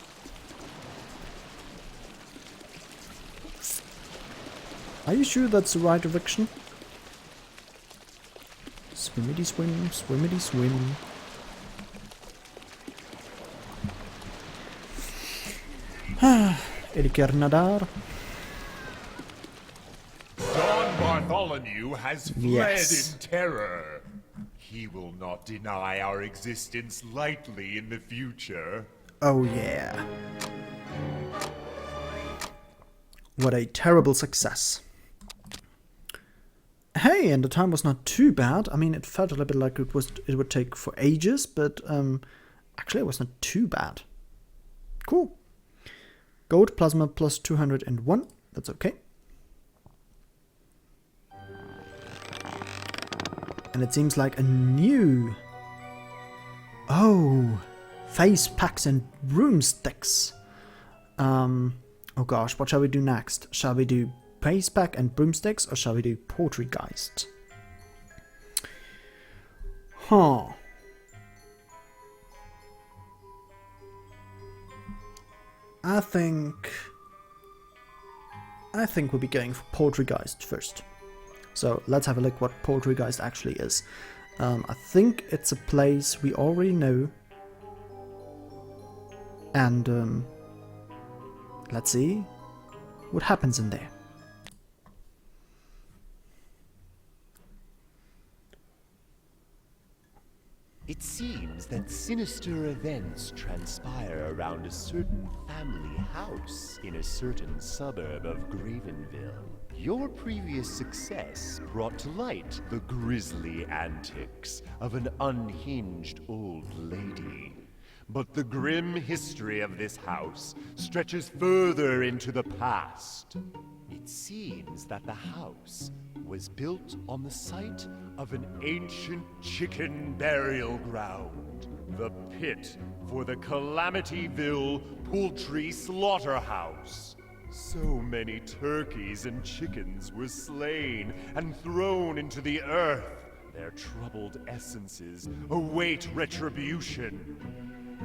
Are you sure that's the right direction? Swimmity swim, swimmity swim. Edgar Nadar. Don Bartholomew has fled Yes. in terror. He will not deny our existence lightly in the future. Oh yeah. What a terrible success. Hey, and the time was not too bad. I mean, it felt a little bit like it would take for ages, but actually it was not too bad. Cool. Gold plasma plus 201. That's okay. And it seems like a new... Oh, face packs and broomsticks. Oh gosh, what shall we do next? Shall we do face pack and broomsticks, or shall we do Poltergeist? Huh. I think we'll be going for Poltergeist first. So let's have a look what Poltergeist actually is. I think it's a place we already know. And let's see what happens in there. It seems that sinister events transpire around a certain family house in a certain suburb of Gravenville. Your previous success brought to light the grisly antics of an unhinged old lady. But the grim history of this house stretches further into the past. It seems that the house was built on the site of an ancient chicken burial ground. The pit for the Calamityville Poultry Slaughterhouse. So many turkeys and chickens were slain and thrown into the earth. Their troubled essences await retribution.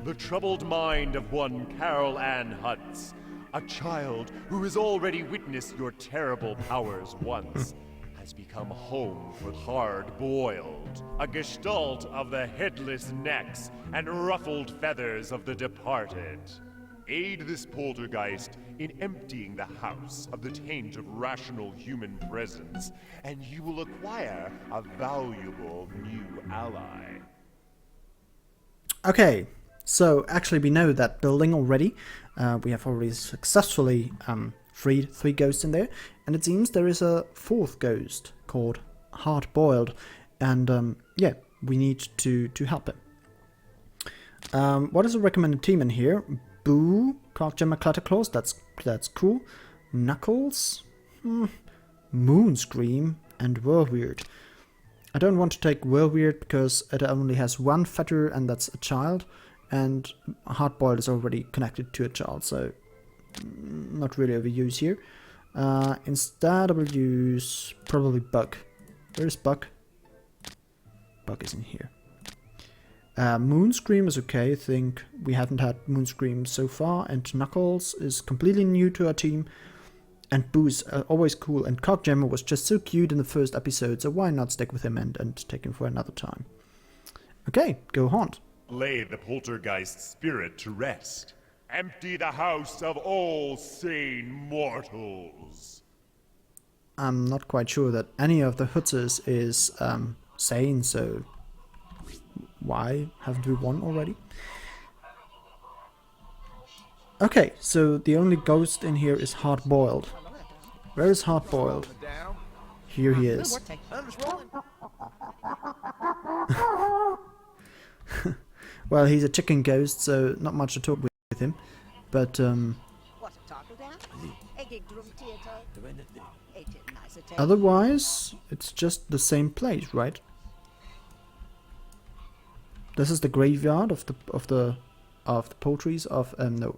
The troubled mind of one Carol Ann Hutz, a child who has already witnessed your terrible powers once, has become home for Hard-Boiled, a gestalt of the headless necks and ruffled feathers of the departed. Aid this poltergeist in emptying the house of the taint of rational human presence, and you will acquire a valuable new ally. Okay, so actually we know that building already. We have already successfully freed 3 ghosts in there, and it seems there is a 4th ghost called Hard-Boiled, and yeah, we need to help him. What is the recommended team in here? Boo, Clockjammer, Clutterclaws, that's cool. Knuckles, Moonscream, and Whirlweird. I don't want to take Whirlweird because it only has 1 fetter, and that's a child, and Hard-Boiled is already connected to a child, so not really of a use here. Instead I will use probably Bug. Where's Bug? Bug is in here. Moonscream is okay. I think we haven't had Moonscream so far, and Knuckles is completely new to our team, and Boo's always cool, and Cockjammer was just so cute in the first episode, so why not stick with him and take him for another time. Okay, go Haunt. Lay the poltergeist spirit to rest. Empty the house of all sane mortals. I'm not quite sure that any of the Hutzers is sane, so why haven't we won already? Okay, so the only ghost in here is Hard-Boiled. Where is Hard-Boiled? Here he is. Well, he's a chicken ghost, so not much to talk with him. But, otherwise, it's just the same place, right? This is the graveyard of the poultries of the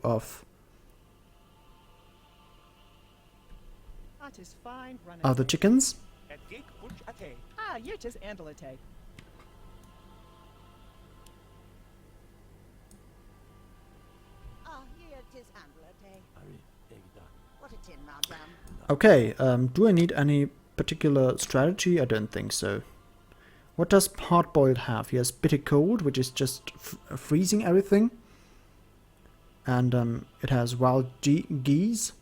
chickens. Ah, you're just Andalite. Okay, do I need any particular strategy? I don't think so. What does Hard-Boiled have? He has Bitter Cold, which is just freezing everything. And it has wild geese.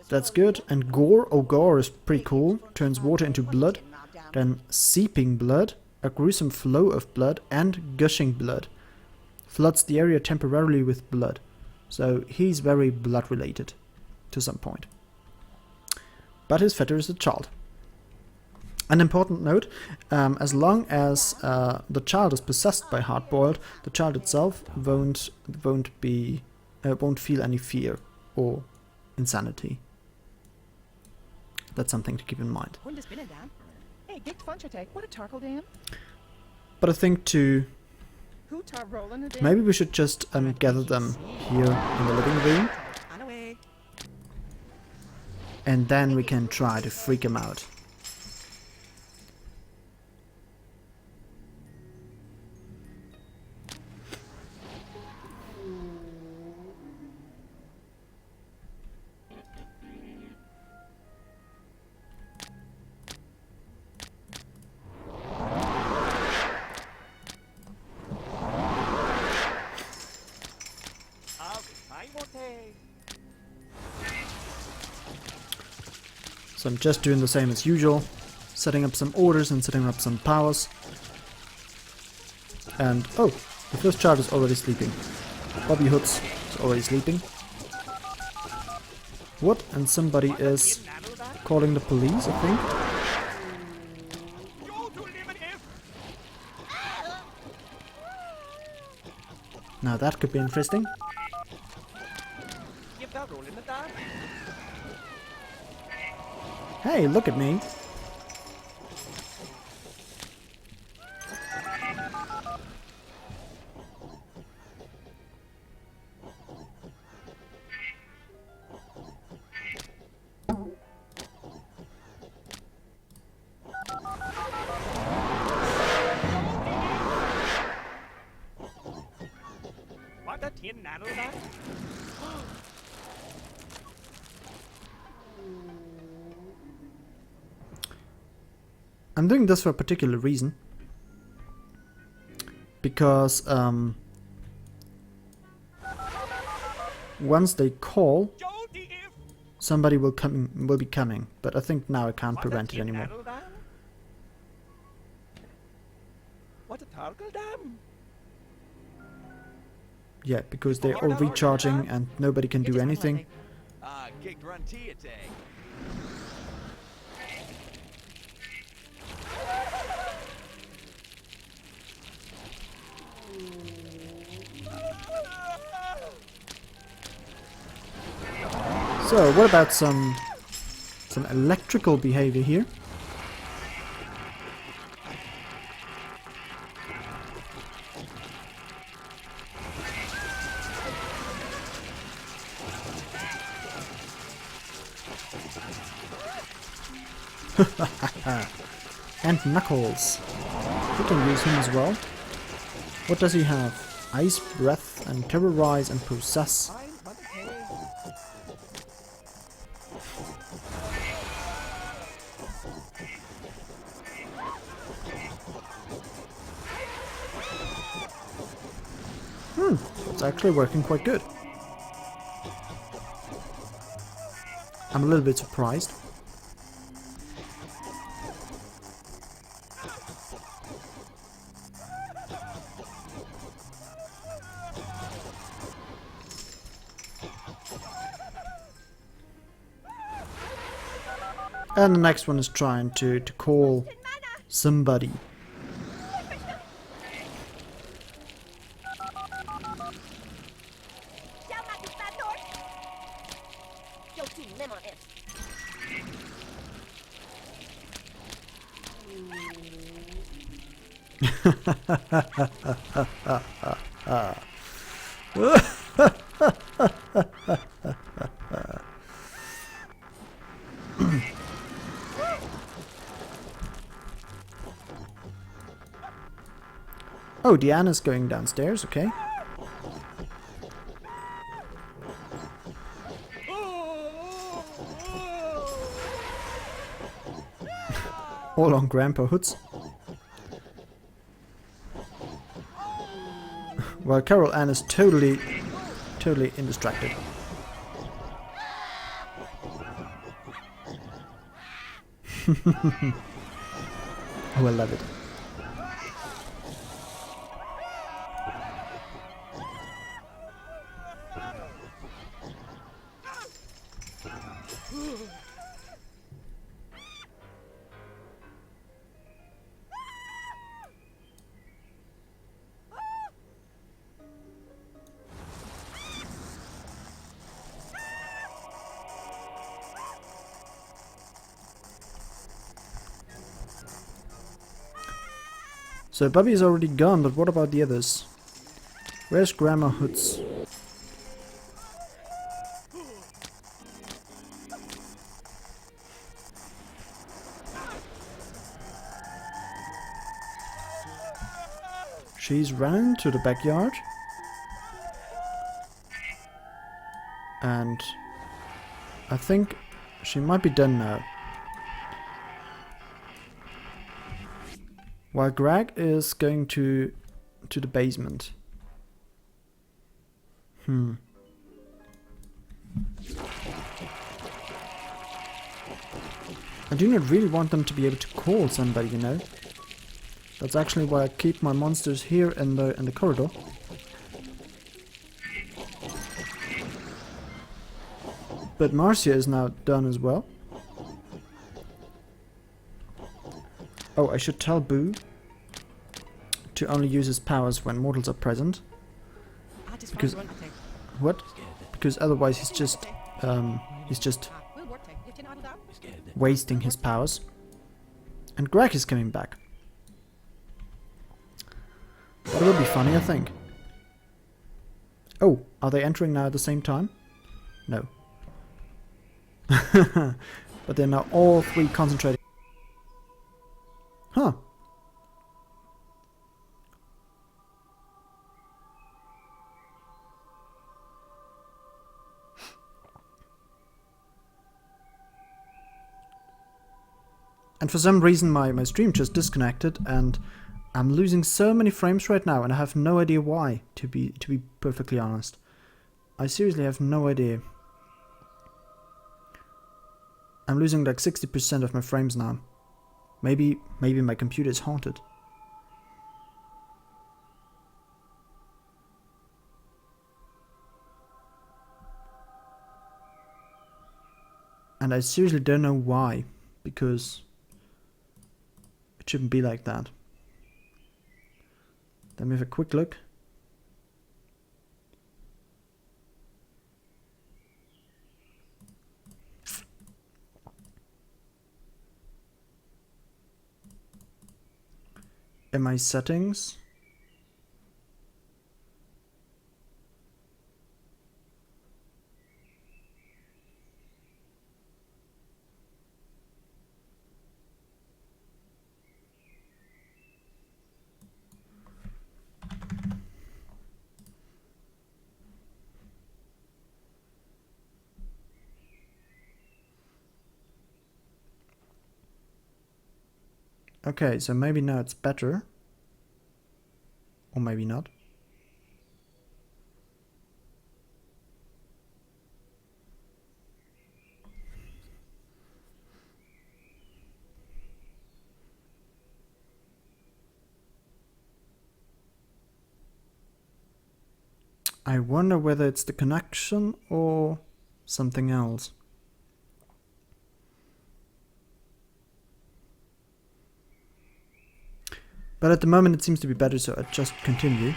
That's good. And gore. Oh, gore is pretty cool. Turns water into blood. Then seeping blood. A gruesome flow of blood. And gushing blood. Floods the area temporarily with blood. So he's very blood related. To some point. But his fetter is a child. An important note, as long as the child is possessed by Hardboiled, the child itself won't feel any fear or insanity. That's something to keep in mind. But I think maybe we should just gather them here in the living room. And then we can try to freak him out. So I'm just doing the same as usual, setting up some orders and setting up some powers. And oh, the first child is already sleeping. Bobby Hoods is already sleeping. What? And somebody is calling the police, I think. Now that could be interesting. Hey, look at me. I'm doing this for a particular reason. Because once they call, somebody will be coming. But I think now I can't prevent it anymore. Yeah, because they're all recharging and nobody can do anything. So, what about some electrical behavior here? And Knuckles. We can use him as well. What does he have? Ice, Breath, and Terrorize and Possess. It's actually working quite good. I'm a little bit surprised. And the next one is trying to call somebody. Oh, Diana's going downstairs, okay. All on Grandpa Hoods. While Carol Ann is totally indistracted. Oh, I love it. So Bubby is already gone, but what about the others? Where's Grandma Hoods? She's ran to the backyard. And I think she might be done now. While Greg is going to the basement. I do not really want them to be able to call somebody, you know. That's actually why I keep my monsters here in the corridor. But Marcia is now done as well. Oh, I should tell Boo to only use his powers when mortals are present. Because what? Because otherwise he's just wasting his powers. And Greg is coming back. That will be funny, I think. Oh, are they entering now at the same time? No. But they're now all three concentrating. Huh. And for some reason my stream just disconnected and I'm losing so many frames right now and I have no idea why, to be perfectly honest. I seriously have no idea. I'm losing like 60% of my frames now. Maybe my computer is haunted. And I seriously don't know why, because it shouldn't be like that. Let me have a quick look. In my settings, okay, so maybe now it's better. Or maybe not. I wonder whether it's the connection or something else. But at the moment it seems to be better, so I just continue.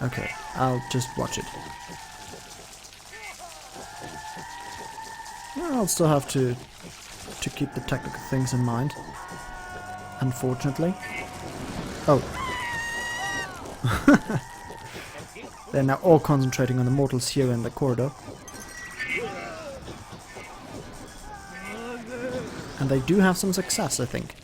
Okay, I'll just watch it. I'll still have to keep the technical things in mind, unfortunately. Oh. They're now all concentrating on the mortals here in the corridor. And they do have some success, I think.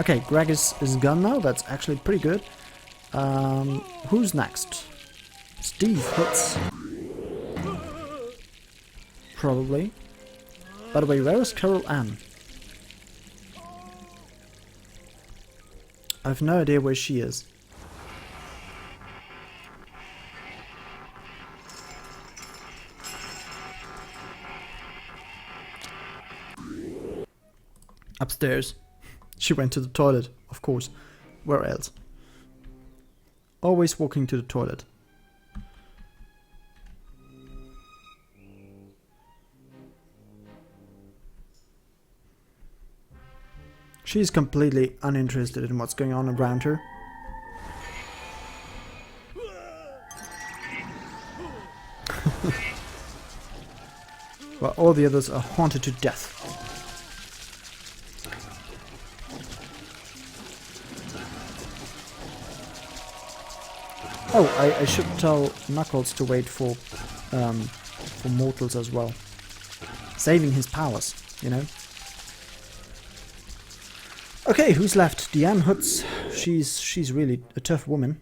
Okay, Greg is gone now. That's actually pretty good. Who's next? Steve Hutz. Probably. By the way, where is Carol Ann? I have no idea where she is. Upstairs. She went to the toilet, of course. Where else? Always walking to the toilet. She's completely uninterested in what's going on around her. While all the others are haunted to death. Oh, I should tell Knuckles to wait for mortals as well. Saving his powers, you know. Okay, who's left? Diane Hutz. She's really a tough woman.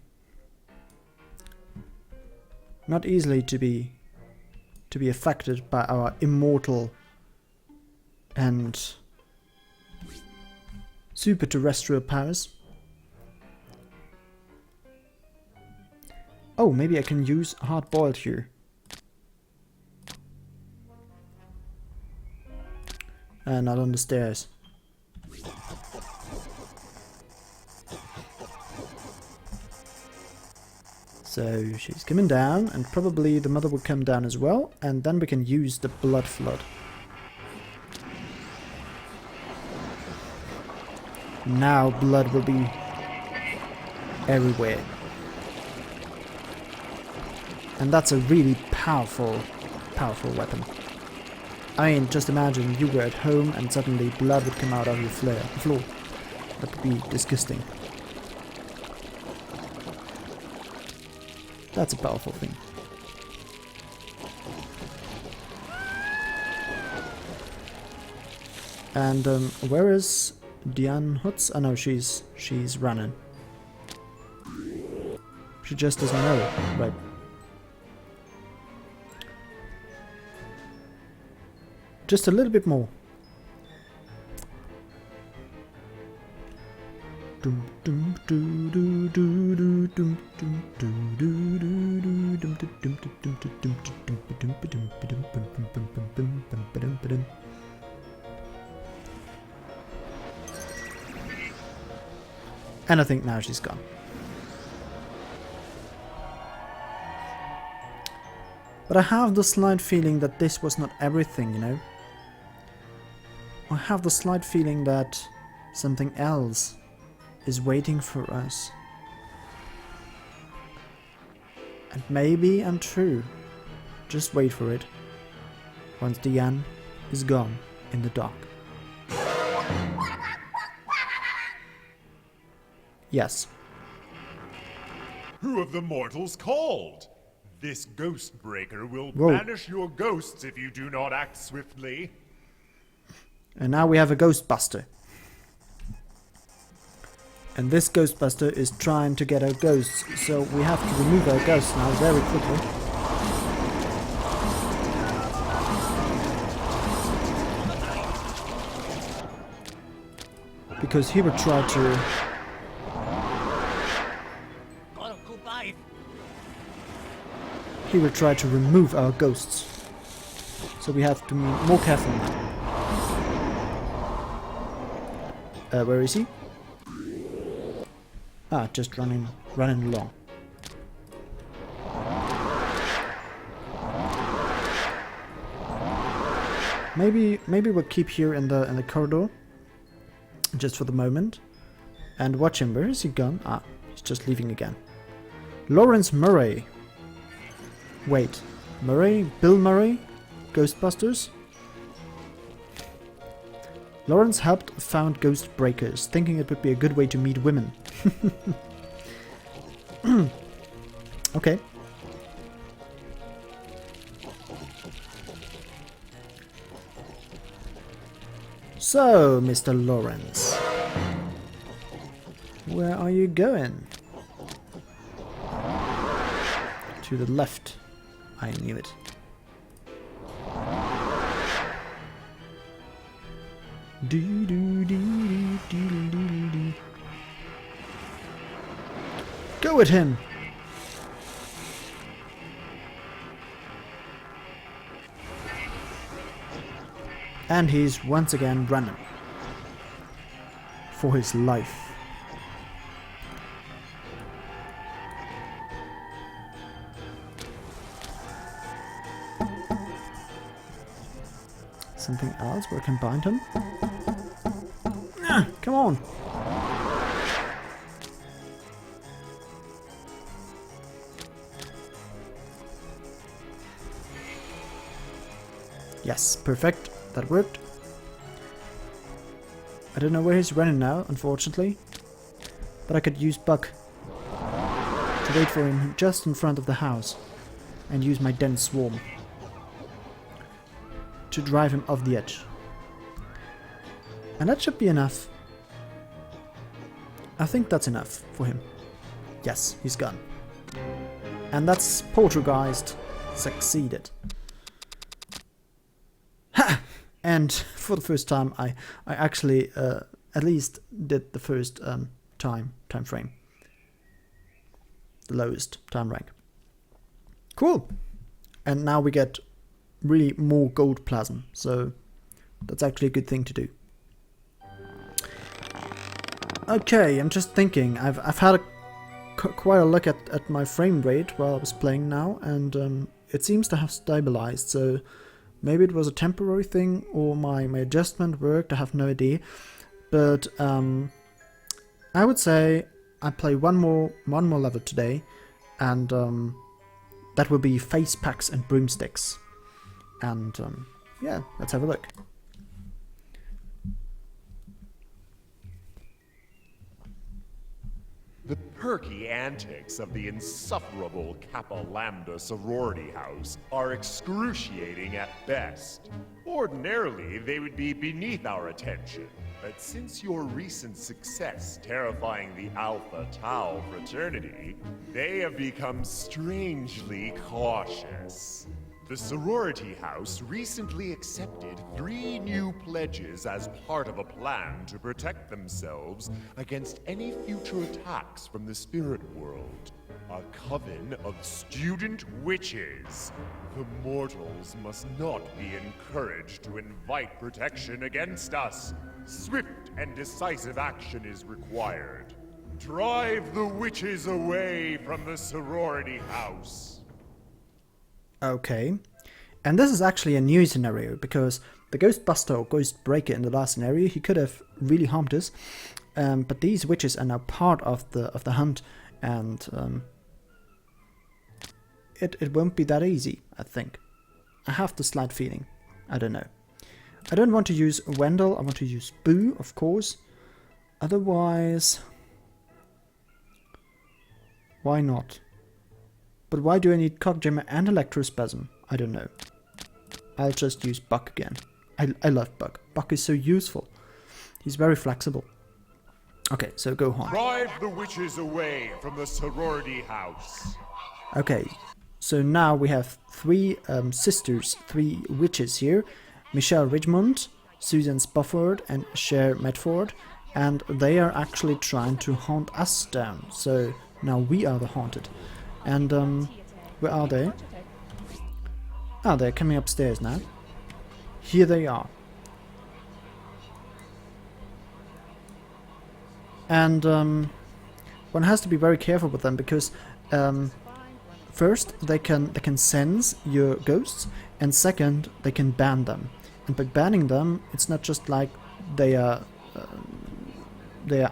Not easily to be affected by our immortal and super terrestrial powers. Oh, maybe I can use hard boiled here. Not on the stairs. So she's coming down, and probably the mother will come down as well, and then we can use the blood flood. Now blood will be everywhere. And that's a really powerful weapon. I mean, just imagine you were at home and suddenly blood would come out of your floor. That would be disgusting. That's a powerful thing. And where is Diane Hutz? Oh no, she's running. She just doesn't know, right? Just a little bit more. And I think now she's gone. But I have the slight feeling that this was not everything, you know? I have the slight feeling that something else is waiting for us. And maybe I'm true. Just wait for it. Once Diane is gone in the dark. Yes. Who of the mortals called? This ghost breaker will Whoa. banish your ghosts if you do not act swiftly. And now we have a Ghostbuster. And this Ghostbuster is trying to get our ghosts, so we have to remove our ghosts now very quickly. Because he would try to... He will try to remove our ghosts. So we have to be more careful now. Where is he? Ah, just running along. Maybe we'll keep here in the corridor, just for the moment, and watch him. Where is he gone? Ah, he's just leaving again. Lawrence Murray. Wait, Murray? Bill Murray? Ghostbusters? Lawrence helped found Ghost Breakers, thinking it would be a good way to meet women. Okay. So, Mr. Lawrence, Where are you going? To the left. I knew it. Go at him! And he's once again running. For his life. Something else where I can bind him? Ah, come on! Yes, perfect. That worked. I don't know where he's running now, unfortunately. But I could use Buck to wait for him just in front of the house and use my dense swarm to drive him off the edge. And that should be enough. I think that's enough for him. Yes, he's gone. And that's Poltergeist succeeded. Ha! And for the first time I actually at least did the first time frame. The lowest time rank. Cool! And now we get really more gold plasm, so that's actually a good thing to do. Okay, I'm just thinking, I've had quite a look at my frame rate while I was playing now, and it seems to have stabilized, so maybe it was a temporary thing or my adjustment worked, I have no idea. But I would say I play one more level today, and that will be face packs and broomsticks. And yeah, let's have a look. The perky antics of the insufferable Kappa Lambda sorority house are excruciating at best. Ordinarily, they would be beneath our attention, but since your recent success terrifying the Alpha Tau fraternity, they have become strangely cautious. The sorority house recently accepted 3 new pledges as part of a plan to protect themselves against any future attacks from the spirit world. A coven of student witches. The mortals must not be encouraged to invite protection against us. Swift and decisive action is required. Drive the witches away from the sorority house. Okay, and this is actually a new scenario, because the Ghostbuster or Ghostbreaker in the last scenario, he could have really harmed us, but these witches are now part of the hunt, and it won't be that easy, I think. I have the slight feeling. I don't know. I don't want to use Wendell, I want to use Boo, of course. Otherwise, why not? But why do I need Cockjammer and Electrospasm? I don't know. I'll just use Buck again. I love Buck. Buck is so useful. He's very flexible. Okay, so go on. Drive the witches away from the sorority house. Okay, so now we have 3 sisters, 3 witches here. Michelle Ridgemont, Susan Spofford and Cher Medford. And they are actually trying to haunt us down. So now we are the haunted. And where are they? Ah, they're coming upstairs now. Here they are. And one has to be very careful with them, because first they can sense your ghosts, and second they can ban them. And by banning them, it's not just like they are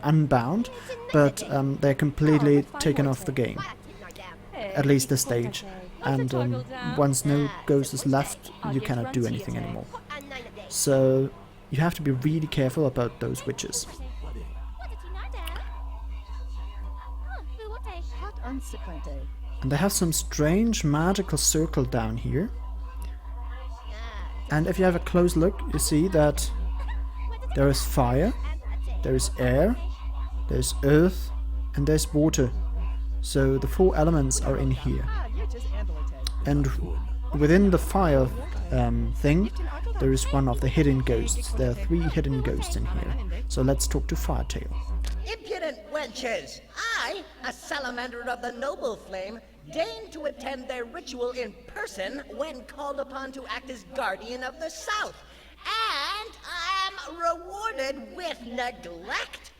unbound, but they're completely taken off the game. At least this stage. And once no ghost is left, you cannot do anything anymore. So you have to be really careful about those witches. And they have some strange magical circle down here. And if you have a close look, you see that there is fire, there is air, there's earth, and there's water. So the 4 elements are in here. And within the fire thing, there is one of the hidden ghosts. There are 3 hidden ghosts in here. So let's talk to Firetail. Impudent wenches! I, a salamander of the noble flame, deign to attend their ritual in person when called upon to act as guardian of the South. And I am rewarded with neglect.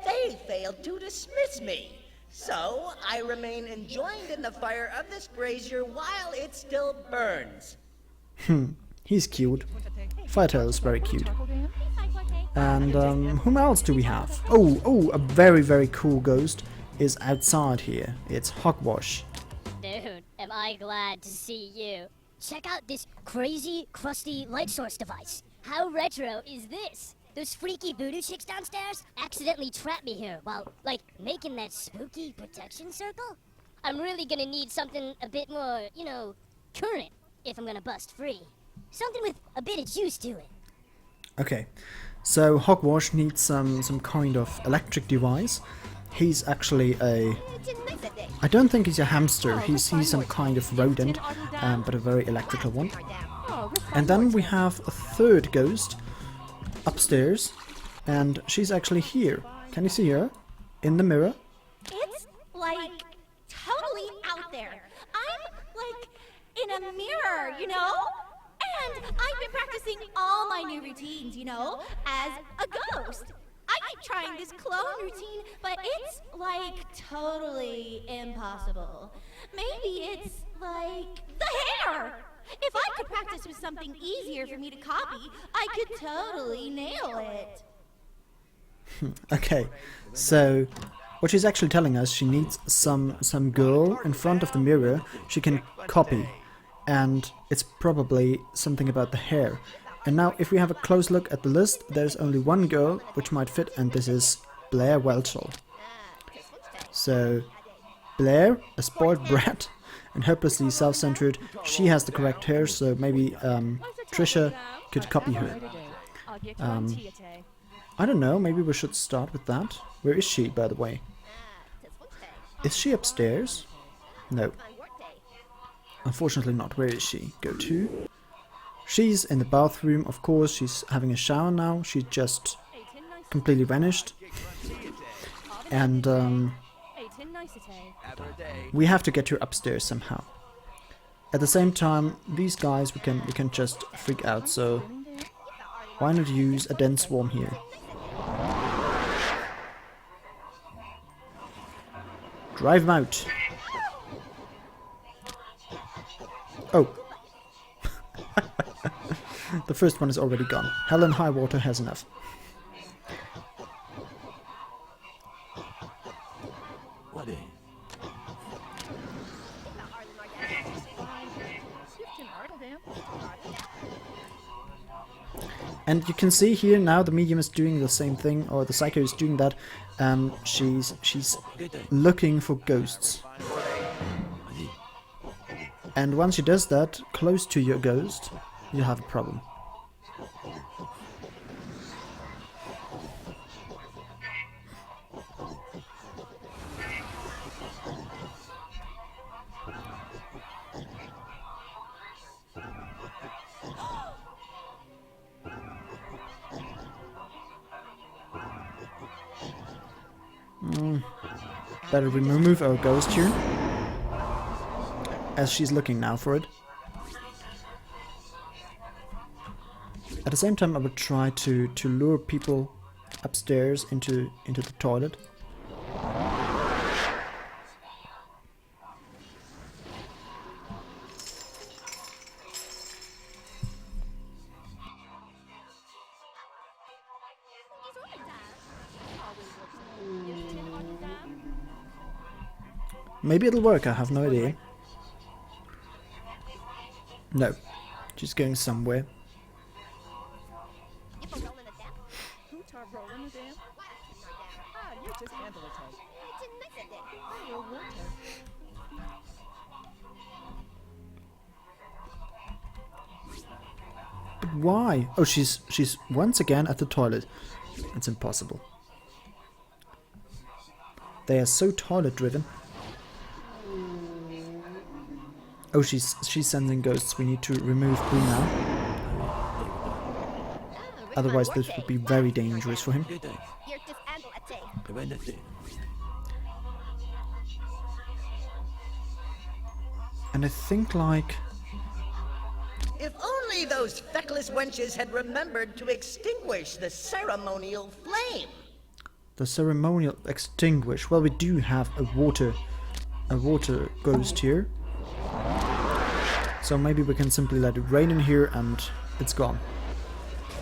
They failed to dismiss me. So I remain enjoined in the fire of this brazier while it still burns. He's cute. Firetail is very cute. And whom else do we have? Oh, a very, very cool ghost is outside here. It's Hogwash. Dude, am I glad to see you. Check out this crazy, crusty light source device. How retro is this? Those freaky voodoo chicks downstairs accidentally trapped me here while, like, making that spooky protection circle? I'm really gonna need something a bit more, you know, current if I'm gonna bust free. Something with a bit of juice to it. Okay, so Hogwash needs some kind of electric device. He's actually a... I don't think he's a hamster, he's some kind of rodent, but a very electrical one. And then we have a 3rd ghost upstairs, and she's actually here. Can you see her? In the mirror? It's, like, totally out there. I'm, like, in a mirror, you know? And I've been practicing all my new routines, you know, as a ghost. I keep trying this clone routine, but it's, like, totally impossible. Maybe it's, like, the hair! If I could practice with something easier for me to copy, I could totally nail it. Okay, so what she's actually telling us, she needs some girl in front of the mirror she can copy, and it's probably something about the hair. And now if we have a close look at the list, there's only one girl which might fit, and this is Blair Welchel. So Blair, a spoiled brat and hopelessly self-centered, she has the correct hair, so maybe Trisha could copy her. I don't know, maybe we should start with that. Where is she, by the way? Is she upstairs? No. Unfortunately not. Where is she? Go to. She's in the bathroom, of course. She's having a shower now. She just completely vanished. And we have to get her upstairs somehow. At the same time, these guys we can just freak out, so why not use a dense swarm here? Drive them out. Oh. The first one is already gone. Hell and High Water has enough. And you can see here now the medium is doing the same thing, or the psycho is doing that. She's looking for ghosts. And once she does that, close to your ghost, you'll have a problem. Better remove our ghost here, as she's looking now for it. At the same time, I would try to lure people upstairs into the toilet. Maybe it'll work, I have no idea. No, she's going somewhere. But why? Oh, she's once again at the toilet. It's impossible. They are so toilet driven. Oh, she's sending ghosts. We need to remove Boo now. Otherwise, this would be very dangerous for him. And I think, like... If only those feckless wenches had remembered to extinguish the ceremonial flame. The ceremonial extinguish. Well, we do have a water ghost here. So maybe we can simply let it rain in here and it's gone.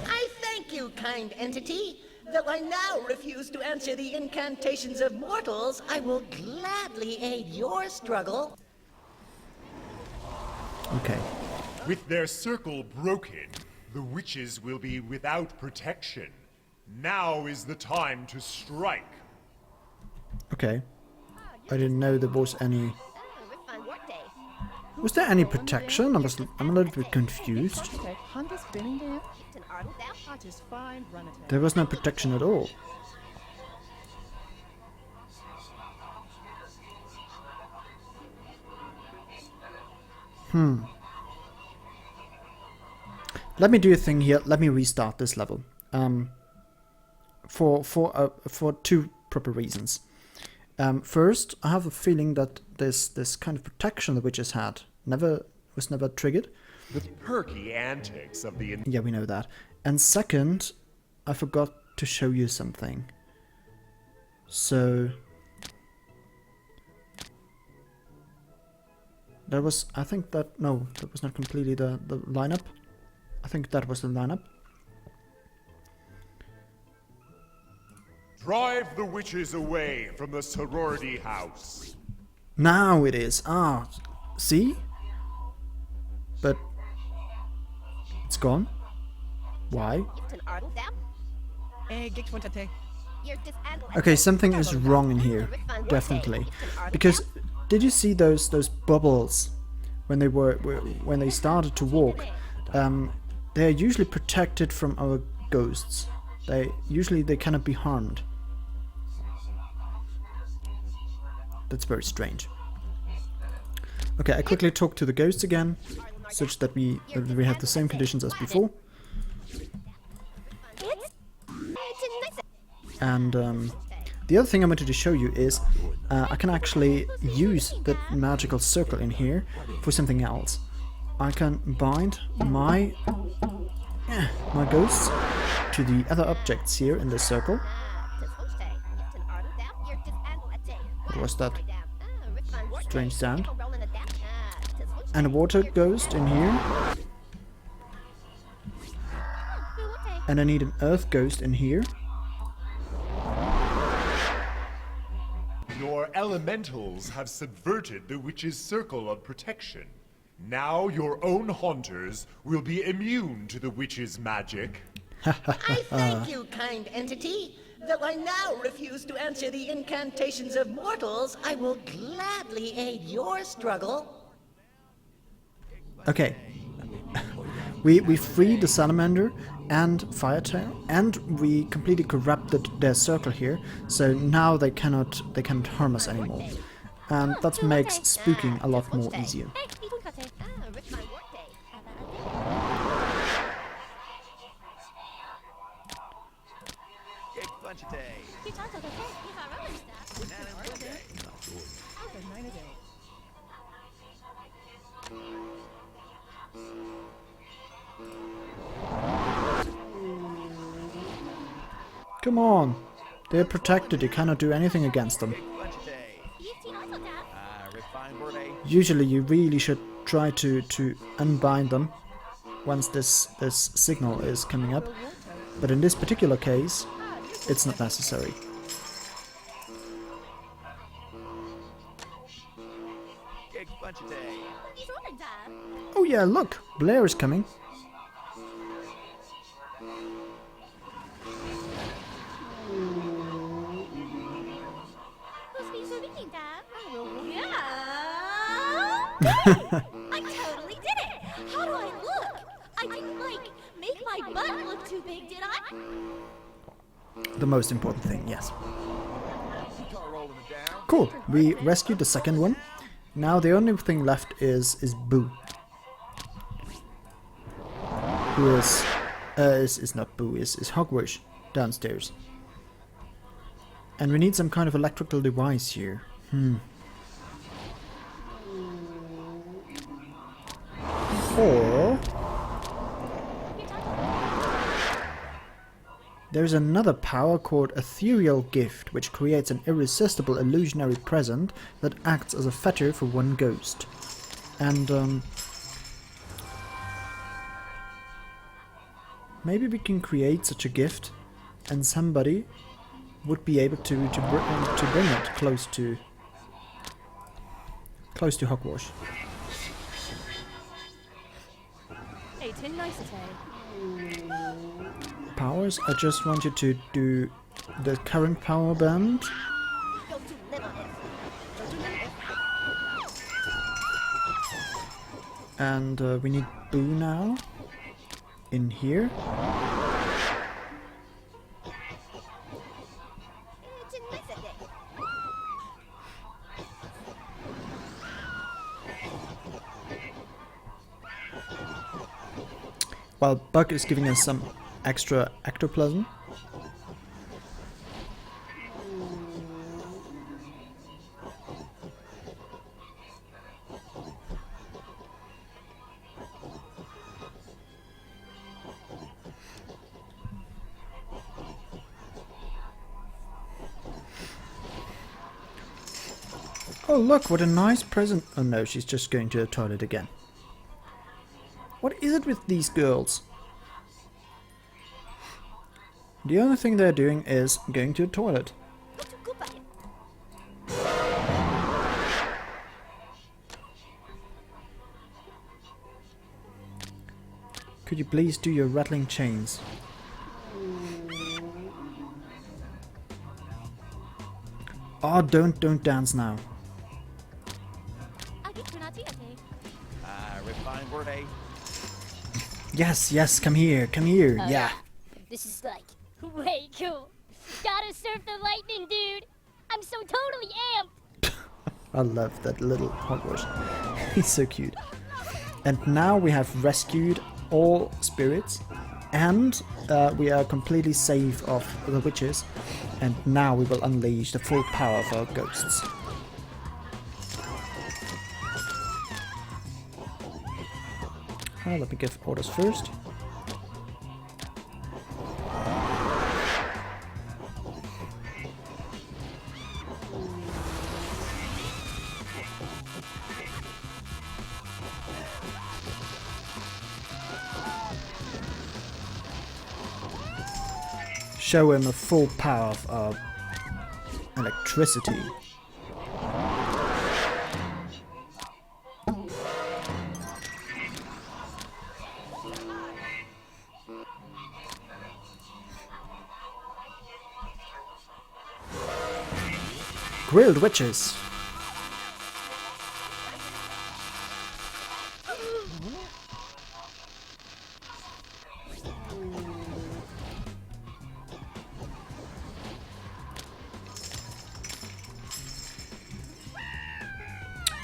I thank you, kind entity. Though I now refuse to answer the incantations of mortals, I will gladly aid your struggle. Okay. With their circle broken, the witches will be without protection. Now is the time to strike. Okay. I didn't know there was any... Was there any protection? I'm a little bit confused. There was no protection at all. Let me do a thing here. Let me restart this level. For two proper reasons. First, I have a feeling that this kind of protection the witches had was never triggered. The perky antics of the... Yeah, we know that. And second, I forgot to show you something. So... That was, I think that, no, that was not completely the lineup. I think that was the lineup. Drive the witches away from the sorority house. Now it is. Ah, see? But it's gone. Why? Okay, something is wrong in here. Definitely. Because did you see those bubbles when they started to walk? They are usually protected from our ghosts. They cannot be harmed. That's very strange. Okay, I quickly talk to the ghosts again, such that we have the same conditions as before. And the other thing I wanted to show you is I can actually use the magical circle in here for something else. I can bind my ghosts to the other objects here in the circle. What was that? Strange sound. And a water ghost in here. And I need an earth ghost in here. Your elementals have subverted the witch's circle of protection. Now your own haunters will be immune to the witch's magic. I thank you, kind entity. Though I now refuse to answer the incantations of mortals, I will gladly aid your struggle. Okay. We freed the salamander and Firetail, and we completely corrupted their circle here, so now they cannot harm us anymore. And that makes spooking a lot more easier. Come on! They're protected, you cannot do anything against them. Usually you really should try to unbind them once this signal is coming up, but in this particular case, it's not necessary. Oh yeah, look! Blair is coming. I totally did it! How do I look? I didn't, make my butt look too big, did I? The most important thing, yes. Hutar rolling it down. Cool. We rescued the second one. Now the only thing left is Boo. Who is not Boo, is Hogwash downstairs. And we need some kind of electrical device here. Or there's another power called Ethereal Gift, which creates an irresistible illusionary present that acts as a fetter for one ghost. And maybe we can create such a gift, and somebody would be able to bring it close to Hogwash. Hey, Tin Nice Powers, I just want you to do the current power band. And we need Boo now in here. While Bug is giving us some extra ectoplasm. Oh look, what a nice present. Oh no, she's just going to the toilet again. What is it with these girls? The only thing they're doing is going to the toilet. Could you please do your rattling chains? Oh, don't dance now. Refined word, eh? Yes, come here, yeah. This is like way cool. Gotta surf the lightning, dude. I'm so totally amped. I love that little Hogwash. He's so cute. And now we have rescued all spirits, and we are completely safe of the witches. And now we will unleash the full power of our ghosts. Let me give orders first. Show him the full power of electricity. Grilled witches.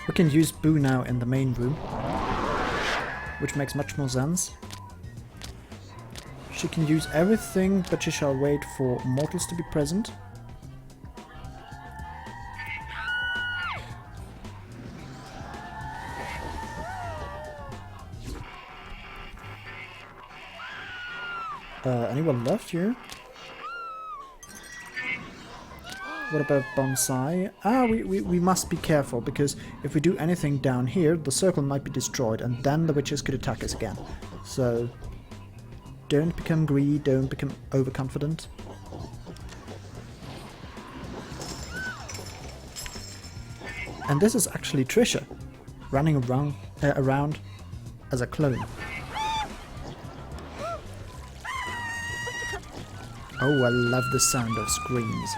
We can use Boo now in the main room, which makes much more sense. She can use everything, but she shall wait for mortals to be present. Anyone left here? What about Bonsai? We must be careful, because if we do anything down here, the circle might be destroyed, and then the witches could attack us again. So, don't become greedy, don't become overconfident. And this is actually Trisha, running around as a clone. Oh, I love the sound of screams.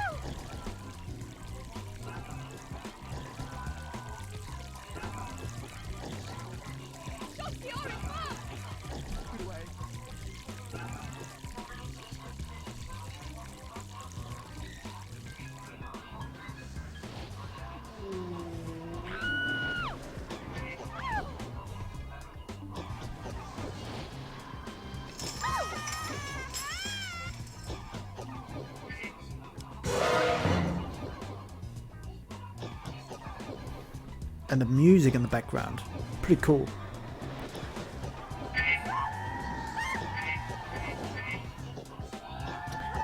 and the music in the background. Pretty cool.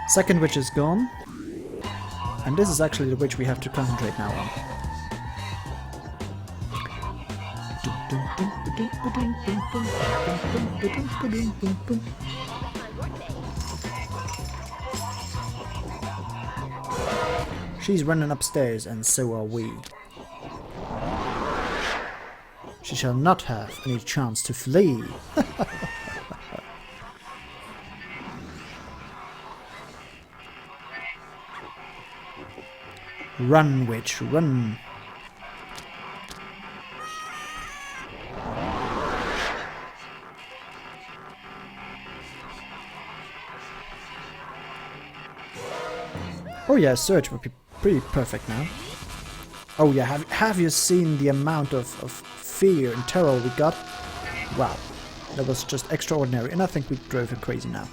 Second witch is gone. And this is actually the witch we have to concentrate now on. She's running upstairs, and so are we. She shall not have any chance to flee. Run, witch, run. Oh yeah, search would be pretty perfect now. Oh yeah, have you seen the amount of fear and terror we got? Wow, that was just extraordinary, and I think we drove her crazy now.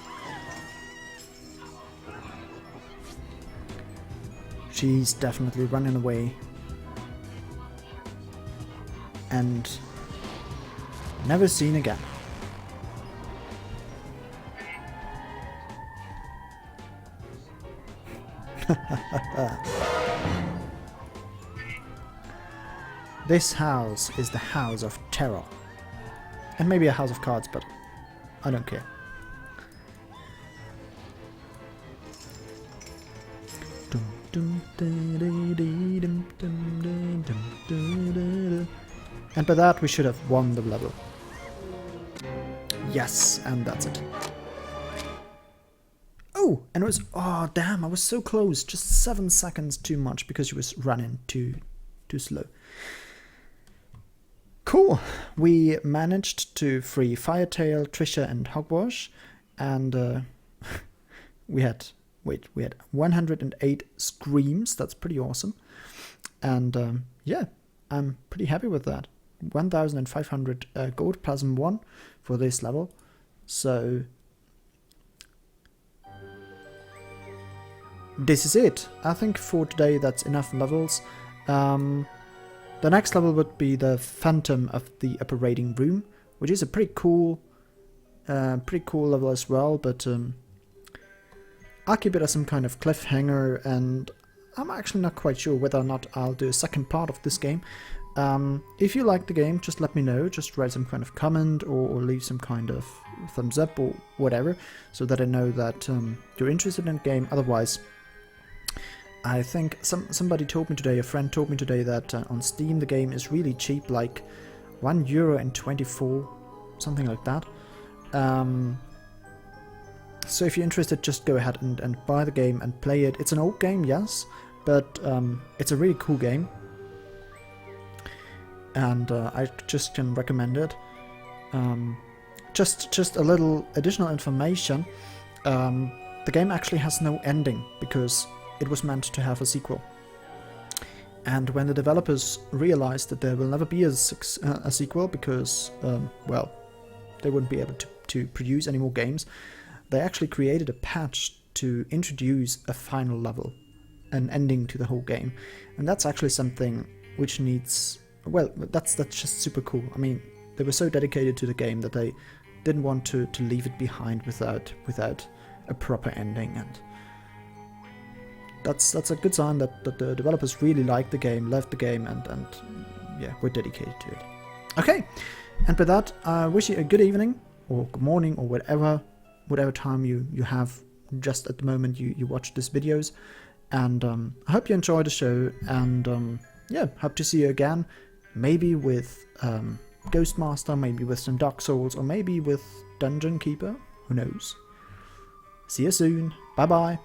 She's definitely running away. And never seen again. This house is the house of terror. And maybe a house of cards, but I don't care. And by that we should have won the level. Yes, and that's it. Oh, and it was, oh damn, I was so close, just 7 seconds too much because she was running too slow. Cool, we managed to free Firetail, Trisha and Hogwash, and we had 108 screams. That's pretty awesome. And yeah, I'm pretty happy with that. 1,500 gold plasm 1 for this level. So this is it. I think for today that's enough levels. The next level would be the Phantom of the Operating Room, which is a pretty cool level as well, but I'll keep it as some kind of cliffhanger, and I'm actually not quite sure whether or not I'll do a second part of this game. If you like the game, just let me know, just write some kind of comment or leave some kind of thumbs up or whatever, so that I know that you're interested in the game. Otherwise, I think somebody told me today, a friend told me today that on Steam the game is really cheap, like €1.24, something like that. So if you're interested, just go ahead and buy the game and play it. It's an old game, yes, but it's a really cool game. And I just can recommend it. Just a little additional information. The game actually has no ending because it was meant to have a sequel. And when the developers realized that there will never be a sequel because, well, they wouldn't be able to produce any more games, they actually created a patch to introduce a final level, an ending to the whole game. And that's actually something which needs, well, that's just super cool. I mean, they were so dedicated to the game that they didn't want to leave it behind without a proper ending, and that's a good sign that the developers really liked the game, loved the game, and yeah, were dedicated to it. Okay, and with that, I wish you a good evening, or good morning, or whatever time you have just at the moment you watch these videos, and I hope you enjoyed the show, and yeah, hope to see you again, maybe with Ghostmaster, maybe with some Dark Souls, or maybe with Dungeon Keeper, who knows. See you soon, bye bye.